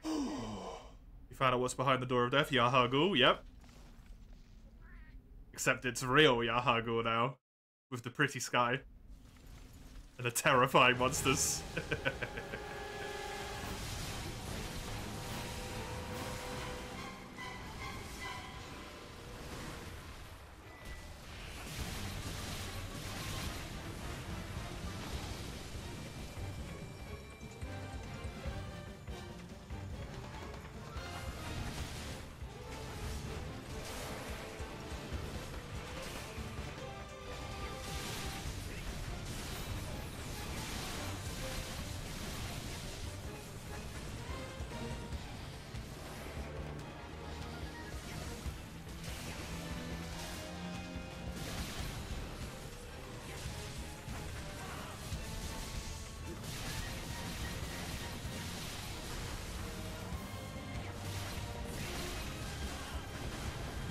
You found out what's behind the door of death? Yahagul, yep. Except it's real Yahagul now. With the pretty sky. And the terrifying monsters.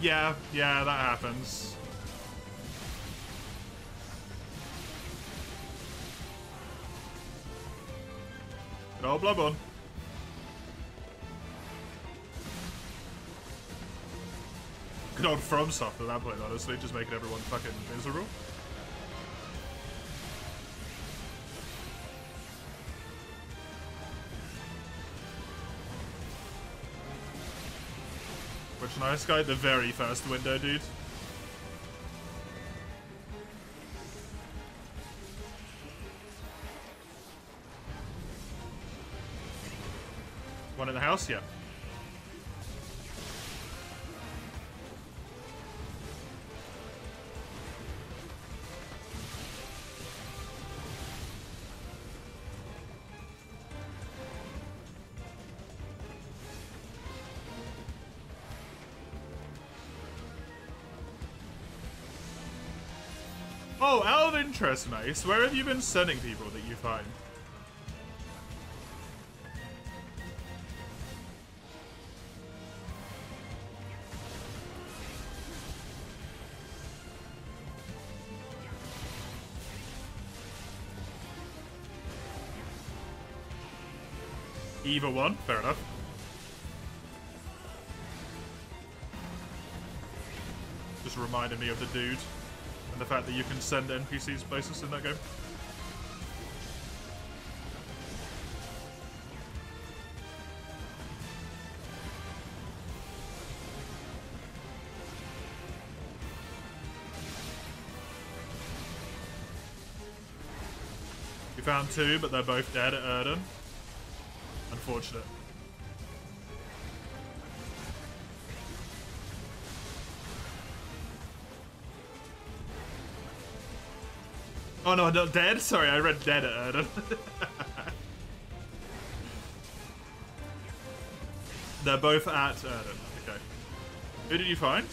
Yeah, that happens. Good old Bloodborne. Good old FromSoft at that point, honestly, just making everyone fucking miserable. Which nice guy? The very first window, dude. One in the house? Yeah. Oh, out of interest, Mace, where have you been sending people that you find? Either one, fair enough. Just reminded me of the dude and the fact that you can send NPCs places in that game. You found two, but they're both dead at Erden. Unfortunate. Oh no, not dead? Sorry, I read dead at Erden. They're both at Erden. Okay. Who did you find?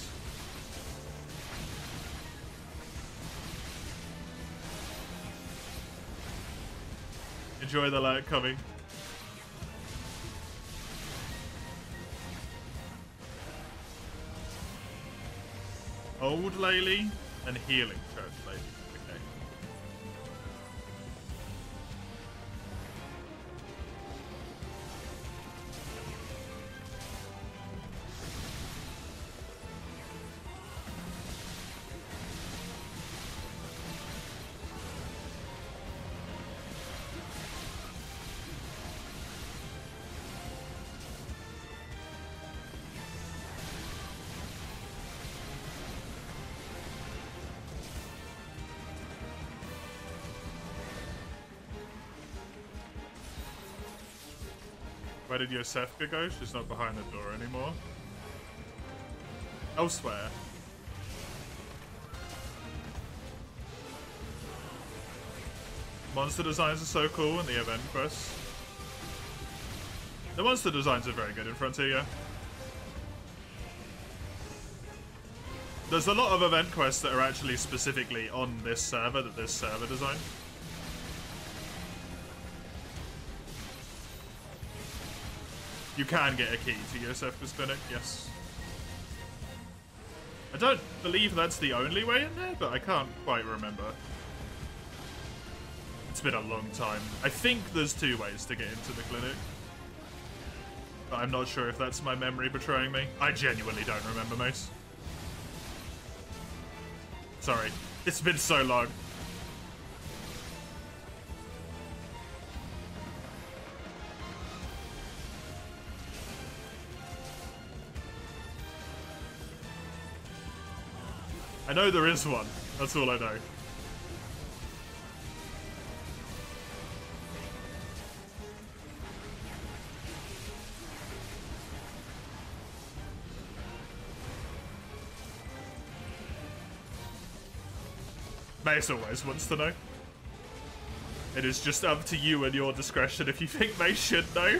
Enjoy the light coming. Old Lady and Healing Church Lady. Okay. Where did Yosefka go? She's not behind the door anymore. Elsewhere. Monster designs are so cool in the event quests. The monster designs are very good in Frontier, yeah. There's a lot of event quests that are actually specifically on this server that this server designed. You can get a key to Yosefka's clinic, yes. I don't believe that's the only way in there, but I can't quite remember. It's been a long time. I think there's two ways to get into the clinic. But I'm not sure if that's my memory betraying me. I genuinely don't remember, Mace. Sorry. It's been so long. I know there is one. That's all I know. Mace always wants to know. It is just up to you and your discretion if you think Mace should know.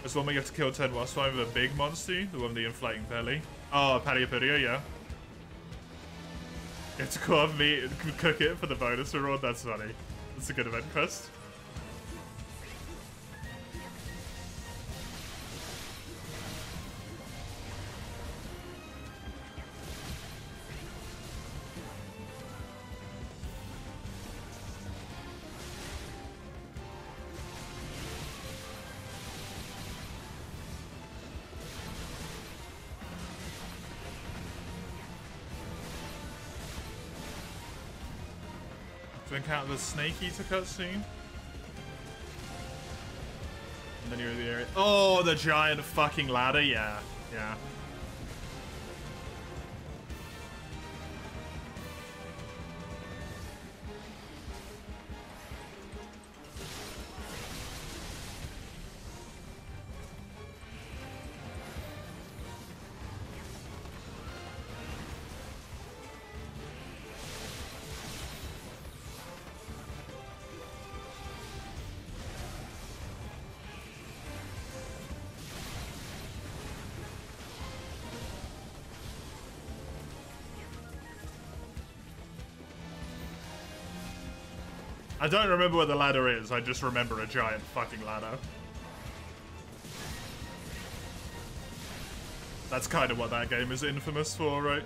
There's one where you have to kill 10 whilst fighting with a big monster, the one with the inflating belly. Oh, Patio, yeah. You have to carve meat and cook it for the bonus reward. That's funny. That's a good event quest. encounter the Snake Eater cutscene. And then you're in the area. Oh, the giant fucking ladder, yeah. Yeah. I don't remember where the ladder is, I just remember a giant fucking ladder. That's kind of what that game is infamous for, right?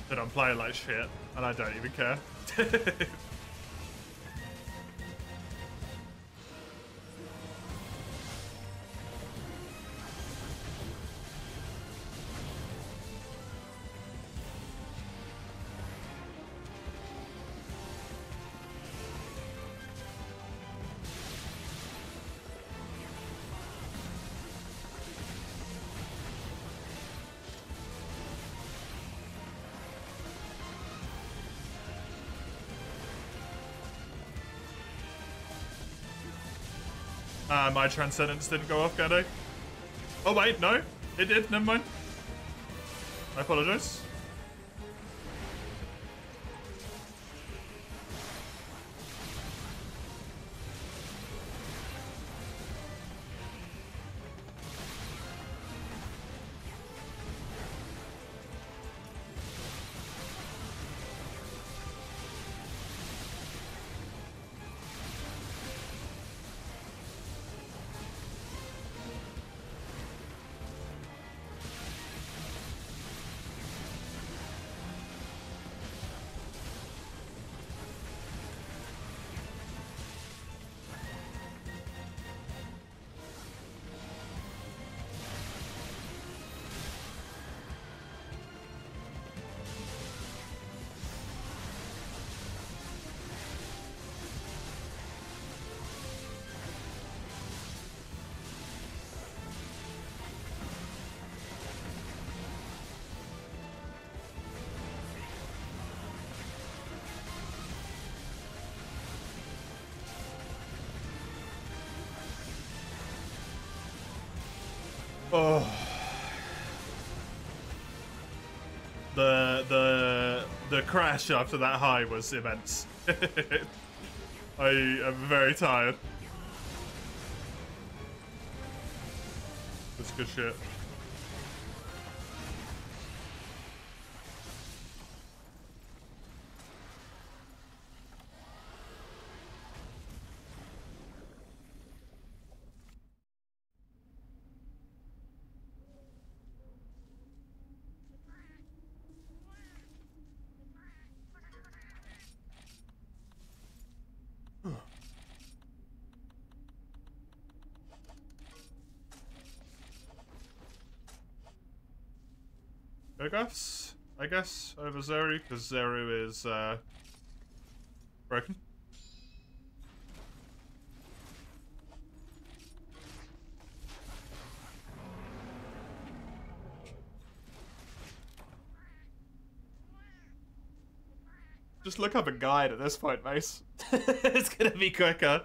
That I'm playing like shit, and I don't even care. My transcendence didn't go off, Gandhi. Oh wait, no, it did. Never mind. I apologize. Oh, the crash after that high was immense. I am very tired. That's good shit. I guess, over Zeru, because Zeru is, broken. Just look up a guide at this point, Mace. It's gonna be quicker.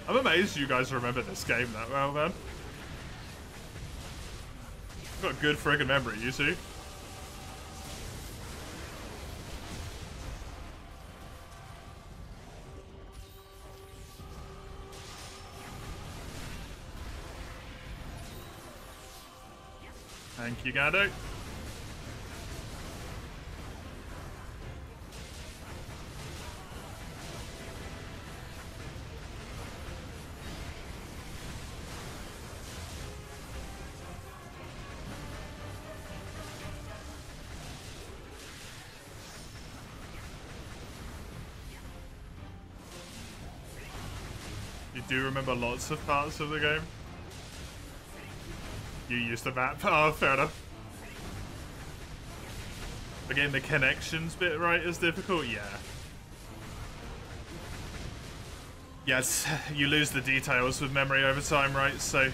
I'm amazed you guys remember this game that well, man. You've got good friggin' memory, you two. Thank you, Gado. You do remember lots of parts of the game? You used the map. Oh, fair enough. But getting the connections bit right is difficult? Yeah. Yes, you lose the details with memory over time, right? So...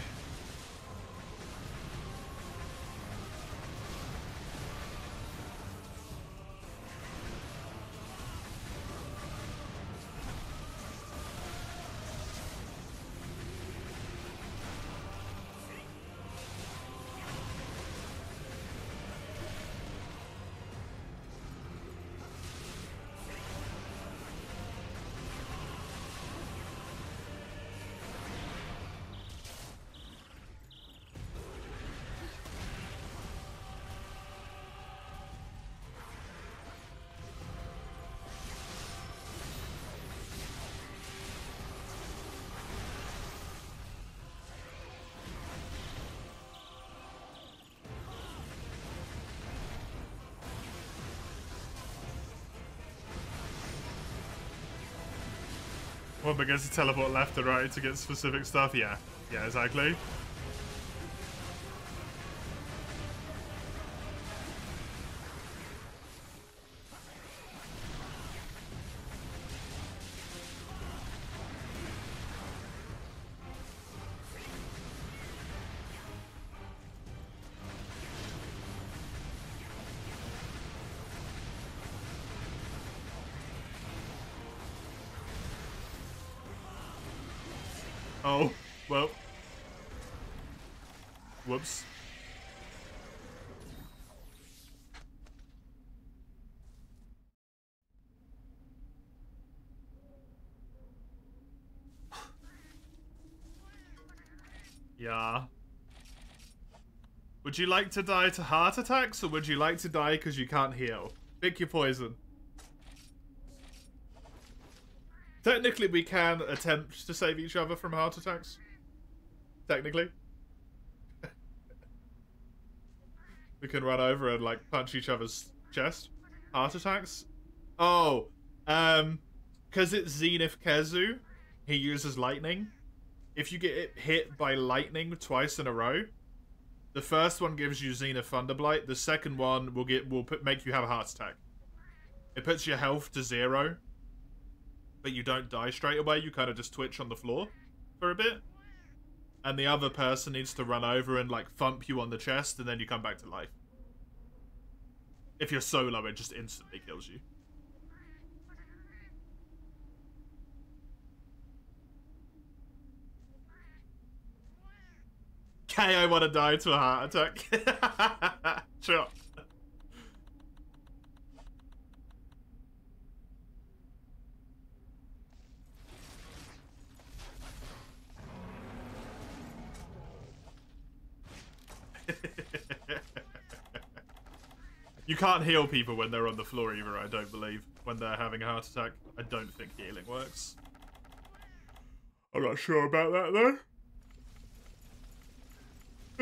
Well, because to teleport left or right to get specific stuff? Yeah. Yeah, exactly. Oh, well. Whoops. Yeah. Would you like to die to heart attacks, or would you like to die because you can't heal? Pick your poison. Technically, we can attempt to save each other from heart attacks. Technically. We can run over and, like, punch each other's chest. Heart attacks? Oh, because it's Zenith Kezu, he uses lightning. If you get hit by lightning twice in a row, the first one gives you Zenith Thunderblight. The second one will make you have a heart attack. It puts your health to 0, but you don't die straight away. You kind of just twitch on the floor for a bit. And the other person needs to run over and, like, thump you on the chest, and then you come back to life. If you're solo, it just instantly kills you. Okay, I want to die to a heart attack. Sure. You can't heal people when they're on the floor either, I don't believe. When they're having a heart attack. I don't think healing works. I'm not sure about that, though.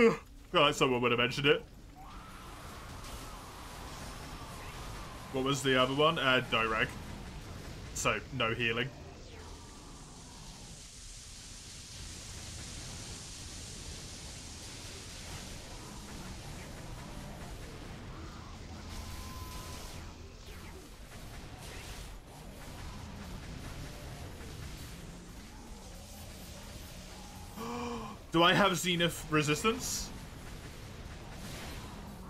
Ugh. I feel like someone would have mentioned it. What was the other one? Direct. So, no healing. Do I have Zenith resistance?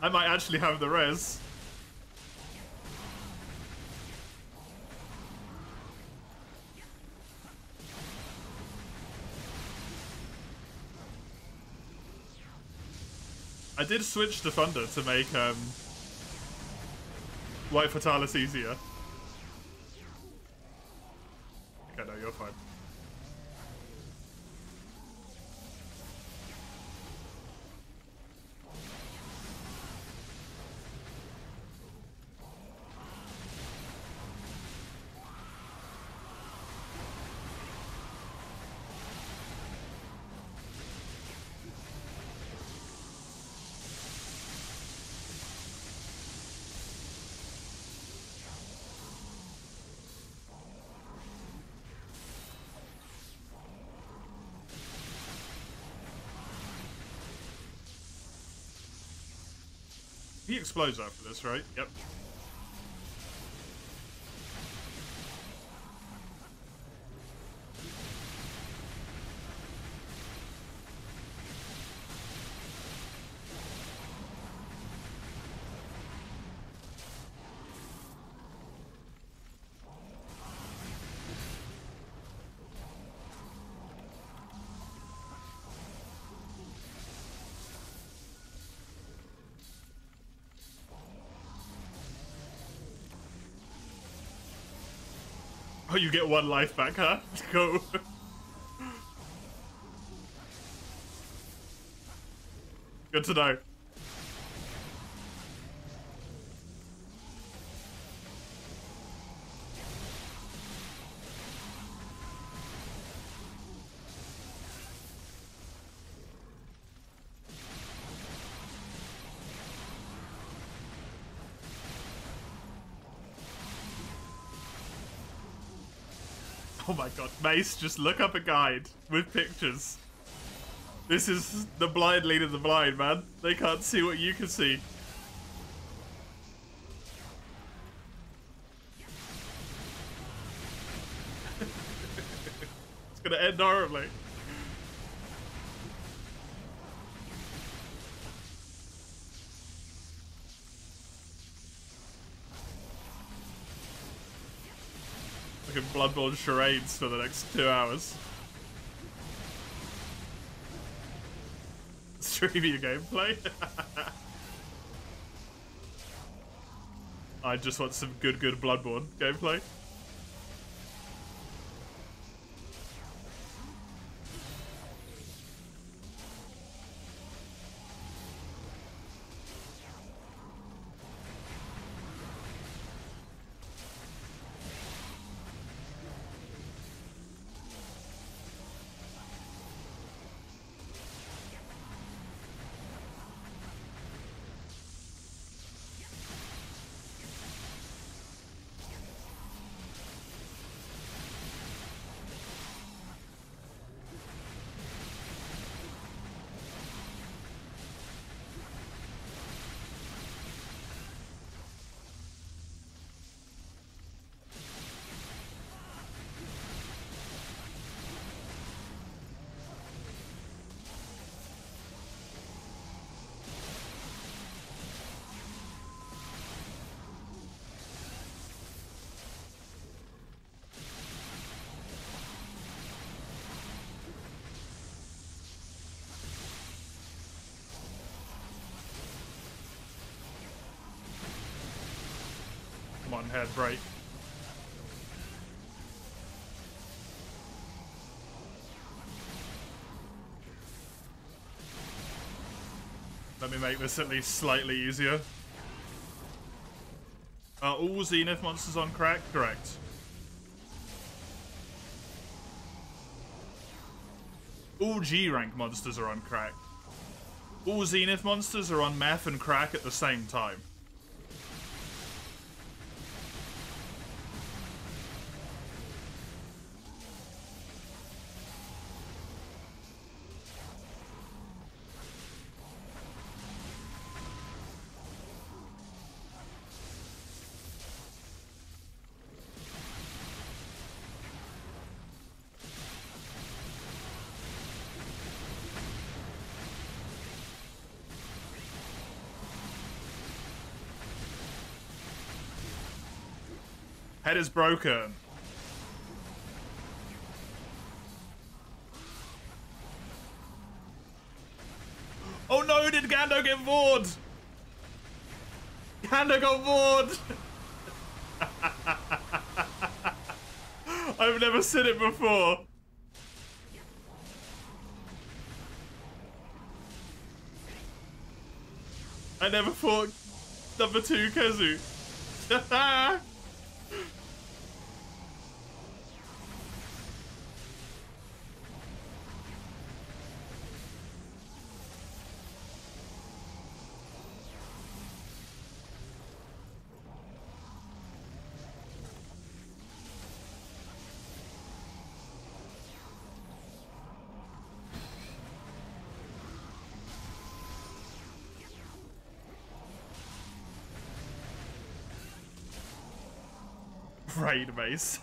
I might actually have the res. I did switch to Thunder to make White Fatalis easier. Okay, no, you're fine. He explodes after this, right? Yep. Oh, you get 1 life back, huh? Cool. Good to know. Oh my god, Mace, just look up a guide with pictures. This is the blind leading the blind, man. They can't see what you can see. It's gonna end horribly. Bloodborne charades for the next 2 hours. Stream your gameplay. I just want some good Bloodborne gameplay. Come on, head break. Let me make this at least slightly easier. Are all Zenith monsters on crack? Correct. All G-rank monsters are on crack. All Zenith monsters are on meth and crack at the same time. Head is broken. Oh no, did Gando get bored? Gando got bored. I've never seen it before. I never fought number 2 Kezu. Raid mace.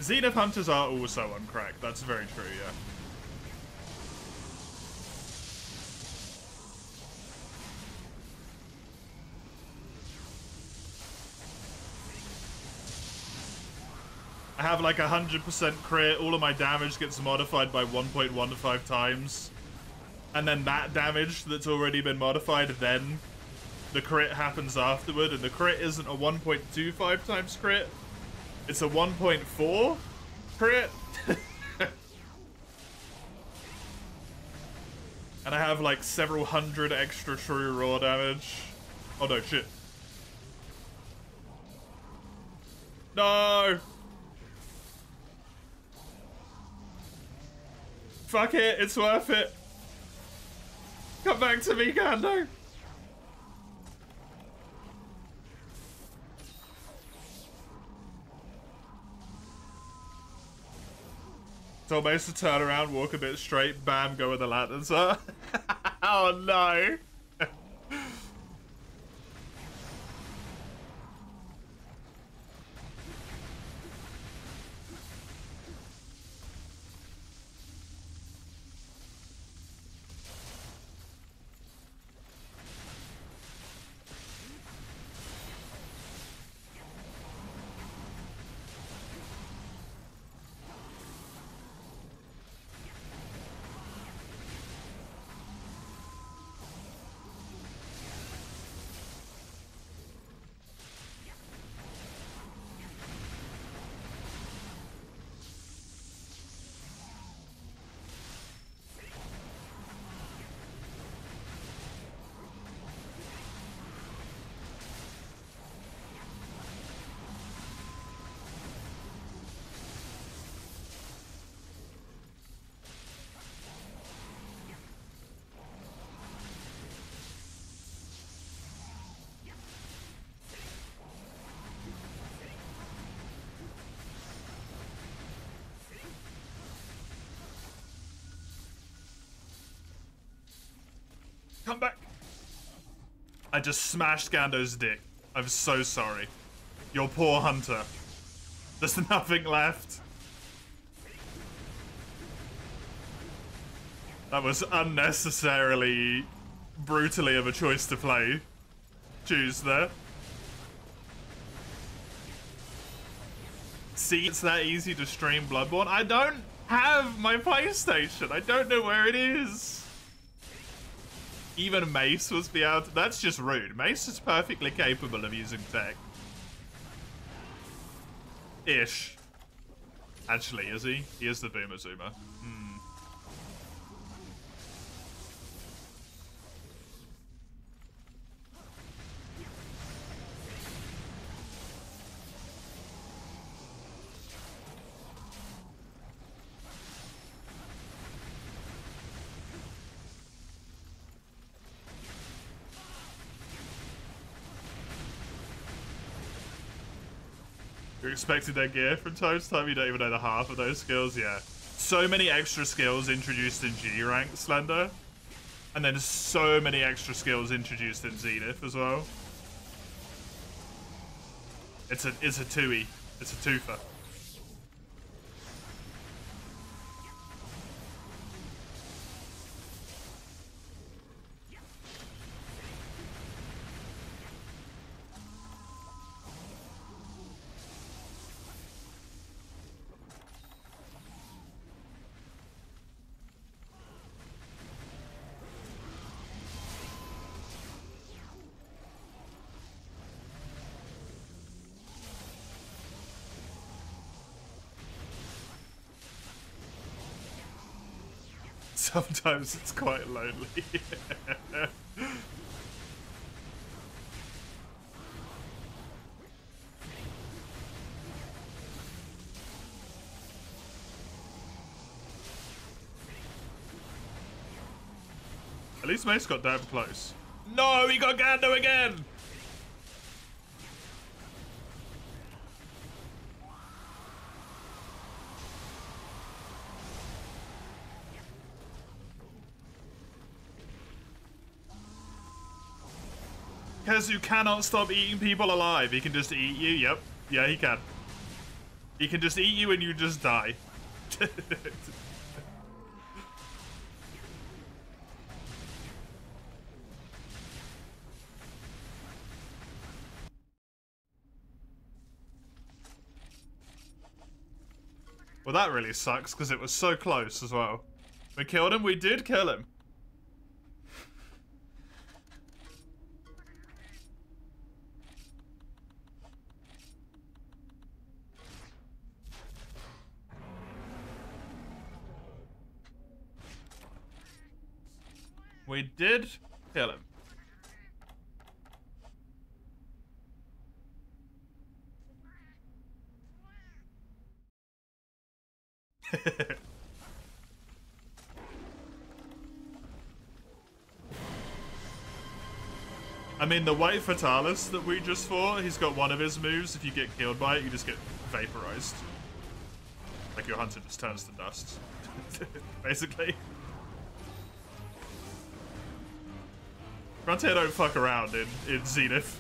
Zenith Hunters are also on crack. That's very true, yeah. I have like 100% crit, all of my damage gets modified by 1.15 times. And then that damage that's already been modified, then the crit happens afterward, and the crit isn't a 1.25 times crit, it's a 1.4 crit. And I have like several hundred extra true raw damage. Oh no, shit. No! Fuck it, it's worth it. Come back to me, Gando. Tell Mace to turn around, walk a bit straight, bam, go where the lanterns are. Oh no. Come back. I just smashed Gando's dick. I'm so sorry. Your poor hunter. There's nothing left. That was unnecessarily brutally of a choice to play. Choose there. See, it's that easy to stream Bloodborne. I don't have my PlayStation. I don't know where it is. Even Mace was be able to, that's just rude. Mace is perfectly capable of using tech. Ish. Actually, is he? He is the Boomer Zoomer. You're expecting their gear from time to time, you don't even know the half of those skills, yeah. So many extra skills introduced in G rank Slender. And then so many extra skills introduced in Zenith as well. It's a twoie. It's a twofer. Sometimes it's quite lonely. At least Mace got damn close. No, he got Gando again! Kezu cannot stop eating people alive. He can just eat you. Yep. Yeah, he can. He can just eat you and you just die. Well, that really sucks because it was so close as well. We killed him. We did kill him. We did kill him. I mean, the white Fatalis that we just fought, he's got one of his moves. If you get killed by it, you just get vaporized. Like your hunter just turns to dust. Basically. Frontier don't fuck around in Zenith.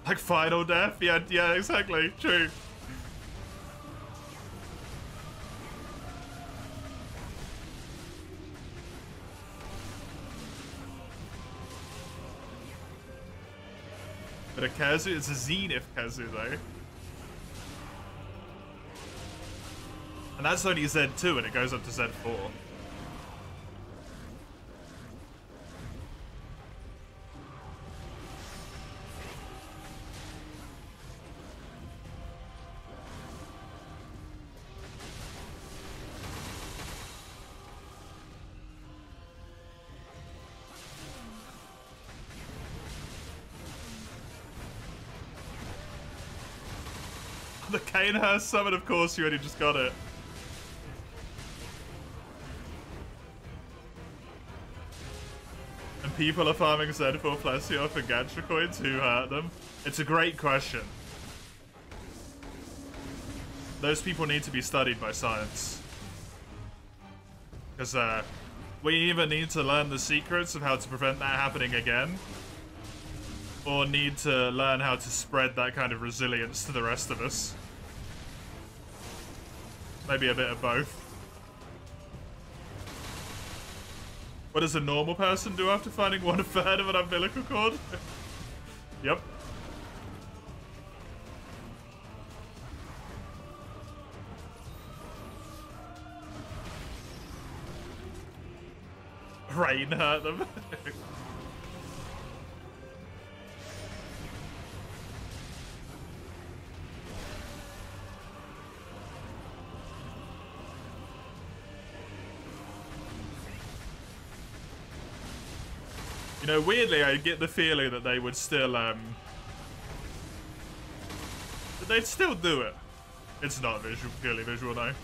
Like final death? Yeah, exactly. True. But a Kazu, it's a Zenith Kazu though. And that's only Z2 and it goes up to Z4. The Kanehurst summon, of course, you already just got it. And people are farming Z4 Plesio for Gacha coins, who hurt them? It's a great question. Those people need to be studied by science. Because we either need to learn the secrets of how to prevent that happening again, or need to learn how to spread that kind of resilience to the rest of us. Maybe a bit of both. What does a normal person do after finding 1/3 of an umbilical cord? Yep. brain hurt them. You know, weirdly, I get the feeling that they would still, that they'd still do it. It's not visual, purely visual, though.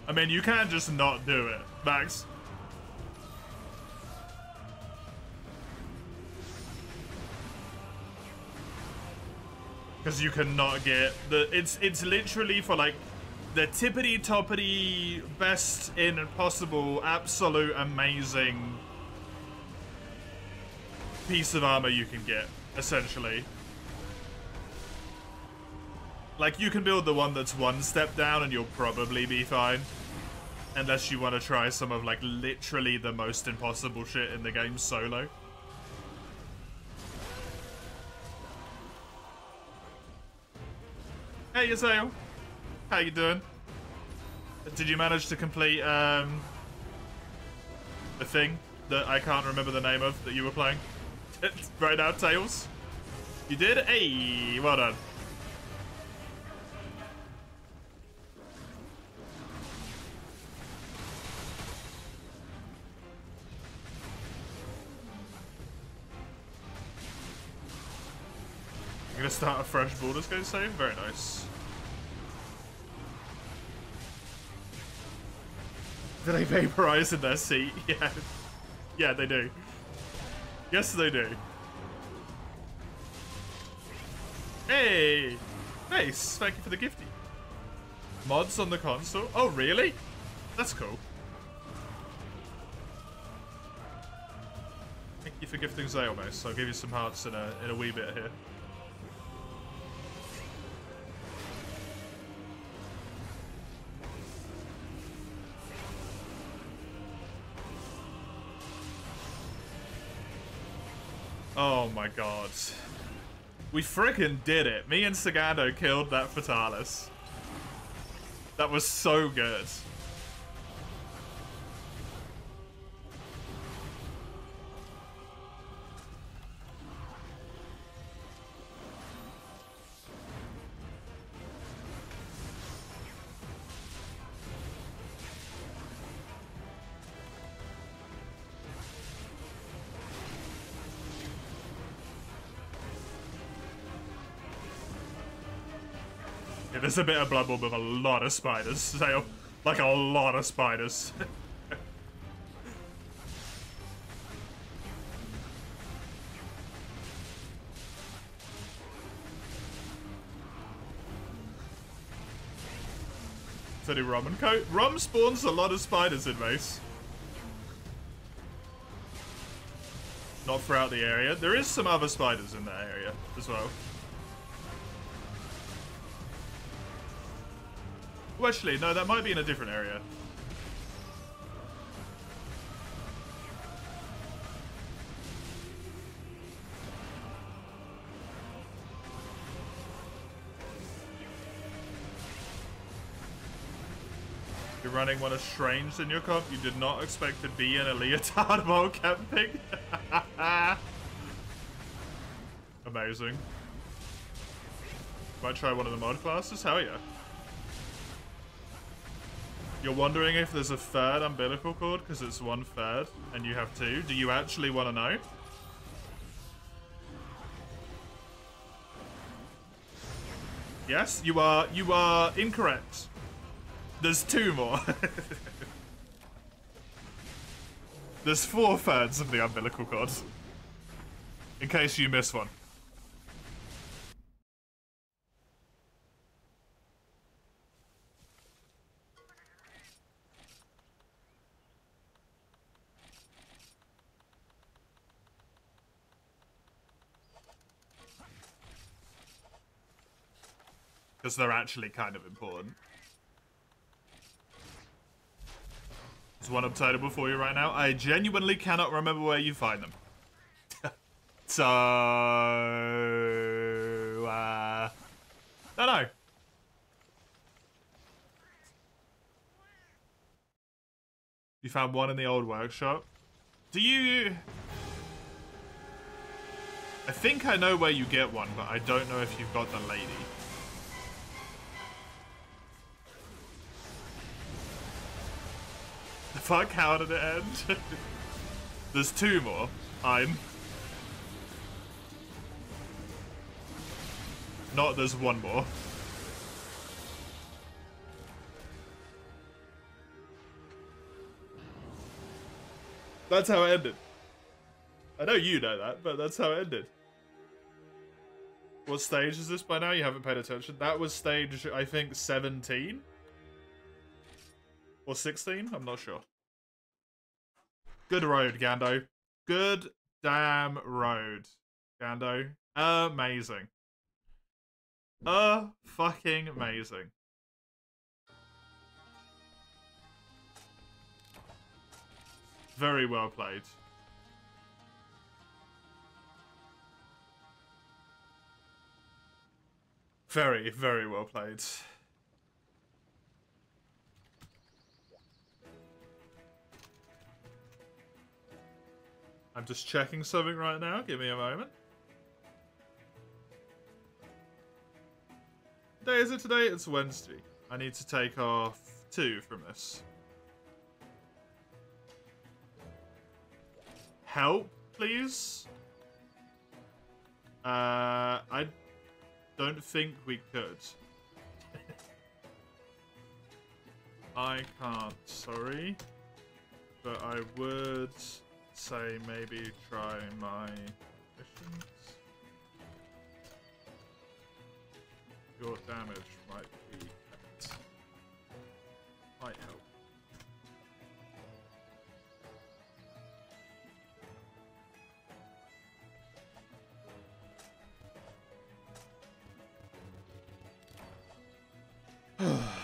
I mean, you can't just not do it, Max. Because you cannot get the. It's literally for like the tippity toppity best in possible absolute amazing piece of armor you can get, essentially. Like, you can build the one that's one step down and you'll probably be fine. Unless you want to try some of, like, literally the most impossible shit in the game solo. Hey, Azael. How you doing? Did you manage to complete, the thing that I can't remember the name of that you were playing? Right now, Tails? You did? Hey, well done. I'm gonna start a fresh Baldur's Gate save? Very nice. Do they vaporize in their seat? Yeah. Yeah, they do. Yes, they do. Hey! Nice! Thank you for the gifty. Mods on the console? Oh, really? That's cool. Thank you for gifting Zaelmace. I'll give you some hearts in a wee bit here. Oh my god. We frickin' did it. Me and Sagando killed that Fatalis. That was so good. Yeah, there's a bit of Blood Bowl with a lot of spiders. Like a lot of spiders. So do rum and coat. Rum spawns a lot of spiders in Mace. Not throughout the area. There is some other spiders in that area as well. Well, actually, no, that might be in a different area. You're running one of Strange in your comp. You did not expect to be in a leotard while camping. Amazing. Might try one of the mod classes? Hell yeah. You're wondering if there's a third umbilical cord because it's 1/3 and you have 2. Do you actually want to know? Yes, you are incorrect. There's 2 more. There's 4 thirds of the umbilical cord. In case you miss one. Because they're actually kind of important. There's one obtainable for you right now. I genuinely cannot remember where you find them. So... don't know. You found one in the old workshop. Do you... I think I know where you get one, but I don't know if you've got the lady. The fuck? How did it end? There's 2 more. Not there's 1 more. That's how it ended. I know you know that, but that's how it ended. What stage is this by now? You haven't paid attention. That was stage, I think, 17? Or 16? I'm not sure. Good road, Gando. Good damn road, Gando. Amazing. Fucking amazing. Very well played. Very, very well played. I'm just checking something right now. Give me a moment. What day is it today? It's Wednesday. I need to take off 2 from this. Help, please? I don't think we could. I can't, sorry. But I would say maybe try my missions. Your damage might be might help.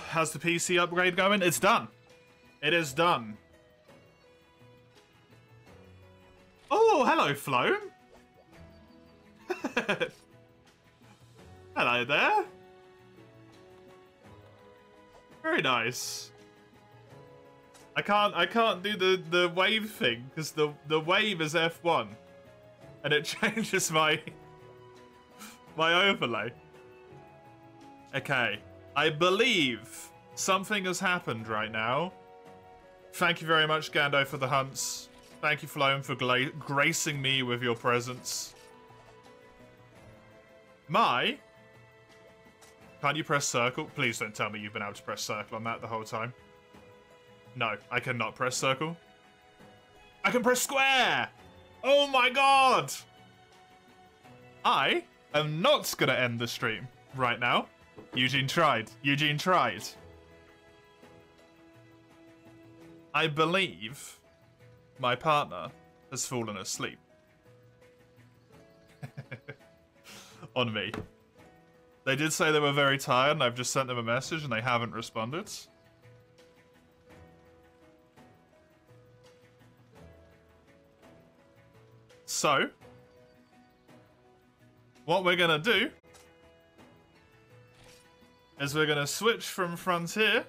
How's the PC upgrade going? It's done. It is done. Oh, hello, Flo. Hello there. Very nice. I can't do the wave thing because the wave is F1 and it changes my overlay. Okay. I believe something has happened right now. Thank you very much, Gando, for the hunts. Thank you, Floam, for gracing me with your presence. Can't you press circle? Please don't tell me you've been able to press circle on that the whole time. No, I cannot press circle. I can press square! Oh my god! I am not gonna end the stream right now. Eugene tried. Eugene tried. I believe my partner has fallen asleep. On me. They did say they were very tired and I've just sent them a message and they haven't responded. So, what we're gonna do is we're gonna switch from Frontier